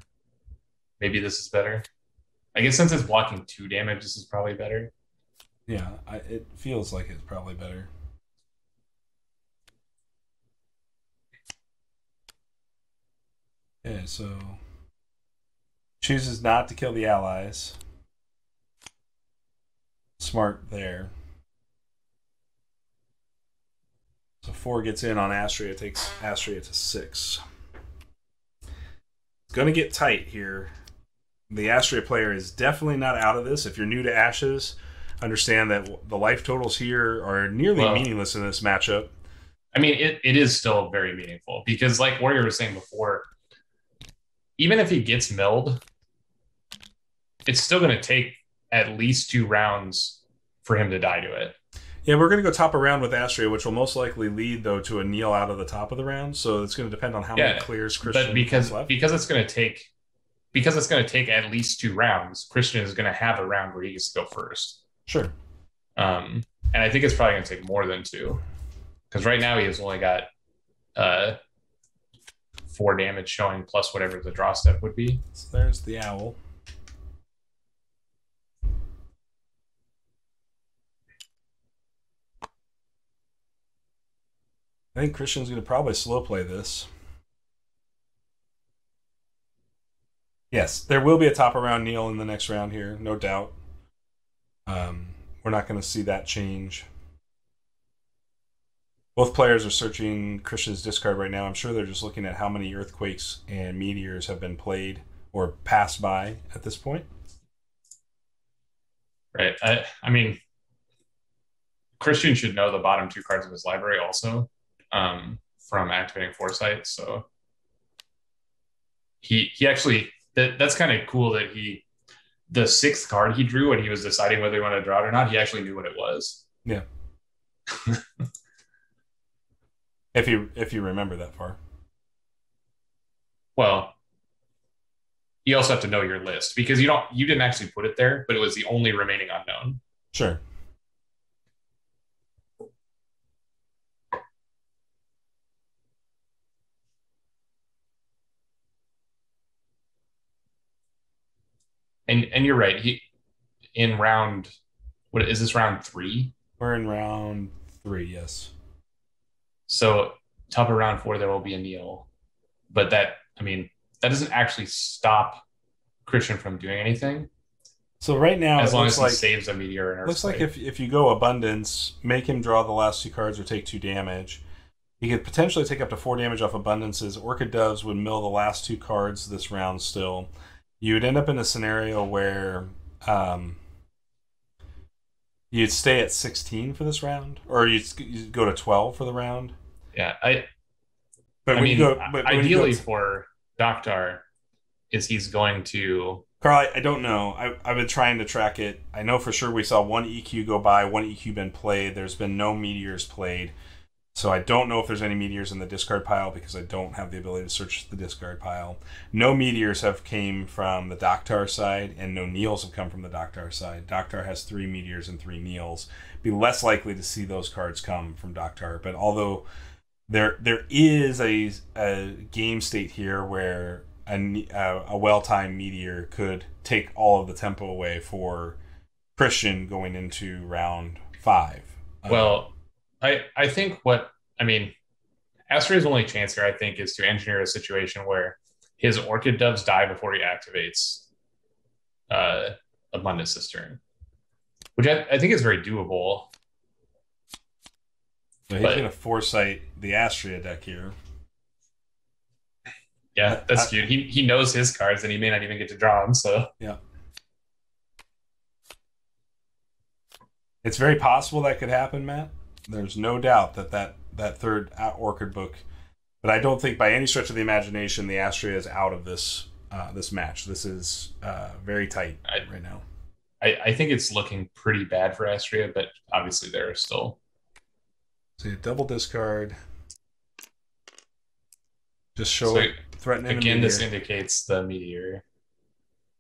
Maybe this is better. I guess since it's blocking 2 damage, this is probably better. Yeah, it feels like it's probably better. Okay, so chooses not to kill the allies. Smart there. So 4 gets in on Astria, takes Astria to 6. It's going to get tight here. The Astria player is definitely not out of this. If you're new to Ashes, understand that the life totals here are nearly meaningless in this matchup. I mean, it is still very meaningful because like Warrior was saying before, even if he gets milled, it's still going to take at least 2 rounds for him to die to it. Yeah, we're going to go top of round with Astria, which will most likely lead, though, to a kneel out of the top of the round. So it's going to depend on how many clears Christian has left. Because it's going to take at least 2 rounds, Christian is going to have a round where he gets to go first. Sure. And I think it's probably going to take more than 2. Because right now he has only got 4 damage showing plus whatever the draw step would be. So there's the owl. I think Christian's going to probably slow play this. Yes, there will be a top around kneel in the next round here, no doubt. We're not going to see that change. Both players are searching Christian's discard right now. I'm sure they're just looking at how many earthquakes and meteors have been played or passed by at this point. Right. I mean, Christian should know the bottom 2 cards of his library also. From activating foresight, so he actually that's kind of cool that the 6th card he drew when he was deciding whether he wanted to draw it or not, he actually knew what it was. Yeah. if you remember that far. Well, you also have to know your list because you didn't actually put it there, but it was the only remaining unknown. Sure. And you're right. In round, what is this, round 3? We're in round 3, yes. So top of round 4, there will be a kneel, but that doesn't actually stop Christian from doing anything. So right now, as long as he saves a meteor and looks like if you go abundance, make him draw the last 2 cards or take 2 damage. He could potentially take up to 4 damage off abundances. Orchid Doves would mill the last 2 cards this round still. You would end up in a scenario where You'd stay at 16 for this round, or you'd go to 12 for the round. Yeah, But I when you mean, go, but when you go, ideally for Doctar, is he's going to. Carl, I don't know. I've been trying to track it. I know for sure we saw one EQ go by, one EQ been played. There's been no meteors played. So I don't know if there's any meteors in the discard pile because I don't have the ability to search the discard pile. No meteors have came from the Doctar side, and no Neils have come from the Doctar side. Doctar has 3 meteors and 3 Neils. Be less likely to see those cards come from Doctar. But although there is a game state here where a well-timed meteor could take all of the tempo away for Christian going into round 5. Well, I think what I mean, Astria's only chance here, I think, is to engineer a situation where his Orchid Doves die before he activates Abundant Cistern, which I think is very doable. So he's going to foresight the Astria deck here. Yeah, that's cute. He knows his cards, and he may not even get to draw them. So yeah, it's very possible that could happen, Matt. There's no doubt that third Orchid book, but I don't think by any stretch of the imagination the Astria is out of this this match. This is very tight right now. I think it's looking pretty bad for Astria, but obviously there are still. So you double discard. Just show it. Threatening again, this indicates the meteor.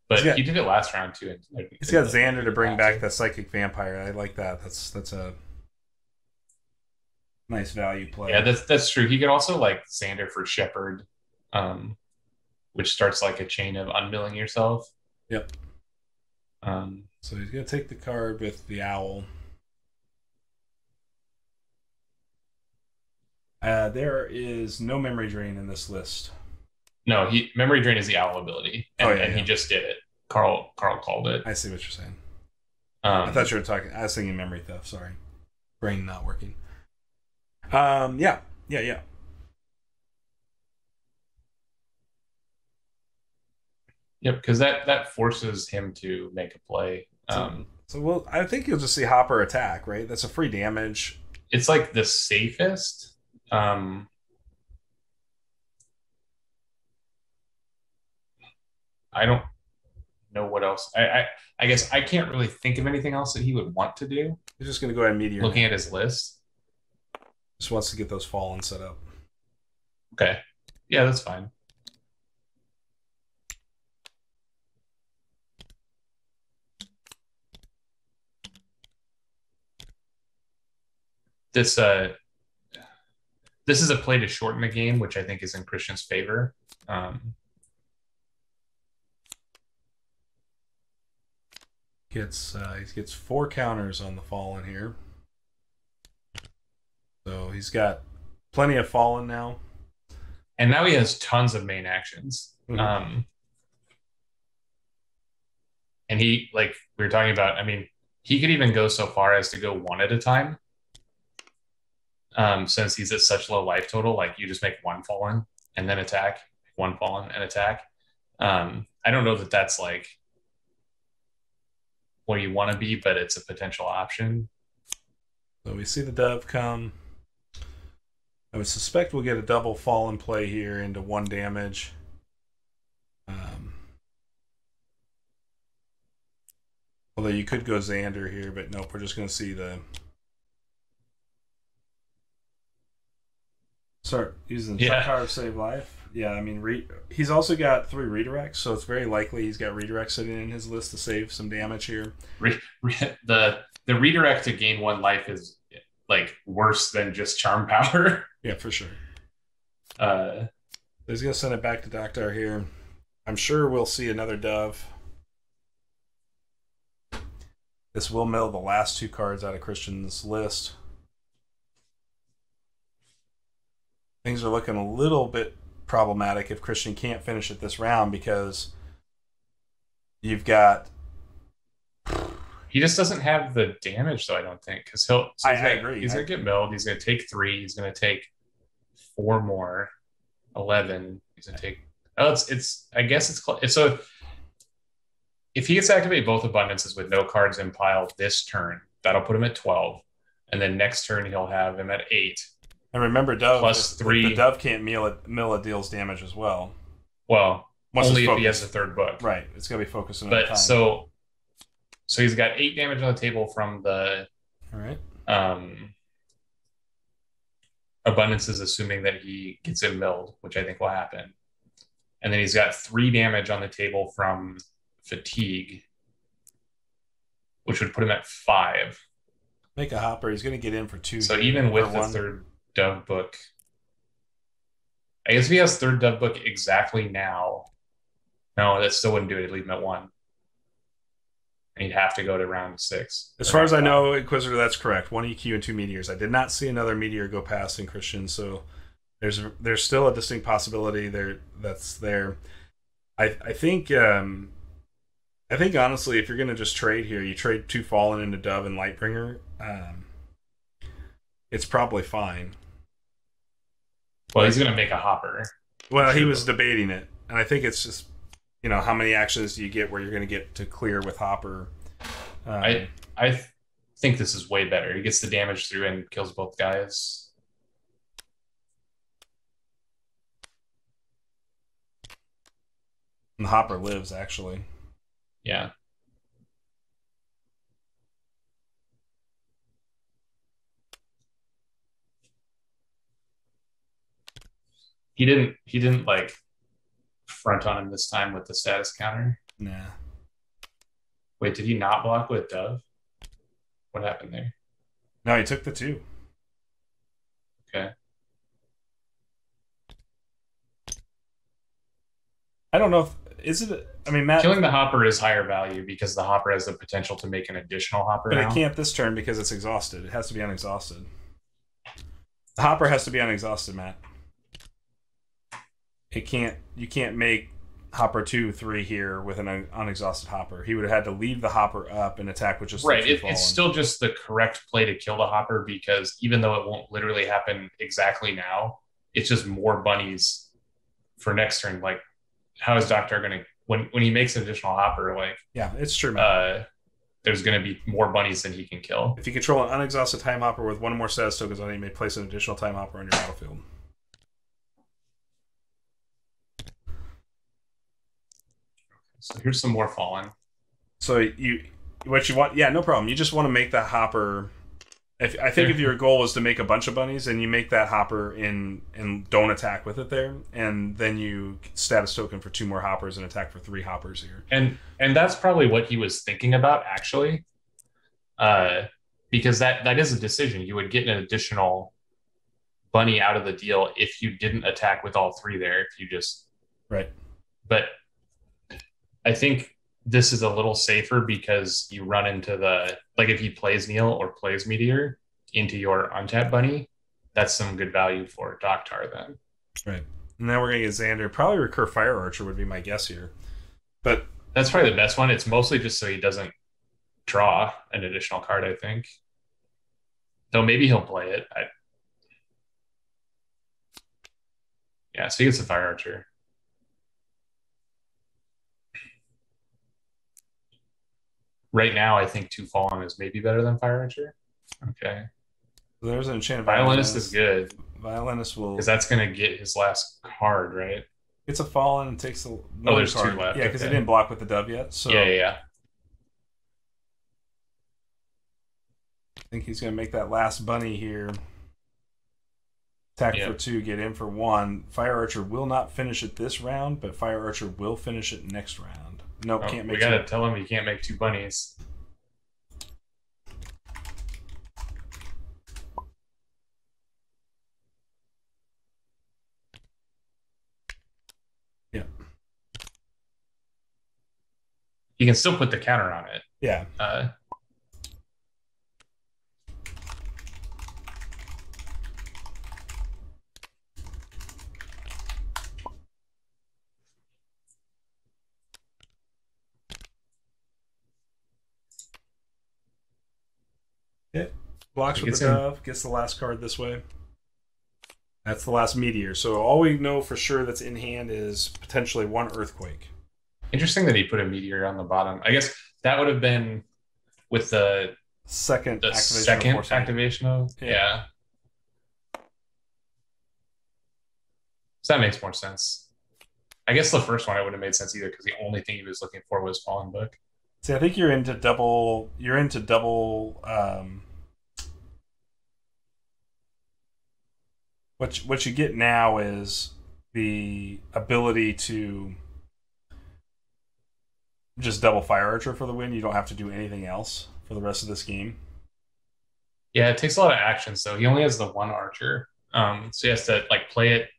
But he did it last round too. He's got Xander to bring back the Psychic Vampire. I like that. That's a nice value play. Yeah, that's true. He could also like Xander for Shepherd, which starts like a chain of unmilling yourself. Yep. So he's gonna take the card with the owl. There is no memory drain in this list. No, memory drain is the owl ability, and he just did it. Carl called it. I see what you're saying. I thought you were talking. I was thinking memory theft. Sorry, brain not working. Yeah. Yep, because that forces him to make a play. So I think you'll just see Hopper attack, right? That's a free damage. It's like the safest. I don't know what else. I guess I can't really think of anything else that he would want to do. He's just going to go ahead and meteor. Looking at his list. Just wants to get those fallen set up. Okay. Yeah, that's fine. This is a play to shorten the game, which I think is in Christian's favor. He gets 4 counters on the fallen here. So he's got plenty of fallen now. And now he has tons of main actions. Mm-hmm. And he, like we were talking about, I mean, he could even go so far as to go 1 at a time. Since he's at such low life total, like you just make 1 fallen and then attack, 1 fallen and attack. I don't know that that's like where you want to be, but it's a potential option. So we see the dove come. I would suspect we'll get a double fallen play here into 1 damage. Although you could go Xander here, but nope, we're just going to see the... Start using power to save life. Yeah, I mean, he's also got 3 redirects, so it's very likely he's got redirects sitting in his list to save some damage here. The redirect to gain 1 life is like worse than just charm power. Yeah, for sure. He's gonna send it back to Doctar here. I'm sure we'll see another dove. This will mill the last 2 cards out of Christian's list. Things are looking a little bit problematic if Christian can't finish it this round because you've got... He just doesn't have the damage, though, I don't think. Because I agree. He's going to get milled. He's going to take 3. He's going to take 4 more. 11. He's going to take... Oh, I guess it's... So if he gets to activate both abundances with no cards in pile this turn, That'll put him at 12. And then next turn he'll have him at 8. And remember, Dove plus if 3. the Dove can't mill it deals damage as well. Well, Once only it's if he has focused. the third book. Right. It's gonna be focused another But time. so he's got 8 damage on the table from the All right. Abundance is assuming that he gets it milled, which I think will happen. And then he's got 3 damage on the table from Fatigue, which would put him at 5. Make a hopper. He's going to get in for 2. So even with the third Dove book, I guess if he has third Dove book exactly now, no, that still wouldn't do it. It'd leave him at 1. And he'd have to go to round 6. As far as I know, Inquisitor, that's correct. 1 EQ and 2 meteors. I did not see another meteor go past in Christian, so there's still a distinct possibility that's there. I think honestly, if you're going to just trade here, you trade 2 Fallen into Dove and Lightbringer. It's probably fine. Well, he's going to make a hopper. Well, he was debating it, and I think it's just, how many actions do you get where you're going to get to clear with hopper? I think this is way better. He gets the damage through and kills both guys. And the hopper lives, actually. Yeah. He didn't like front on him this time with the status counter. Nah. Wait, did he not block with Dove? What happened there? No, he took the 2. Okay. I don't know if Matt, killing the hopper is higher value because the hopper has the potential to make an additional hopper. But it can't this turn because it's exhausted. It has to be unexhausted. The hopper has to be unexhausted, Matt. You can't make hopper 2/3 here with an unexhausted hopper. He would have had to leave the hopper up and attack with just right. It's still just the correct play to kill the hopper because even though it won't literally happen exactly now, it's just more bunnies for next turn. Like, how is Doctor going to when he makes an additional hopper? Like, yeah, it's true, man. There's going to be more bunnies than he can kill. If you control an unexhausted time hopper with 1 more status tokens on it, you may place an additional time hopper on your battlefield. So here's some more Fallen. So what you want? Yeah, no problem. You just want to make that hopper. If your goal was to make a bunch of bunnies, and you make that hopper and don't attack with it there, and then you status token for 2 more hoppers and attack for 3 hoppers here. And that's probably what he was thinking about actually, because that is a decision. You would get an additional bunny out of the deal if you didn't attack with all 3 there. If you just right, but I think this is a little safer because you run into if he plays Neil or plays Meteor into your untapped bunny, that's some good value for Doctar then. Right. And now we're going to get Xander. Probably recur Fire Archer would be my guess here. But that's probably the best one. It's mostly just so he doesn't draw an additional card, I think. Though maybe he'll play it. Yeah, so he gets the Fire Archer. Right now, I think 2 Fallen is maybe better than Fire Archer. Okay. So there's an enchanted Violinist is good. Violinist will... Because that's going to get his last card, right? It's a Fallen and takes a... there's card. 2 left. Yeah, because he didn't block with the Dove yet. So Yeah. I think he's going to make that last bunny here. Attack for 2, get in for 1. Fire Archer will not finish it this round, but Fire Archer will finish it next round. Nope, can't make. We gotta tell him he can't make 2 bunnies. Yeah. You can still put the counter on it. Yeah. Blocks with the Dove, gets the last card this way. That's the last Meteor. So all we know for sure that's in hand is potentially 1 Earthquake. Interesting that he put a Meteor on the bottom. I guess that would have been with the second The activation second of Foresight. activation of yeah. So that makes more sense. I guess the first one I wouldn't have made sense either because the only thing he was looking for was Fallen Book. See, I think you're into double. You're into double. What you get now is the ability to just double Fire Archer for the win. You don't have to do anything else for the rest of this game. Yeah, it takes a lot of action, so he only has the one archer. So he has to like play it,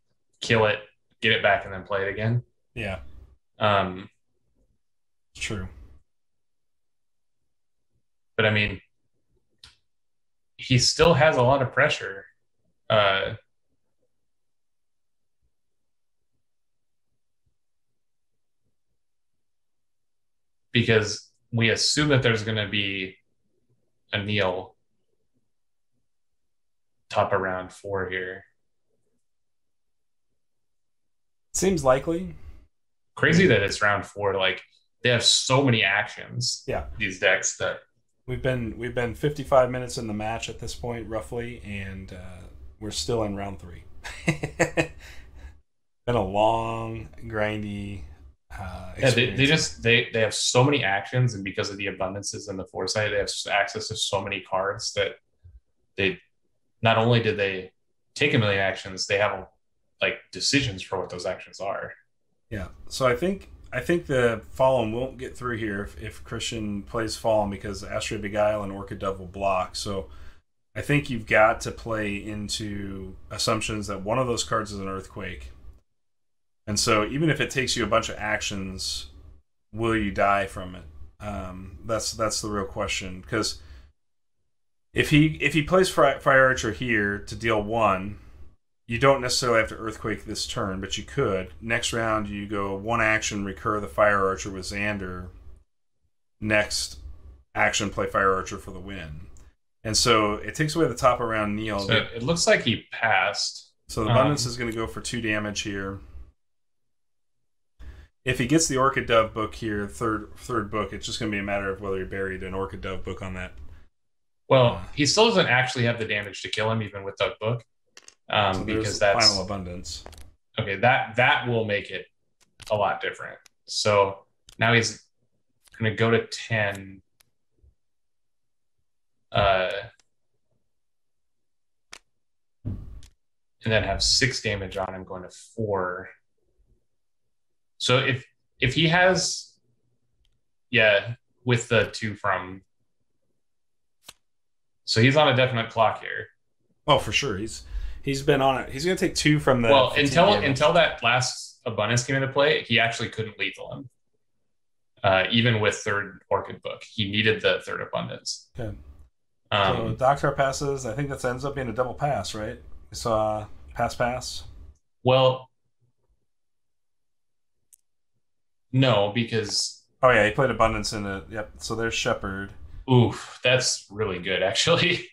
kill it, get it back, and then play it again. Yeah, it's true. But I mean, he still has a lot of pressure. Because we assume that there's going to be a Neil top around 4 here. Seems likely. Crazy that it's round 4. Like they have so many actions. Yeah, these decks that we've been 55 minutes in the match at this point, roughly, and we're still in round 3. Been a long, grindy. Yeah, they have so many actions, and because of the abundances and the foresight, they have access to so many cards that they not only did they take a million actions, they have like decisions for what those actions are. Yeah, so I think the Fallen won't get through here if Christian plays Fallen because Astral Beguile and Orchid Dove will block. So I think you've got to play into assumptions that one of those cards is an Earthquake. And so even if it takes you a bunch of actions, will you die from it? That's the real question. Because if he plays Fire Archer here to deal 1, you don't necessarily have to Earthquake this turn, but you could. Next round, you go 1 action, recur the Fire Archer with Xander. Next action, play Fire Archer for the win. And so it takes away the top around Neil. So it looks like he passed. So the Abundance is going to go for 2 damage here. If he gets the Orchid Dove book here, third book, it's just going to be a matter of whether he buried an Orchid Dove book on that. Well, he still doesn't actually have the damage to kill him, even with that book, so because that's Final Abundance. Okay, that will make it a lot different. So now he's going to go to 10. And then have 6 damage on him, going to 4. So if he has, with the 2 from, so he's on a definite clock here. Oh, for sure. He's been on it. He's going to take 2 from the. Well, until that last Abundance came into play, he actually couldn't lethal him. Even with 3rd Orchid book, he needed the 3rd Abundance. Okay. So Doctor passes. I think that ends up being a double pass, right? We saw pass. Well. No, because... Oh, yeah, he played Abundance in it. Yep, so there's Shepherd. Oof, that's really good, actually.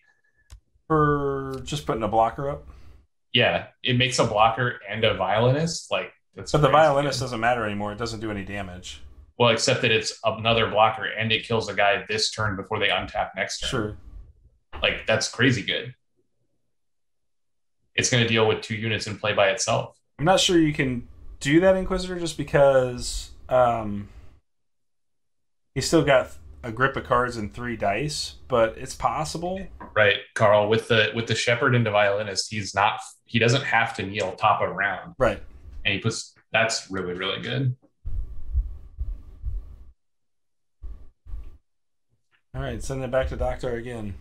For just putting a blocker up? Yeah, it makes a blocker and a Violinist. Like, that's but the Violinist doesn't matter anymore. It doesn't do any damage. Well, except that it's another blocker, and it kills a guy this turn before they untap next turn. Sure. Like, that's crazy good. It's going to deal with 2 units and play by itself. I'm not sure you can do that, Inquisitor, just because... he's still got a grip of cards and 3 dice, but it's possible. Right, Carl. With the Shepherd into Violinist, he doesn't have to kneel top of round. Right, and that's really, really good. All right, send it back to Doctor again.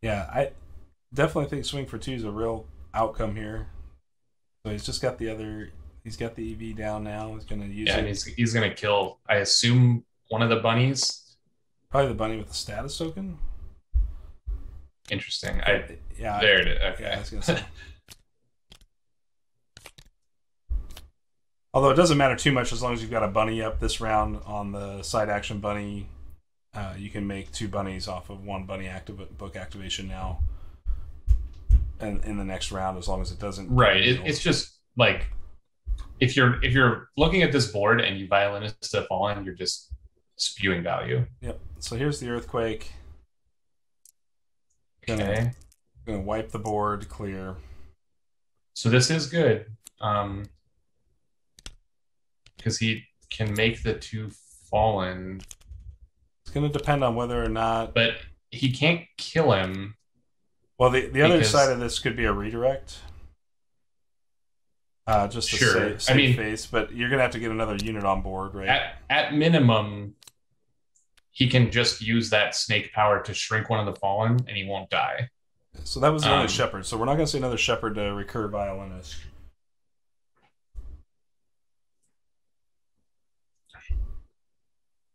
Yeah, I definitely think Swing for 2 is a real outcome here. So he's just got he's got the EV down now. He's going to use it. And he's going to kill, I assume, one of the bunnies. Probably the bunny with the status token. Interesting. There it is. Okay. Yeah, I was going to say. Although it doesn't matter too much as long as you've got a bunny up this round on the side action bunny. You can make 2 bunnies off of 1 bunny book activation now. in the next round as long as it doesn't. Right. It's just like if you're looking at this board and you Violinist a Fallen, you're just spewing value. Yep. So here's the Earthquake. Okay. Gonna wipe the board clear. So this is good. Because he can make the 2 Fallen. It's gonna depend on whether or not. But he can't kill him. Well, the other side of this could be a redirect. Just to save face, but you're gonna have to get another unit on board, right? At minimum, he can just use that snake power to shrink one of the Fallen, and he won't die. So that was the only Shepherd. So we're not gonna see another Shepherd to recur Violinist.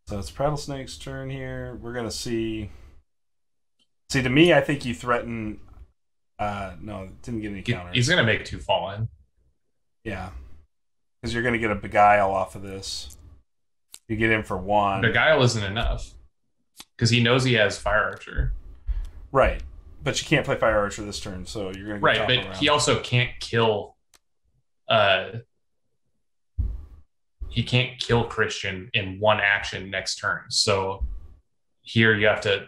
So it's Prattlesnake's turn here. We're gonna see. See, to me, I think you threaten. No, didn't get any counters. He's gonna make 2 Fallen. Yeah, because you're gonna get a Beguile off of this. You get in for 1. Beguile isn't enough because he knows he has Fire Archer. Right, but you can't play Fire Archer this turn, so you're gonna get right. But he also can't kill. He can't kill Christian in 1 action next turn. So here you have to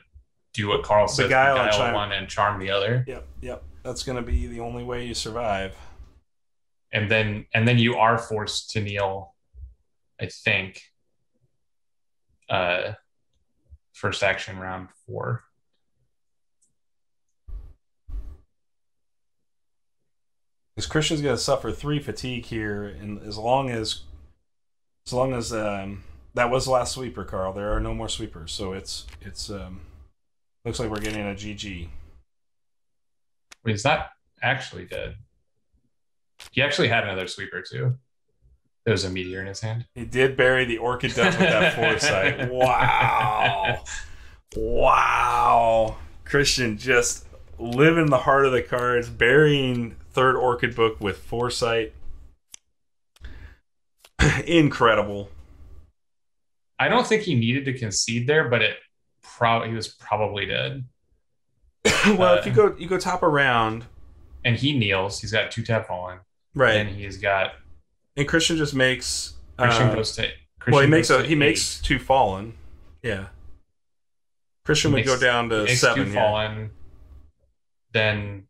do what Carl says: Beguile 1 and Charm the other. Yep. That's going to be the only way you survive. And then you are forced to kneel, I think. First action round 4. Because Christian's going to suffer 3 fatigue here, and as long as that was the last sweeper, Carl. There are no more sweepers, so it's looks like we're getting a GG. Wait, he's not actually dead. He actually had another sweeper too. There was a meteor in his hand. He did bury the Orchid Duck with that foresight. Wow. Wow. Christian just living the heart of the cards, burying 3rd Orchid Book with foresight. Incredible. I don't think he needed to concede there, but he was probably dead. Well, if you go top around, and he kneels, he's got 2 tap Fallen, right? And he's got. And Christian just makes. Christian goes to. He makes 2 Fallen. Yeah. Christian would go down to 7. 2 Fallen. Then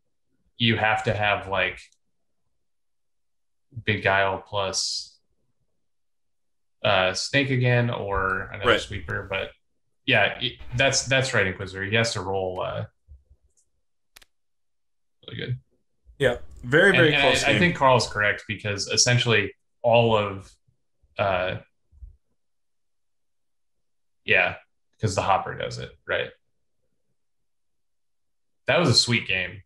you have to have like Beguile plus Snake again or another sweeper, but yeah, that's right, Inquisitor. He has to roll really good. Yeah, very close. I think Carl's correct because essentially all of because the Hopper does it, right? That was a sweet game.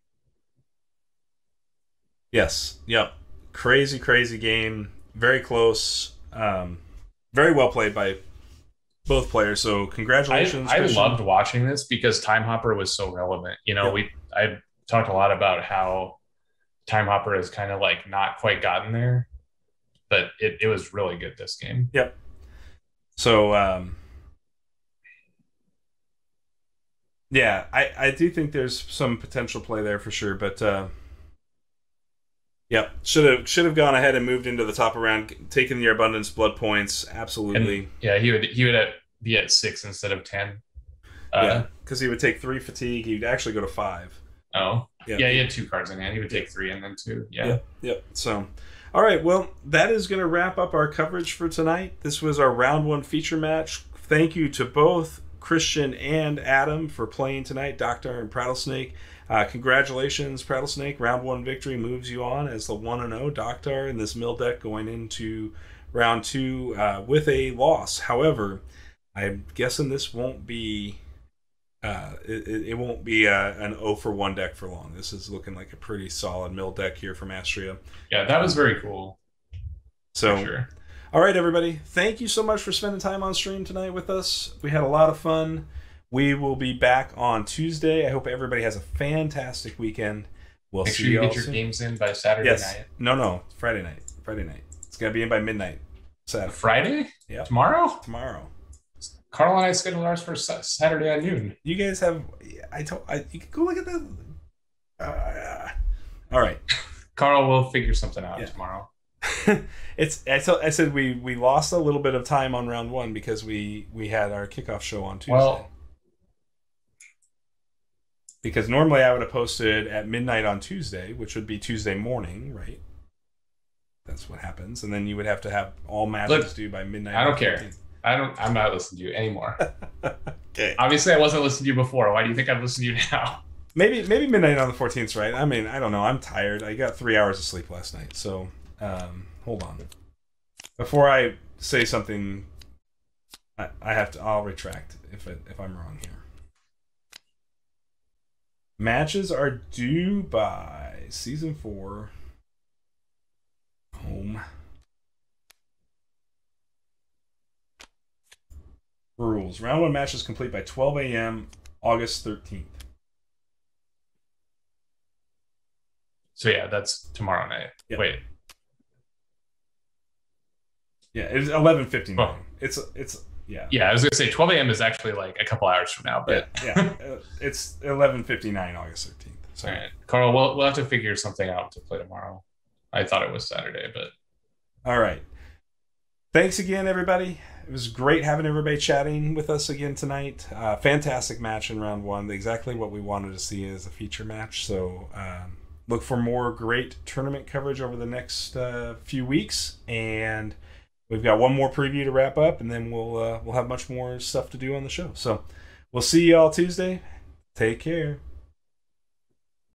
Yes. Yep. Crazy game. Very close. Very well played by both players. So congratulations. I loved watching this because Time Hopper was so relevant. You know, I talked a lot about how Time Hopper has kind of like not quite gotten there, but it was really good this game. Yep. So yeah, I do think there's some potential play there for sure, but yep, should have gone ahead and moved into the top round, taken your abundance blood points. Absolutely. And, yeah, he would be at 6 instead of 10. Yeah, because he would take 3 fatigue. He'd actually go to 5. Oh, yeah, he had 2 cards in hand. He would take 3 and then 2. Yeah. Yep. So, all right. Well, that is going to wrap up our coverage for tonight. This was our round 1 feature match. Thank you to both Christian and Adam for playing tonight, Doctor and Prattlesnake. Congratulations, Prattlesnake. Round 1 victory moves you on as the 1-0 Doctor in this mill deck going into round 2 with a loss. However, I'm guessing this won't be it won't be an 0 for 1 deck for long. This is looking like a pretty solid mill deck here from Astria. Yeah, that was very cool. So, for sure. All right, everybody. Thank you so much for spending time on stream tonight with us. We had a lot of fun. We will be back on Tuesday. I hope everybody has a fantastic weekend. We'll Make see sure you all get your soon. games in by Saturday night. No, Friday night. It's got to be in by midnight. Saturday. Friday? Yeah. Tomorrow? Carl and I scheduled ours for Saturday at noon. You guys have... you can go look at the... All right. Carl will figure something out tomorrow. I said we lost a little bit of time on round one because we had our kickoff show on Tuesday. Well, because normally I would have posted at midnight on Tuesday, which would be Tuesday morning, right? That's what happens, and then you would have to have all matches due by midnight. I don't care. I'm not listening to you anymore. Okay. Obviously, I wasn't listening to you before. Why do you think I'm listening to you now? Maybe midnight on the 14th, right? I mean, I don't know. I'm tired. I got 3 hours of sleep last night, so hold on. Before I say something, I'll retract if I'm wrong here. Matches are due by season 4. Home. Rules. Round 1 matches complete by 12 a.m. August 13th. So yeah, that's tomorrow night. Yep. Wait. Yeah, it's 11:59. Oh. It's yeah. Yeah, I was gonna say 12 a.m. is actually like a couple hours from now, but it's 11:59 August 13th. So. All right, Carl, we'll have to figure something out to play tomorrow. I thought it was Saturday, but all right. Thanks again, everybody. It was great having everybody chatting with us again tonight. Fantastic match in round 1. Exactly what we wanted to see as a feature match. So look for more great tournament coverage over the next few weeks, and we've got one more preview to wrap up, and then we'll have much more stuff to do on the show. So we'll see you all Tuesday. Take care.